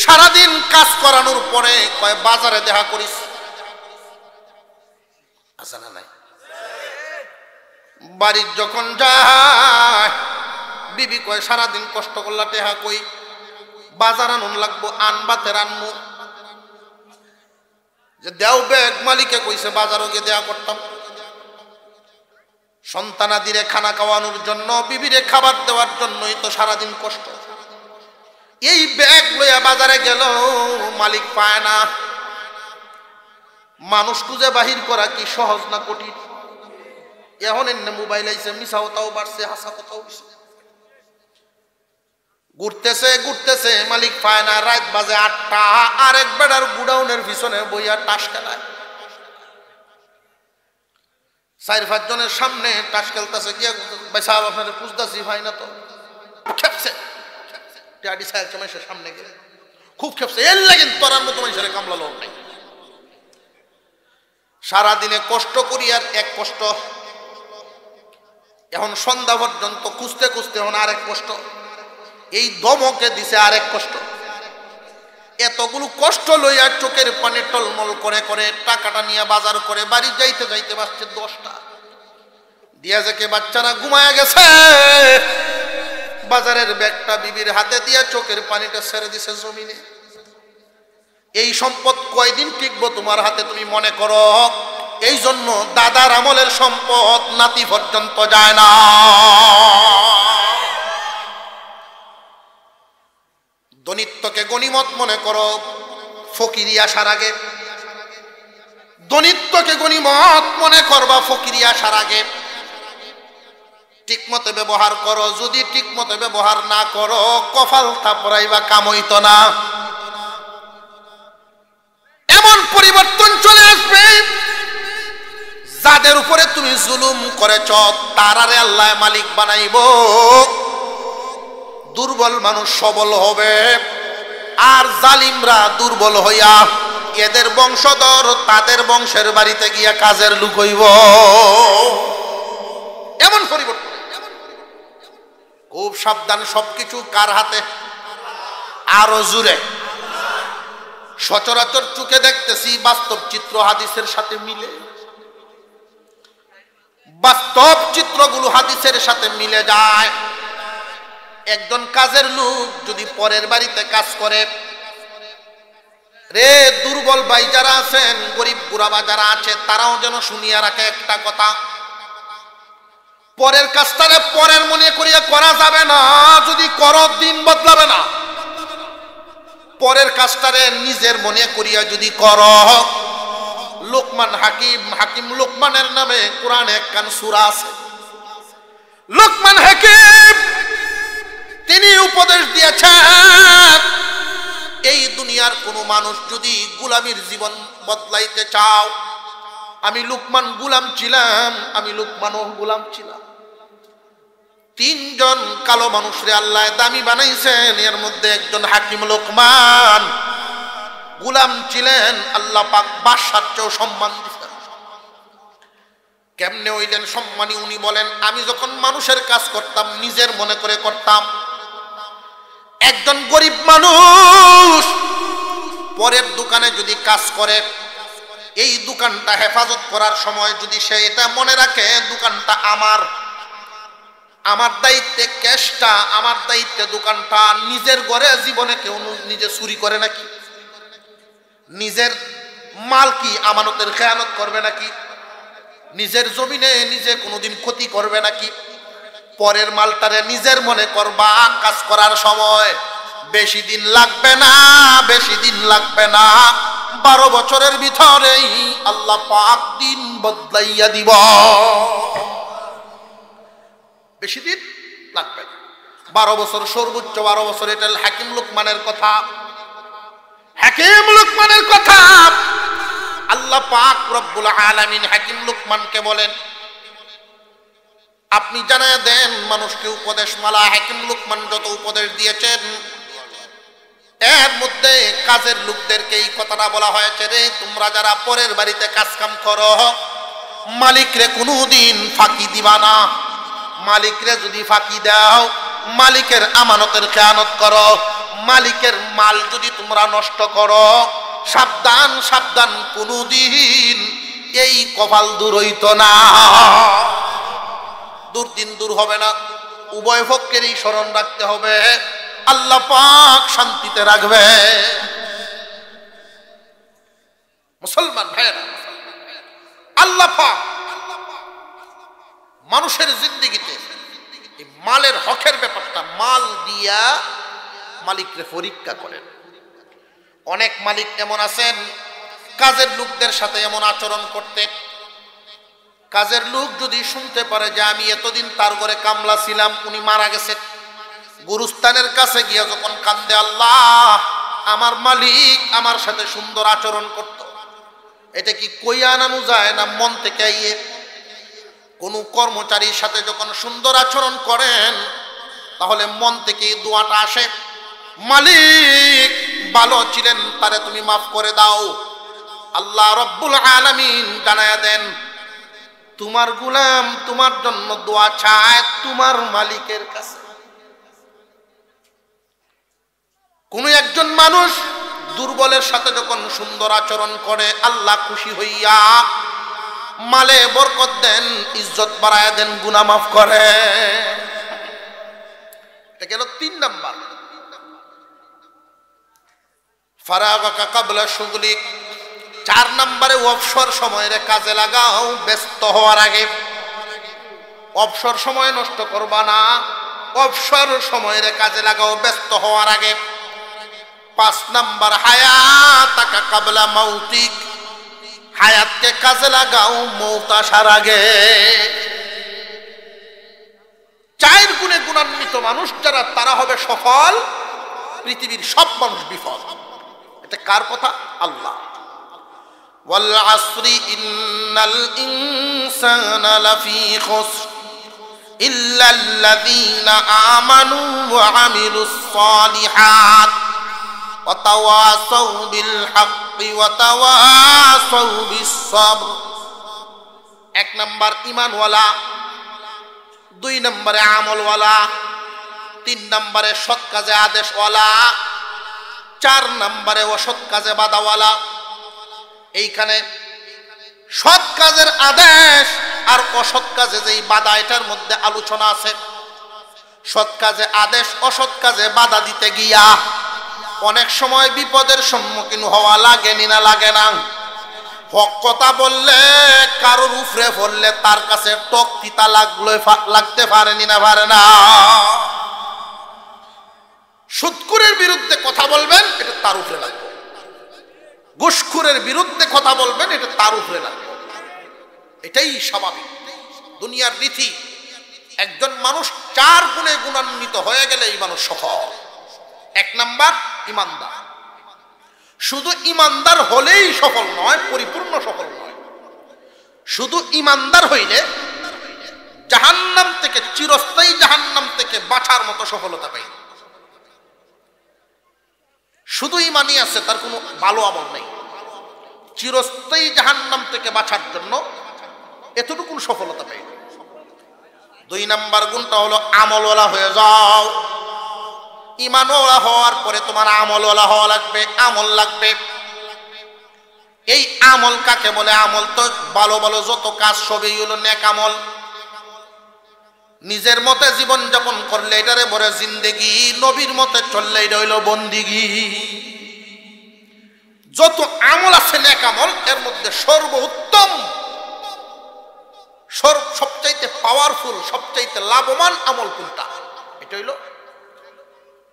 সারাদিন কাজ করানোর পরে কয় বাজারে দেখা করিস, আছে না নাই? বাড়ির যখন যায়, বিবি কয় সারাদিন কষ্ট করলা, টেহা কই? বাজার আনুন লাগবো, আনবাতে রানমু। যে দেও ব্যাগ, মালিকে কইছে বাজারও গিয়ে দেয়া করতাম। সন্তানাদিরে খানা খাওয়ানোর জন্য, বিবিরে খাবার দেওয়ার জন্যই তো সারাদিন কষ্ট। এই ব্যাগ লইয়া বাজারে গেল, মালিক পায় না। মানুষ খুঁজে বাহির করা কি সহজ না কঠিন? এখন এনে মোবাইল আইছে, মিছা কথাও বাড়ছে, হাসা কথাও বেশি। ঘুরতেছে ঘুরতেছে, মালিক পায় না। রাত বাজে 8টা, আরেক বেড়ার গুডাউনের পিছনে বইয়া টাস খেলায়। 4-5 জনের সামনে টাস খেলতেছে। গিয়া ভাই সাহেব আপনাদের পুষতেছি, ভাই না তো খেপছে। টাডি সাহেব মানুষের সামনে গেলে খুব খেপছে, এর লাগেন তোরার মতো মানুষের কামলা লোক নাই। সারাদিনে কষ্ট করি আর এক কষ্ট, এখন সন্ধ্যা পর্যন্ত খুঁজতে খুঁজতে এখন আরেক কষ্ট, এই দমকে দিছে আরেক কষ্ট। এতগুলো কষ্ট লইয়া চোখের পানি টলমল করে করে টাকাটা নিয়ে বাজার করে বাড়ি যাইতে যাইতে বাজছে 10টা। দিয়া যাকে বাচ্চারা ঘুমায়া গেছে, বাজারের ব্যাগটা বিবির হাতে দিয়া চোখের পানিটা ছেড়ে দিছে জমিনে। এই সম্পদ কয়দিন টিকবো তোমার হাতে তুমি মনে করো? এই জন্য দাদার আমলের সম্পদ নাতি পর্যন্ত যায় না। দনিত্বকে গনিমত মনে করো ফকিরি আসার আগে। দনিত্বকে গনিমত মনে করবা ফকিরি আসার আগে। ঠিকমতো ব্যবহার করো, যদি ঠিকমতো ব্যবহার না করো কপাল থাপড়াইবা, কাম হইতো না। এমন পরিবর্তন চলে আসবে, যাদের উপরে তুমি জুলুম করেছ তারারে আল্লাহ মালিক বানাইব। দুর্বল মানুষ সবল হবে, আর জালিমরা দুর্বল হইয়া এদের বংশধর তাদের বংশের বাড়িতে গিয়া কাজের লোক হইব। এমন পরিবর্তন, খুব সাবধান। সবকিছু কার হাতে? আরো জুড়ে। সচরাচর চোখে দেখতেছি, বাস্তব চিত্র হাদিসের সাথে মিলে। বাস্তব চিত্রগুলো হাদিসের সাথে মিলে যায়। একজন কাজের লোক যদি পরের বাড়িতে কাজ করে, রে দুর্বল ভাই যারা আছেন, গরিব বুড়াবা যারা আছে, তারাও যেন শুনিয়া রাখে একটা কথা, পরের কাজটারে পরের মনে করিয়া করা যাবে না, যদি করো দিন বদলাবে না। পরের কাজটারে নিজের মনে করিয়া যদি করো, লোকমান হাকিম লোকমানের নামে কোরআনে একখান সূরা আছে। লোকমান হাকিম তিনি উপদেশ দিয়েছেন, এই দুনিয়ার কোন মানুষ যদি গোলামীর জীবন বদলাইতে চাও, আমি লোকমান গোলাম ছিলাম, আমি লোকমানও গোলাম ছিলাম। তিনজন কালো মানুষরে আল্লাহ দামি বানাইছেন, এর মধ্যে একজন হাকিম লোকমান। গোলাম ছিলেন, আল্লাহ পাক বাদশার চেয়েও সম্মান দিতেন। কেমনে হইলেন সম্মানী? উনি বলেন, আমি যখন মানুষের কাজ করতাম নিজের মনে করে করতাম। একজন গরিব মানুষ পরের দোকানে যদি কাজ করে, এই দোকানটা হেফাজত করার সময় যদি সে এটা মনে রাখে দোকানটা আমার দায়িত্বে, ক্যাশটা আমার দায়িত্বে, দোকানটা নিজের ঘরে জীবনে কেউ নিজে চুরি করে নাকি? নিজের মাল কি আমানতের খেয়ানত করবে নাকি? নিজের জমিনে নিজে কোনোদিন ক্ষতি করবে নাকি? পরের মালটারে নিজের মনে করবা। কাজ করার সময় বেশি দিন লাগবে না, বেশি দিন লাগবে না, 12 বছরের ভিতরেই আল্লাহ পাক দিন বদলাইয়া দিব। বেশি দিন লাগবে না, 12 বছর, সর্বোচ্চ 12 বছর। এটা হাকিম লোকমানের কথা, হাকিম লোকমানের কথা। আল্লাহ পাক রব্বুল আলামিন হাকিম লোকমানকে বলেন, আপনি জানায় দেন মানুষকে উপদেশ মালা। হাকিম লোকমান যত উপদেশ দিয়েছেন, এর মধ্যে কাজের লোকদেরকে এই কথাটা বলা হয়েছে, রে তোমরা যারা পরের বাড়িতে কাজ কাম করো, মালিকরে কোনোদিন ফাঁকি দিবা না। মালিকরে যদি ফাঁকি দাও, মালিকের আমানতের খেয়ানত করো, মালিকের মাল যদি তোমরা নষ্ট করো, সাবধান সাবধান, কোনোদিন এই কপাল দূর হইতো না, দুর্দিন দূর হবে না। উভয় পক্ষেরই স্মরণ রাখতে হবে, আল্লাহ পাক শান্তিতে রাখবে। মুসলমান ভাইরা, আল্লাহ পাক মানুষের জিন্দেগিতে এই মালের হকের ব্যাপারটা, মাল দিয়া মালিকরে পরীক্ষা করেন। অনেক মালিক এমন আছেন, কাজের লোকদের সাথে এমন আচরণ করতে, কাজের লোক যদি শুনতে পারে যে আমি এতদিন তার ঘরে কামলা ছিলাম, উনি মারা গেছে, গুরুস্থানের কাছে গিয়া যখন কান্দে, আল্লাহ আমার মালিক আমার সাথে সুন্দর আচরণ করত, এটা কি কইয়া আনানো যায় না মন থেকে আইয়ে? কোন কর্মচারীর সাথে যখন সুন্দর আচরণ করেন, তাহলে মন থেকে দোয়াটা আসে, মালিক ভালো ছিলেন, তারে তুমি মাফ করে দাও। আল্লাহ রব্বুল আলামিন জানায়া দেন, তোমার গোলাম তোমার জন্য দোয়া চায় তোমার মালিকের কাছে। কোন একজন মানুষ দুর্বলের সাথে যখন সুন্দর আচরণ করে, আল্লাহ খুশি হইয়া মালে বরকত দেন, ইজ্জত বাড়ায় দেন, গুনাহ মাফ করে। এটা গেল 3 নাম্বার। ফারাগাকা কাবলা শুগলিক। 4 নম্বরে অবসর সময়ের কাজে লাগাও, ব্যস্ত হওয়ার আগে। অবসর সময় নষ্ট করবা না, অবসর সময়ের কাজে লাগাও ব্যস্ত হওয়ার আগে। 5 নাম্বার, হায়াতাকা কাবলা মাউতিক। হায়াতকে কাজে লাগাও মৌত আসার আগে। 4 গুণে গুণান্বিত মানুষ যারা, তারা হবে সফল, পৃথিবীর সব মানুষ বিফল। এটা কার কথা? আল্লাহ। ওয়াল আসরি ইন্নাল ইনসানা লাফি খুসর ইল্লাল্লাযীনা আমানু ওয়া আমিলুস সালিহাত ওয়া তাওয়াসাউ বিল হাক্কি ওয়া তাওয়াসাউ বিস সাবর। 1 নাম্বার ঈমানওয়ালা, 2 নম্বরে আমলওয়ালা, 3 নম্বরে সৎ কাজে আদেশওয়ালা, 4 নম্বরে অসৎ কাজে বাধাওয়ালা। এইখানে সৎ কাজের আদেশ আর অসৎ কাজে যেই বাধা, এটার মধ্যে আলোচনা আছে। সৎ কাজে আদেশ, অসৎ কাজে বাধা দিতে গিয়া অনেক সময় বিপদের সম্মুখীন হওয়া লাগে না লাগে না? হক কথা বললে কারোর উপরে পড়লে তার কাছে টক তিতা লাগতে পারেনি না পারে না। সুদখোরের বিরুদ্ধে কথা বলবেন, এটা তার উপরে লাগবে। ঘুষখোরের বিরুদ্ধে কথা বলবেন, এটা তার উপরে লাগবে। এটাই স্বাভাবিক দুনিয়ার রীতি। একজন মানুষ 4 গুণে গুণান্বিত হয়ে গেলে এই মানুষ সফল। 1 নাম্বার ইমানদার। শুধু ইমানদার হলেই সফল নয়, পরিপূর্ণ সফল নয়। শুধু ইমানদার হইলে জাহান্নাম থেকে, চিরস্থায়ী জাহান্নাম থেকে বাঁচার মতো সফলতা পাই। শুধু ইমানই আছে, তার কোনো ভালো আমল নেই। চিরস্থায়ী জাহান্নাম থেকে বাঁচার জন্য এতটুকু সফলতা পাই। 2 নাম্বার গুণটা হলো আমলওয়ালা হয়ে যাও। ইমানওয়ালা হওয়ার পরে তোমার আমলওয়ালা হওয়া লাগবে, আমল লাগবে। এই আমল কাকে বলে? আমল তো ভালো ভালো যত কাজ সবই হলো নেক আমল। নিজের মতে জীবন যাপন করলে এটারে বলে জিন্দেগি, নবীর মতে চললে এটা হইল বন্দিগি। যত আমল আছে নেক আমল, এর মধ্যে সর্বোত্তম, সবচাইতে পাওয়ারফুল, সবচাইতে লাভবান আমল কোনটা? এটা হইল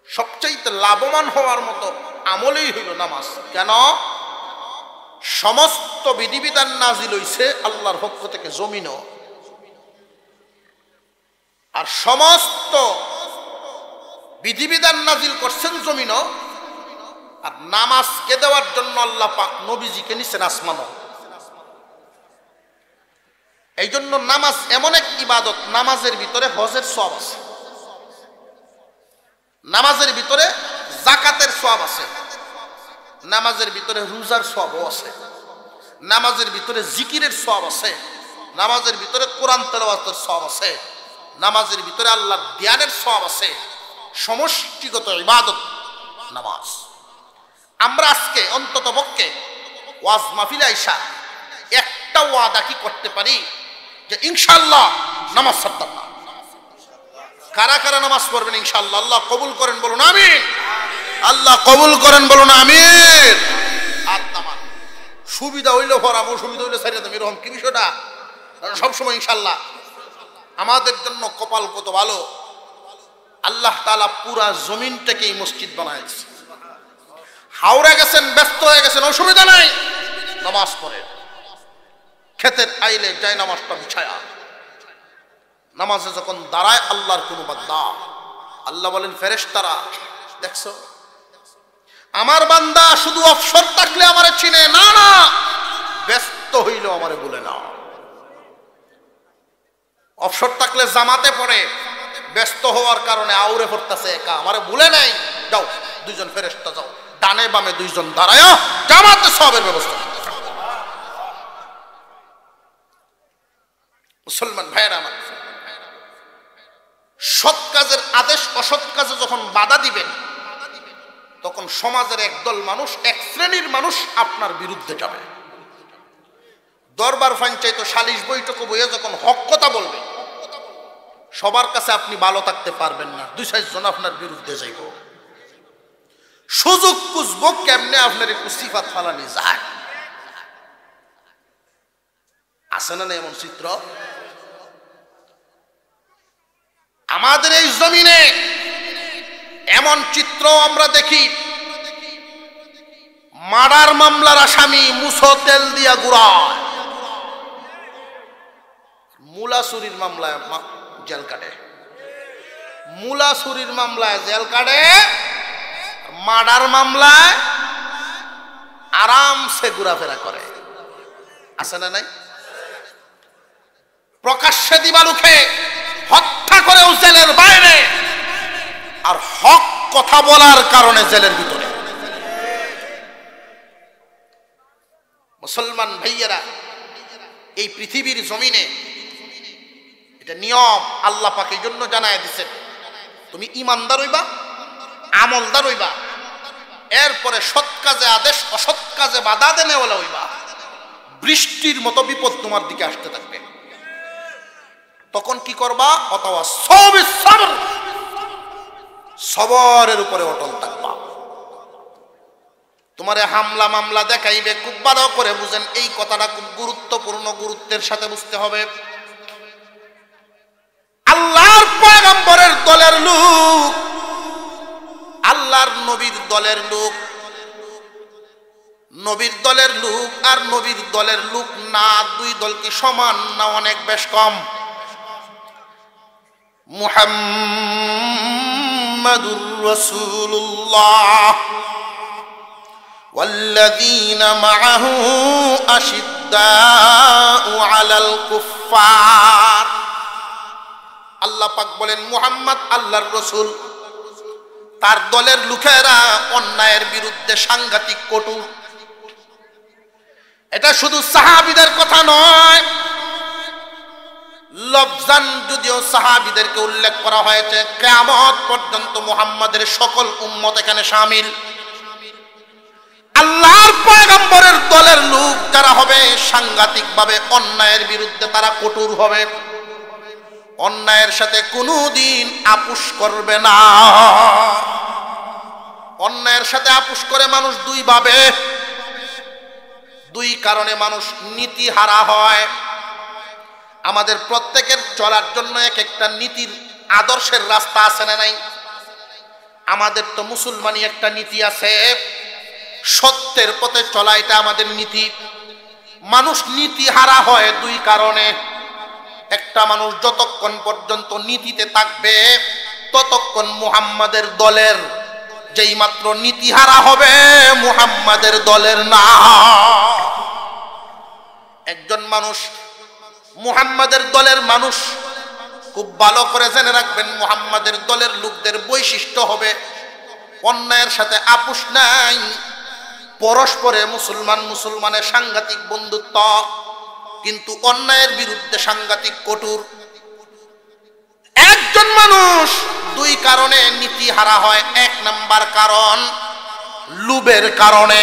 সবচাইতে লাভবান হওয়ার মতো আমলই হইল নামাজ। কেন? সমস্ত বিধিবিধান নাজিল হইছে আল্লাহর পক্ষ থেকে জমিনও, আর সমস্ত বিধিবিধান নাজিল করছেন জমিনও। আর নামাজকে দেওয়ার জন্য আল্লাহ পাক নবীজিকে নিছেন আসমানও। এই জন্য নামাজ এমন এক ইবাদত, নামাজের ভিতরে হজের সওয়াব আছে, নামাজের ভিতরে যাকাতের সওয়াব আছে, নামাজের ভিতরে রোজার সওয়াবও আছে, নামাজের ভিতরে জিকিরের সওয়াব আছে, নামাজের ভিতরে কোরআন তেলাওয়াতের সওয়াব আছে, নামাজের ভিতরে আল্লাহর ধ্যানের সওয়াব আছে। সমষ্টিগত ইবাদত নামাজ। আমরা আজকে অন্তত পক্ষে ওয়াজ মাহফিলে আইসা একটা ওয়াদা কি করতে পারি যে ইনশাআল্লাহ নামাজ ছাড়তাম না। কারা কারা নামাজ পড়বেন ইনশাআল্লাহ? আল্লাহ কবুল করেন, বলুন আমিন। আল্লাহ কবুল করেন, বলুন আমিন। সুবিধা হইলে ভরাবো, সুবিধা হইলে ছাড়িয়ে দেবো, এরকম কি বিষয়টা? সবসময় ইনশাআল্লাহ আমাদের জন্য কপাল কত ভালো, আল্লাহ তাআলা পুরা জমিনটাকে এই মসজিদ বানাইছে। হাওড়ে গেছেন, ব্যস্ত হয়ে গেছেন, অসুবিধা নাই, নামাজ পড়ে। ক্ষেতের আইলে যাই নামাজটা বিছায়া, নামাজে যখন দাঁড়ায় আল্লাহর কোন বান্দা, আল্লাহ বলেন ফেরেশতারা, দেখছো আমার বান্দা শুধু অবসর থাকলে আমারে চিনে না, না ব্যস্ত হইলেও আমারে বলে না। অবসর থাকলে জামাতে পড়ে, ব্যস্ত হওয়ার কারণে আউরে পড়তেছে একা, আমারে ভুলে নাই। যাও 2 জন ফেরেশতা যাও, ডানে বামে 2 জন দাঁড়ায় জামাতে সবের ব্যবস্থা। মুসলমান ভাইয়েরা আমার, সৎ কাজের আদেশ অসৎ কাজে যখন বাধা দিবেন, তখন সমাজের একদল মানুষ, এক শ্রেণীর মানুষ আপনার বিরুদ্ধে যাবে। দরবার পঞ্চায়েত সালিশ বৈঠকে বইয়ে যখন হক কথা বলবে, সবার কাছে আপনি ভালো থাকতে পারবেন না, 2-4 জন আপনার বিরুদ্ধে যাইব। সুযোগ খুঁজব কেমনে আপনার একটু সিফাত ফালানি যায়। আছে না এমন চিত্র? আমাদের এই জমিনে এমন চিত্র আমরা দেখি। মার্ডার মামলার আসামি মুছো তেল দিয়া গুড়ায়, মুলা চুরির মামলায় জেল কাটে, মুলা চুরির মামলায় জেল কাটে, মার্ডার মামলায় আরামসে ঘোরাফেরা করে। আছে না নাই? প্রকাশ্যে দিবালুখে হত্যা করেও জেলের বাইরে, আর হক কথা বলার কারণে জেলের ভিতরে। মুসলমান ভাইয়েরা, এই পৃথিবীর জমিনে এটা নিয়ম আল্লাহ পাক এই জন্য জানায় দিছে, তুমি ইমানদার হইবা, আমলদার হইবা, এরপরে সৎ কাজে আদেশ, অসৎ কাজে বাধা দেনেওয়ালা হইবা। বৃষ্টির মতো বিপদ তোমার দিকে আসতে থাকবে, তখন কি করবা? অথবা সবর, সবরের উপরে অটল থাকবা। তোমারে হামলা মামলা দেখাইবে, খুব ভালো করে বুঝেন, এই কথাটা খুব গুরুত্বপূর্ণ, গুরুত্বের সাথে বুঝতে হবে। আল্লাহর পয়গম্বরের দলের লোক, আল্লাহর নবীর দলের লোক, নবীর দলের লোক আর নবীর দলের লোক না, দুই দল কি সমান না অনেক বেশ কম? মুহাম্মাদুর রাসূলুল্লাহ ওয়াল্লাযীনা মাআহু আশিদ্দাউ আলাল কুফফার। আল্লাহ পাক বলেন মুহাম্মদ আল্লাহর রাসূল, তার দলের লোকেরা অন্যায়ের বিরুদ্ধে সাংঘাতিক কঠোর। এটা শুধু সাহাবীদের কথা নয়, লফজান যদিও সাহাবীদেরকে উল্লেখ করা হয়েছে, কিয়ামত পর্যন্ত মুহাম্মাদের সকল উম্মত এখানে শামিল। আল্লাহর পয়গম্বরের দলের লোক যারা হবে সাংঘাতিকভাবে অন্যায়ের বিরুদ্ধে তারা কঠোর হবে, অন্যায়ের সাথে কোনোদিন আপোষ করবে না। অন্যায়ের সাথে আপোষ করে মানুষ দুই ভাবে, দুই কারণে মানুষ নীতি হারা হয়। আমাদের প্রত্যেকের চলার জন্য এক একটা নীতির আদর্শের রাস্তা আছে না নাই? আমাদের তো মুসলমানি একটা নীতি আছে, সত্যের পথে চলা, এটা আমাদের নীতি। মানুষ নীতি হারা হয় দুই কারণে। একটা মানুষ যতক্ষণ পর্যন্ত নীতিতে থাকবে ততক্ষণ মুহাম্মাদের দলের, যেই মাত্র নীতি হারা হবে মুহাম্মাদের দলের না। একজন মানুষ মুহাম্মাদের দলের মানুষ, খুব ভালো করে জেনে রাখবেন, মুহাম্মাদের দলের লোকদের বৈশিষ্ট্য হবে অন্যায়ের সাথে আপোষ নাই, পরস্পরে মুসলমানের সাংঘাতিক বন্ধুত্ব, কিন্তু অন্যায়ের বিরুদ্ধে সাংঘাতিক কঠোর। একজন মানুষ দুই কারণে নীতি হারা হয়। এক নাম্বার কারণ লোভের কারণে,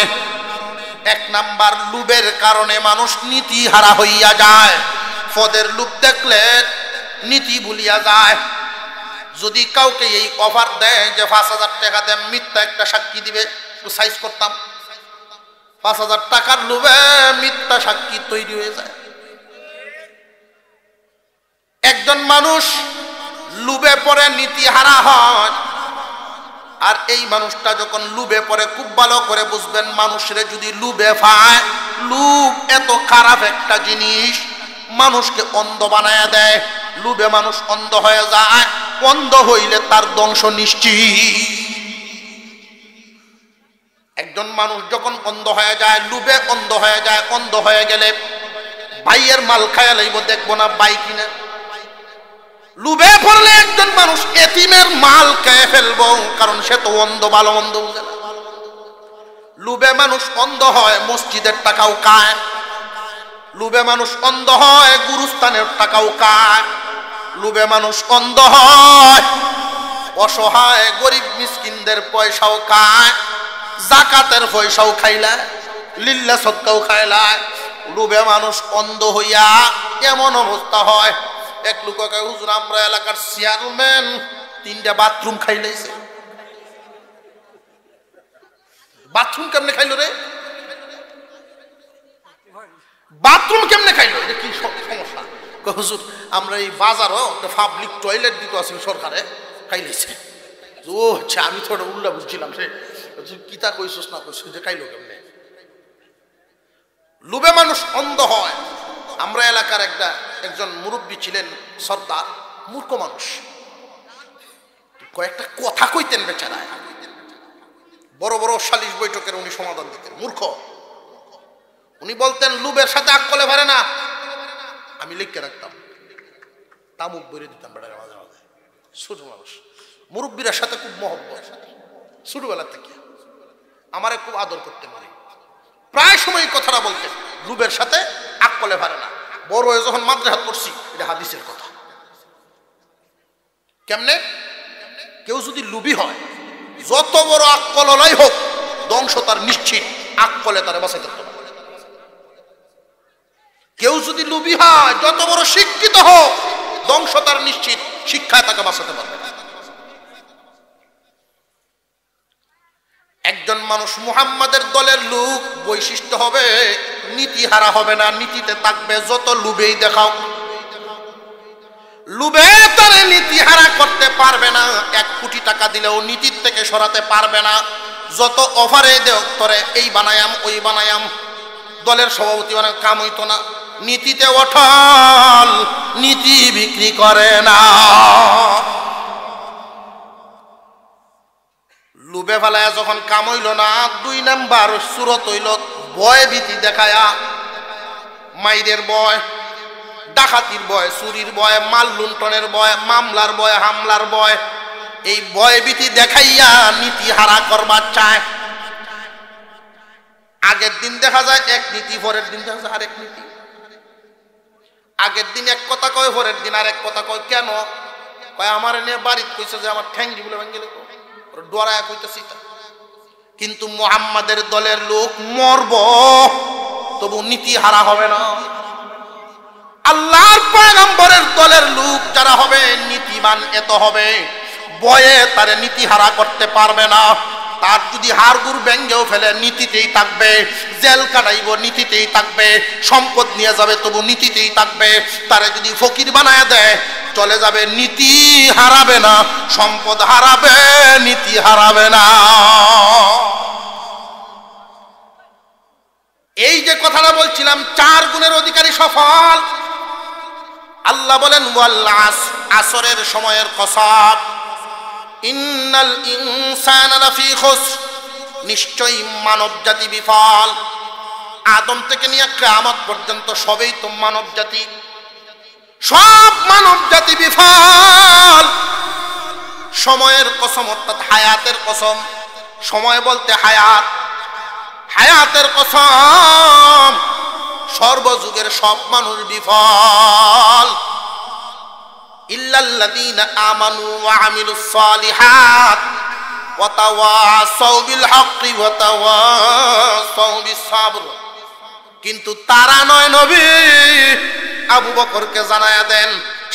এক নাম্বার লোভের কারণে মানুষ নীতি হারা হইয়া যায়। পদের লোভ দেখলে নীতি ভুলিয়া যায়। যদি কাউকে এই অফার দেয় যে ৫,০০০ টাকা দেন, মিথ্যা একটা সাক্ষী দিবে, একটু সাইজ করতাম, ৫,০০০ টাকার লোভে মিথ্যা সাক্ষী তৈরি হয়ে যায়। একজন মানুষ লোভে পড়ে নীতি হারা হয়, আর এই মানুষটা যখন লোভে পড়ে, খুব ভালো করে বুঝবেন, মানুষের যদি লোভে পায়, লোভ এত খারাপ একটা জিনিস, মানুষকে অন্ধ বানায়া দেয়। লোভে মানুষ অন্ধ হয়ে যায়, অন্ধ হইলে তার ধ্বংস নিশ্চিত। একজন মানুষ যখন অন্ধ হয়ে যায়, লোভে অন্ধ হয়ে যায়, অন্ধ হয়ে গেলে ভাইয়ের মাল খায়া লইব, দেখবো না ভাই কিনা। লোভে পড়লে একজন মানুষ এতিমের মাল খেয়ে ফেলবো, কারণ সে তো অন্ধ, ভালো মন্দ বুঝে না। লোভে মানুষ অন্ধ হয়, মসজিদের টাকাও খায়। লোভে মানুষ অন্ধ হয়, গুরুস্থানের টাকাও খায়। লোভে মানুষ অন্ধ হয়, অসহায় গরিব মিসকিনদের পয়সাও খায়, জাকাতের পয়সাও খাইলায়, লিল্লা সদকাও খাইলায়। লোভে মানুষ অন্ধ হইয়া এমন অবস্থা হয়, এক লোককে, হুজুর আমরা এলাকার চেয়ারম্যান 3টা বাথরুম খাইলাইছে। বাথরুম কেমনে খাইলো রে? বাথরুম কেমনে খাইলো? এটা কি সমস্যা? হুজুর আমরা এই বাজারও একটা পাবলিক টয়লেট দিতে আসি সরকারে, খাইলাইছে। ও আচ্ছা, আমি থোড়া উল্টা বুঝছিলাম, সে কিতা কইছস না কইছস, যে খাইলো কেমনে? লোভে মানুষ অন্ধ হয়। আমরা এলাকার একজন মুরব্বী ছিলেন, সর্দার, মূর্খ মানুষ, কয়েকটা কথা কইতেন বেচারা, বড় বড় সালিশ বৈঠকের উনি সমাধান দিতেন। মূর্খ উনি বলতেন, লোভের সাথে আকলে পারে না। আমি লিখে রাখতাম, তামুক বইরে দিতাম বেটাকে মাঝে মাঝে। ছোট মানুষ, মুরব্বীর সাথে খুব মহব্বত, ছোটবেলা থেকে আমারে খুব আদর করতেন। উনি প্রায় সময় কথাটা বলতেন, লোভের সাথে আকলে পারে না। বড় হয়ে যখন মাদ্রাসা পড়ছি, এটা হাদিসের কথা। কেমনে? কেউ যদি লোভী হয়, যত বড় আকললাই হোক, ধ্বংস তার নিশ্চিত, আকলে তারা বাঁচাইতে পারবে। কেউ যদি লোভী হয়, যত বড় শিক্ষিত হোক, ধ্বংস তার নিশ্চিত, শিক্ষায় তাকে বাঁচাতে পারবে না। একজন মানুষ মুহাম্মাদের দলের লোক বৈশিষ্ট্য হবে নীতিহারা হবে না, নীতিতে থাকবে। যত লুবেই দেখাও, লুবে তারে নীতিহারা করতে পারবে না। 1 কোটি টাকা দিলেও নীতির থেকে সরাতে পারবে না। যত অফারে দেও তোরে এই বানায়াম ওই বানায়াম, দলের সভাপতি মানে কাম হইতো না। নীতিতে অটল, নীতি বিক্রি করে না। লুবে ফেলায় যখন কাম হইল না, 2 নাম্বার সুরত হইল ভয় ভীতি দেখায়া। মাইদের ভয়, ডাকাতির ভয়, চুরির ভয়, মাল লুণ্ঠনের ভয়, মামলার ভয়, হামলার ভয়, এই ভয় ভীতি দেখাইয়া নীতি হারা করবার চায়। আগের দিন দেখা যায় এক নীতি, পরের দিন দেখা যায় আরেক নীতি। আগের দিন এক কথা কয়, পরের দিন আরেক কথা কয়। কেন কয়? আমার নিয়ে বাড়িতে কইছে যে আমার ঠ্যাঙ্গি বলে ভেঙে গেল, ডরায় কইতেছি। কিন্তু মুহাম্মাদের দলের লোক মরব, তবু নীতি হারা হবে না। আল্লাহর পয়গম্বরের দলের লোক যারা হবে নীতিবান, এত হবে বয়ে তারে নীতি হারা করতে পারবে না। তার যদি হাড়গুড় ব্যাঙ্গেও ফেলে নীতিতেই থাকবে, জেল কাটাইব নীতিতেই থাকবে, সম্পদ নিয়ে যাবে তবু নীতিতেই থাকবে। তারে যদি ফকির বানায় দেয় চলে যাবে, নীতি হারাবে না। সম্পদ হারাবে, নীতি হারাবে না। এই যে কথাটা বলছিলাম, 4 গুণের অধিকারী সফল। আল্লাহ বলেন আসরের সময়ের কসম, ইন্নাল ইনসানা লাফি খুসর, নিশ্চয়ই মানব জাতি বিফল। আদম থেকে নিয়ে কিয়ামত পর্যন্ত সবই তো মানব জাতি, সব মানব জাতি বিফল। সময়ের কসম অর্থাৎ হায়াতের কসম। সময় বলতে হায়াত, হায়াতের কসম, সর্বযুগের সব মানুষ বিফল। ইল্লাল্লাযীনা আমানু ওয়া আমিলুস সালিহাত ওয়া তাওয়াসাউ বিল হাক্কি ওয়া তাওয়াসাউ বিস সাবর। কিন্তু তারা নয়। নবী আবু বকরকে জানায়া দেন,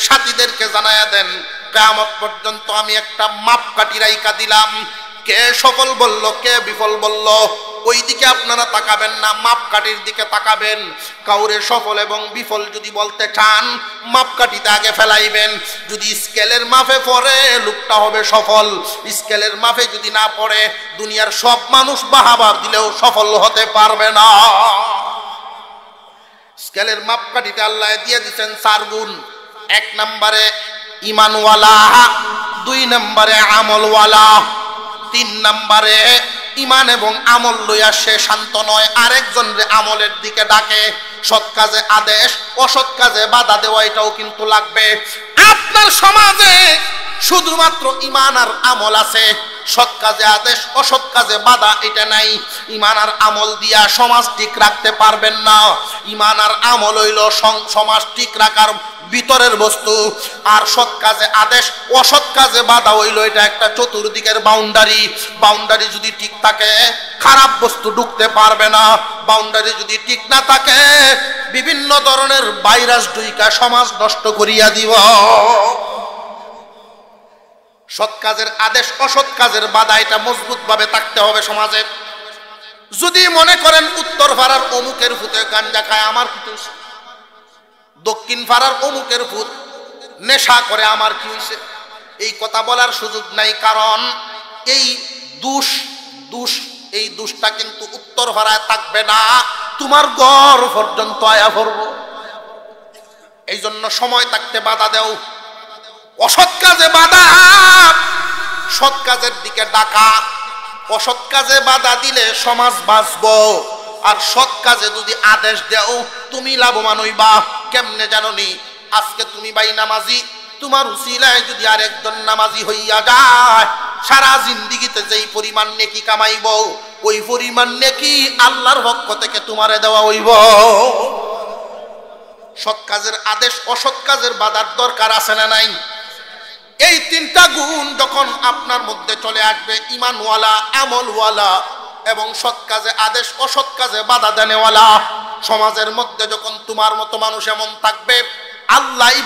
সাথীদেরকে জানায়া দেন, কিয়ামত পর্যন্ত আমি একটা মাপকাঠি রাইখা দিলাম। কে সফল বলল, কে বিফল বলল, ওই দিকে আপনারা তাকাবেন না, মাপকাঠির দিকে তাকাবেন। কাউরে সফল এবং বিফল যদি বলতে চান, মাপকাঠিতে আগে ফেলাইবেন। যদি স্কেলের মাপে পড়ে লোকটা হবে সফল, স্কেলের মাপে যদি না পড়ে দুনিয়ার সব মানুষ বাহাবা দিলেও সফল হতে পারবে না। স্কেলের মাপকাঠিতে আল্লাহ দিয়ে দিচ্ছেন 4 গুণ। 1 নম্বরে ইমানওয়ালা, 2 নম্বরে আমলওয়ালা, 3 নম্বরে ইমান এবং আমল লইয়া সে শান্ত নয়, আরেকজনের আমলের দিকে ডাকে। সৎ কাজে আদেশ, অসৎ কাজে বাধা দেওয়া, এটাও কিন্তু লাগবে। আপনার সমাজে শুধুমাত্র ইমান আর আমল আছে, সৎ কাজে আদেশ, অসৎ কাজে বাধা এটা নাই। ইমান আর আমল দিয়া সমাজ ঠিক রাখতে পারবেন না। ইমান আর আমল হইল সমাজ ঠিক রাখার ভিতরের বস্তু, আর সৎ কাজে আদেশ, অসৎ কাজে বাধা হইল এটা একটা চতুর্দিকের বাউন্ডারি। বাউন্ডারি যদি ঠিক থাকে খারাপ বস্তু ঢুকতে পারবে না। বাউন্ডারি যদি ঠিক না থাকে বিভিন্ন ধরনের ভাইরাস ঢুইকা সমাজ নষ্ট করিয়া দিব। সৎ কাজের আদেশ, অসৎ কাজের বাধা এটা মজবুত ভাবে থাকতে হবে সমাজে। যদি মনে করেন উত্তর পাড়ার অমুকের ফুতে গাঞ্জা খায়, আমার কি হইছে? দক্ষিণ পাড়ার অমুকের ফুত নেশা করে, আমার কি হইছে? এই কথা বলার সুযোগ নাই। কারণ এই এই দোষটা কিন্তু উত্তর পাড়ায় থাকবে না, তোমার ঘর পর্যন্ত আয়া পড়ব। এই জন্য সময় থাকতে বাধা দেও। অসৎ কাজে বাধা, সৎ কাজের দিকে ডাকা। অসৎ কাজে বাধা দিলে সমাজ বাঁচবো, আর সৎ কাজে যদি আদেশ দেও তুমি লাভবান হইবা। কেমনে জানোনি? আজকে তুমি ভাই নামাজি, তোমার উসিলায় যদি আরেকজন নামাজি হইয়া যায়, সারা জিন্দেগিতে যেই পরিমাণ নেকি কামাইব, ওই পরিমাণ নেকি আল্লাহর পক্ষ থেকে তোমারে দেওয়া হইব। সৎ কাজের আদেশ, অসৎ কাজের বাধার দরকার আছে না নাই? এই 3টা গুণ যখন আপনার মধ্যে চলে আসবে, ইমানওয়ালা, আমলওয়ালা এবং সৎ কাজে আদেশ, অসৎ কাজে বাধা দেনেওয়ালা, সমাজের মধ্যে যখন তোমার মতো মানুষ এমন থাকবে, আল্লাহই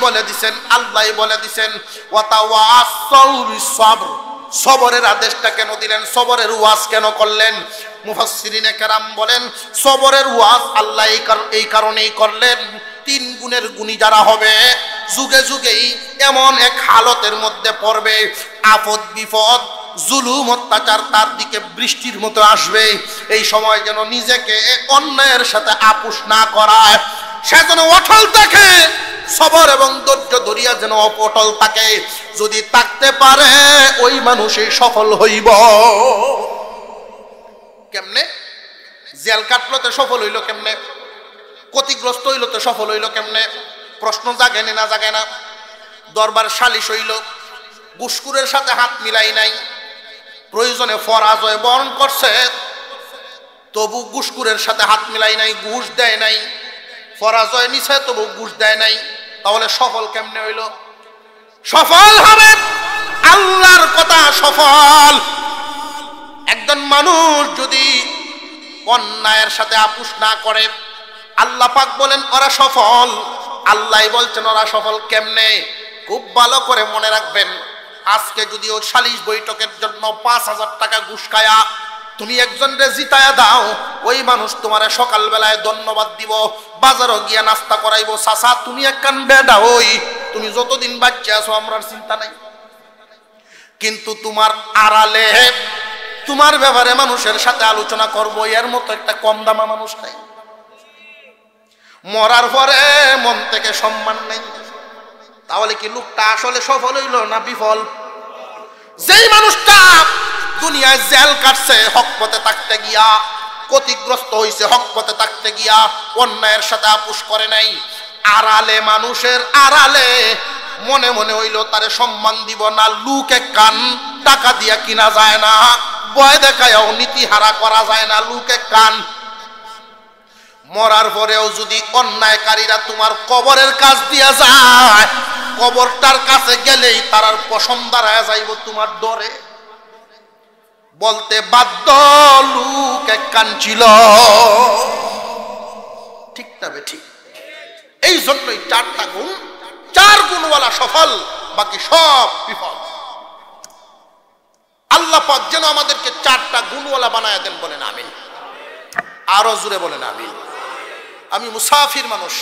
বলে দিছেন ওয়া তাওয়াসাউ বিস সাবর, সবরের আদেশটা কেন দিলেন, সবরের ওয়াজ কেন করলেন? মুফাসসিরিনে কেরাম বলেন সবরের ওয়াজ আল্লাহ এই কারণেই করলেন, 3 গুণের গুণী যারা হবে যুগে যুগেই এমন এক হালতের মধ্যে পড়বে, আপদ বিপদ জুলুম অত্যাচার তার দিকে বৃষ্টির মতো আসবে। এই সময় যেন নিজেকে অন্যায়ের সাথে আপোষ না করায়, সে যেন অটল থাকে, সবর এবং ধৈর্য ধরিয়া যেন অটল থাকে। যদি থাকতে পারে ওই মানুষই সফল হইব। কেমনে? জেল কাটলো তো সফল হইল কেমনে? ক্ষতিগ্রস্ত হইল তো সফল হইল কেমনে? প্রশ্ন জাগে না জাগে না? দরবার সালিশ হইল, ঘুষখোরের সাথে হাত মিলাই নাই, প্রয়োজনে পরাজয় বরণ করছে, তবু ঘুষখোরের সাথে হাত মিলাই নাই, ঘুষ দেয় নাই, পরাজয় নিছে তবু ঘুষ দেয় নাই, তাহলে সফল কেমনে হইল? সফল হবে আল্লাহর কথা সফল। একজন মানুষ যদি অন্যায়ের সাথে আপোষ না করে, আল্লাহ পাক বলেন ওরা সফল। আল্লাহ বলছেন ওরা সফল কেমনে? খুব ভালো করে মনে রাখবেন, আজকে যদি ও সালিশ বৈঠকের জন্য 5,000 টাকা ঘুষ খায়া তুমি একজনকে জিতায়া দাও, ওই মানুষ তোমারে সকালবেলায় ধন্যবাদ দিব, বাজারও গিয়া নাস্তা করাইবো, চাচা তুমি একখান বেডা হই, তুমি যতদিন বাচ্চা আছো আমার চিন্তা নাই। কিন্তু তোমার আড়ালে তোমার ব্যাপারে মানুষের সাথে আলোচনা করবো, এর মতো একটা কম দামা মানুষ নাই। মরার পরে মন থেকে সম্মান নেই। তাহলে কি লোকটা আসলে সফল হইল না বিফল? যেই মানুষটা দুনিয়ায় জেল কাটছে হক পথে থাকতে গিয়া, ক্ষতিগ্রস্ত হইছে হক পথে থাকতে গিয়া, অন্যায়ের সাথে আপোষ করে নাই, আড়ালে মানুষের আড়ালে মনে মনে হইল তারে সম্মান দিব না, লুকে কান টাকা দিয়া কিনা যায় না, ভয় দেখায়ও নীতি হারা করা যায় না, লুকে কান। মরার পরেও যদি অন্যায়কারীরা তোমার কবরের কাছ দিয়া যায়, কবরটার কাছে গেলেই তারার পশম দাঁড়ায় যাইব তোমার ডরে, বলতে বাধ্য লুক এক কান ছিল। ঠিক না বে ঠিক? এই জন্যই 4টা গুণ, 4 গুণওয়ালা সফল, বাকি সব বিফল। আল্লাহ পাক যেন আমাদেরকে 4টা গুণওয়ালা বানায় দেন, বলেন আমিন। আরো জোরে বলেন আমিন। আমি মুসাফির মানুষ,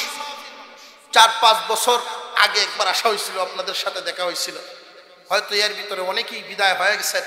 4-5 বছর আগে একবার আসা হয়েছিল, আপনাদের সাথে দেখা হয়েছিল, হয়তো এর ভিতরে অনেকেই বিদায় হয়ে গেছে।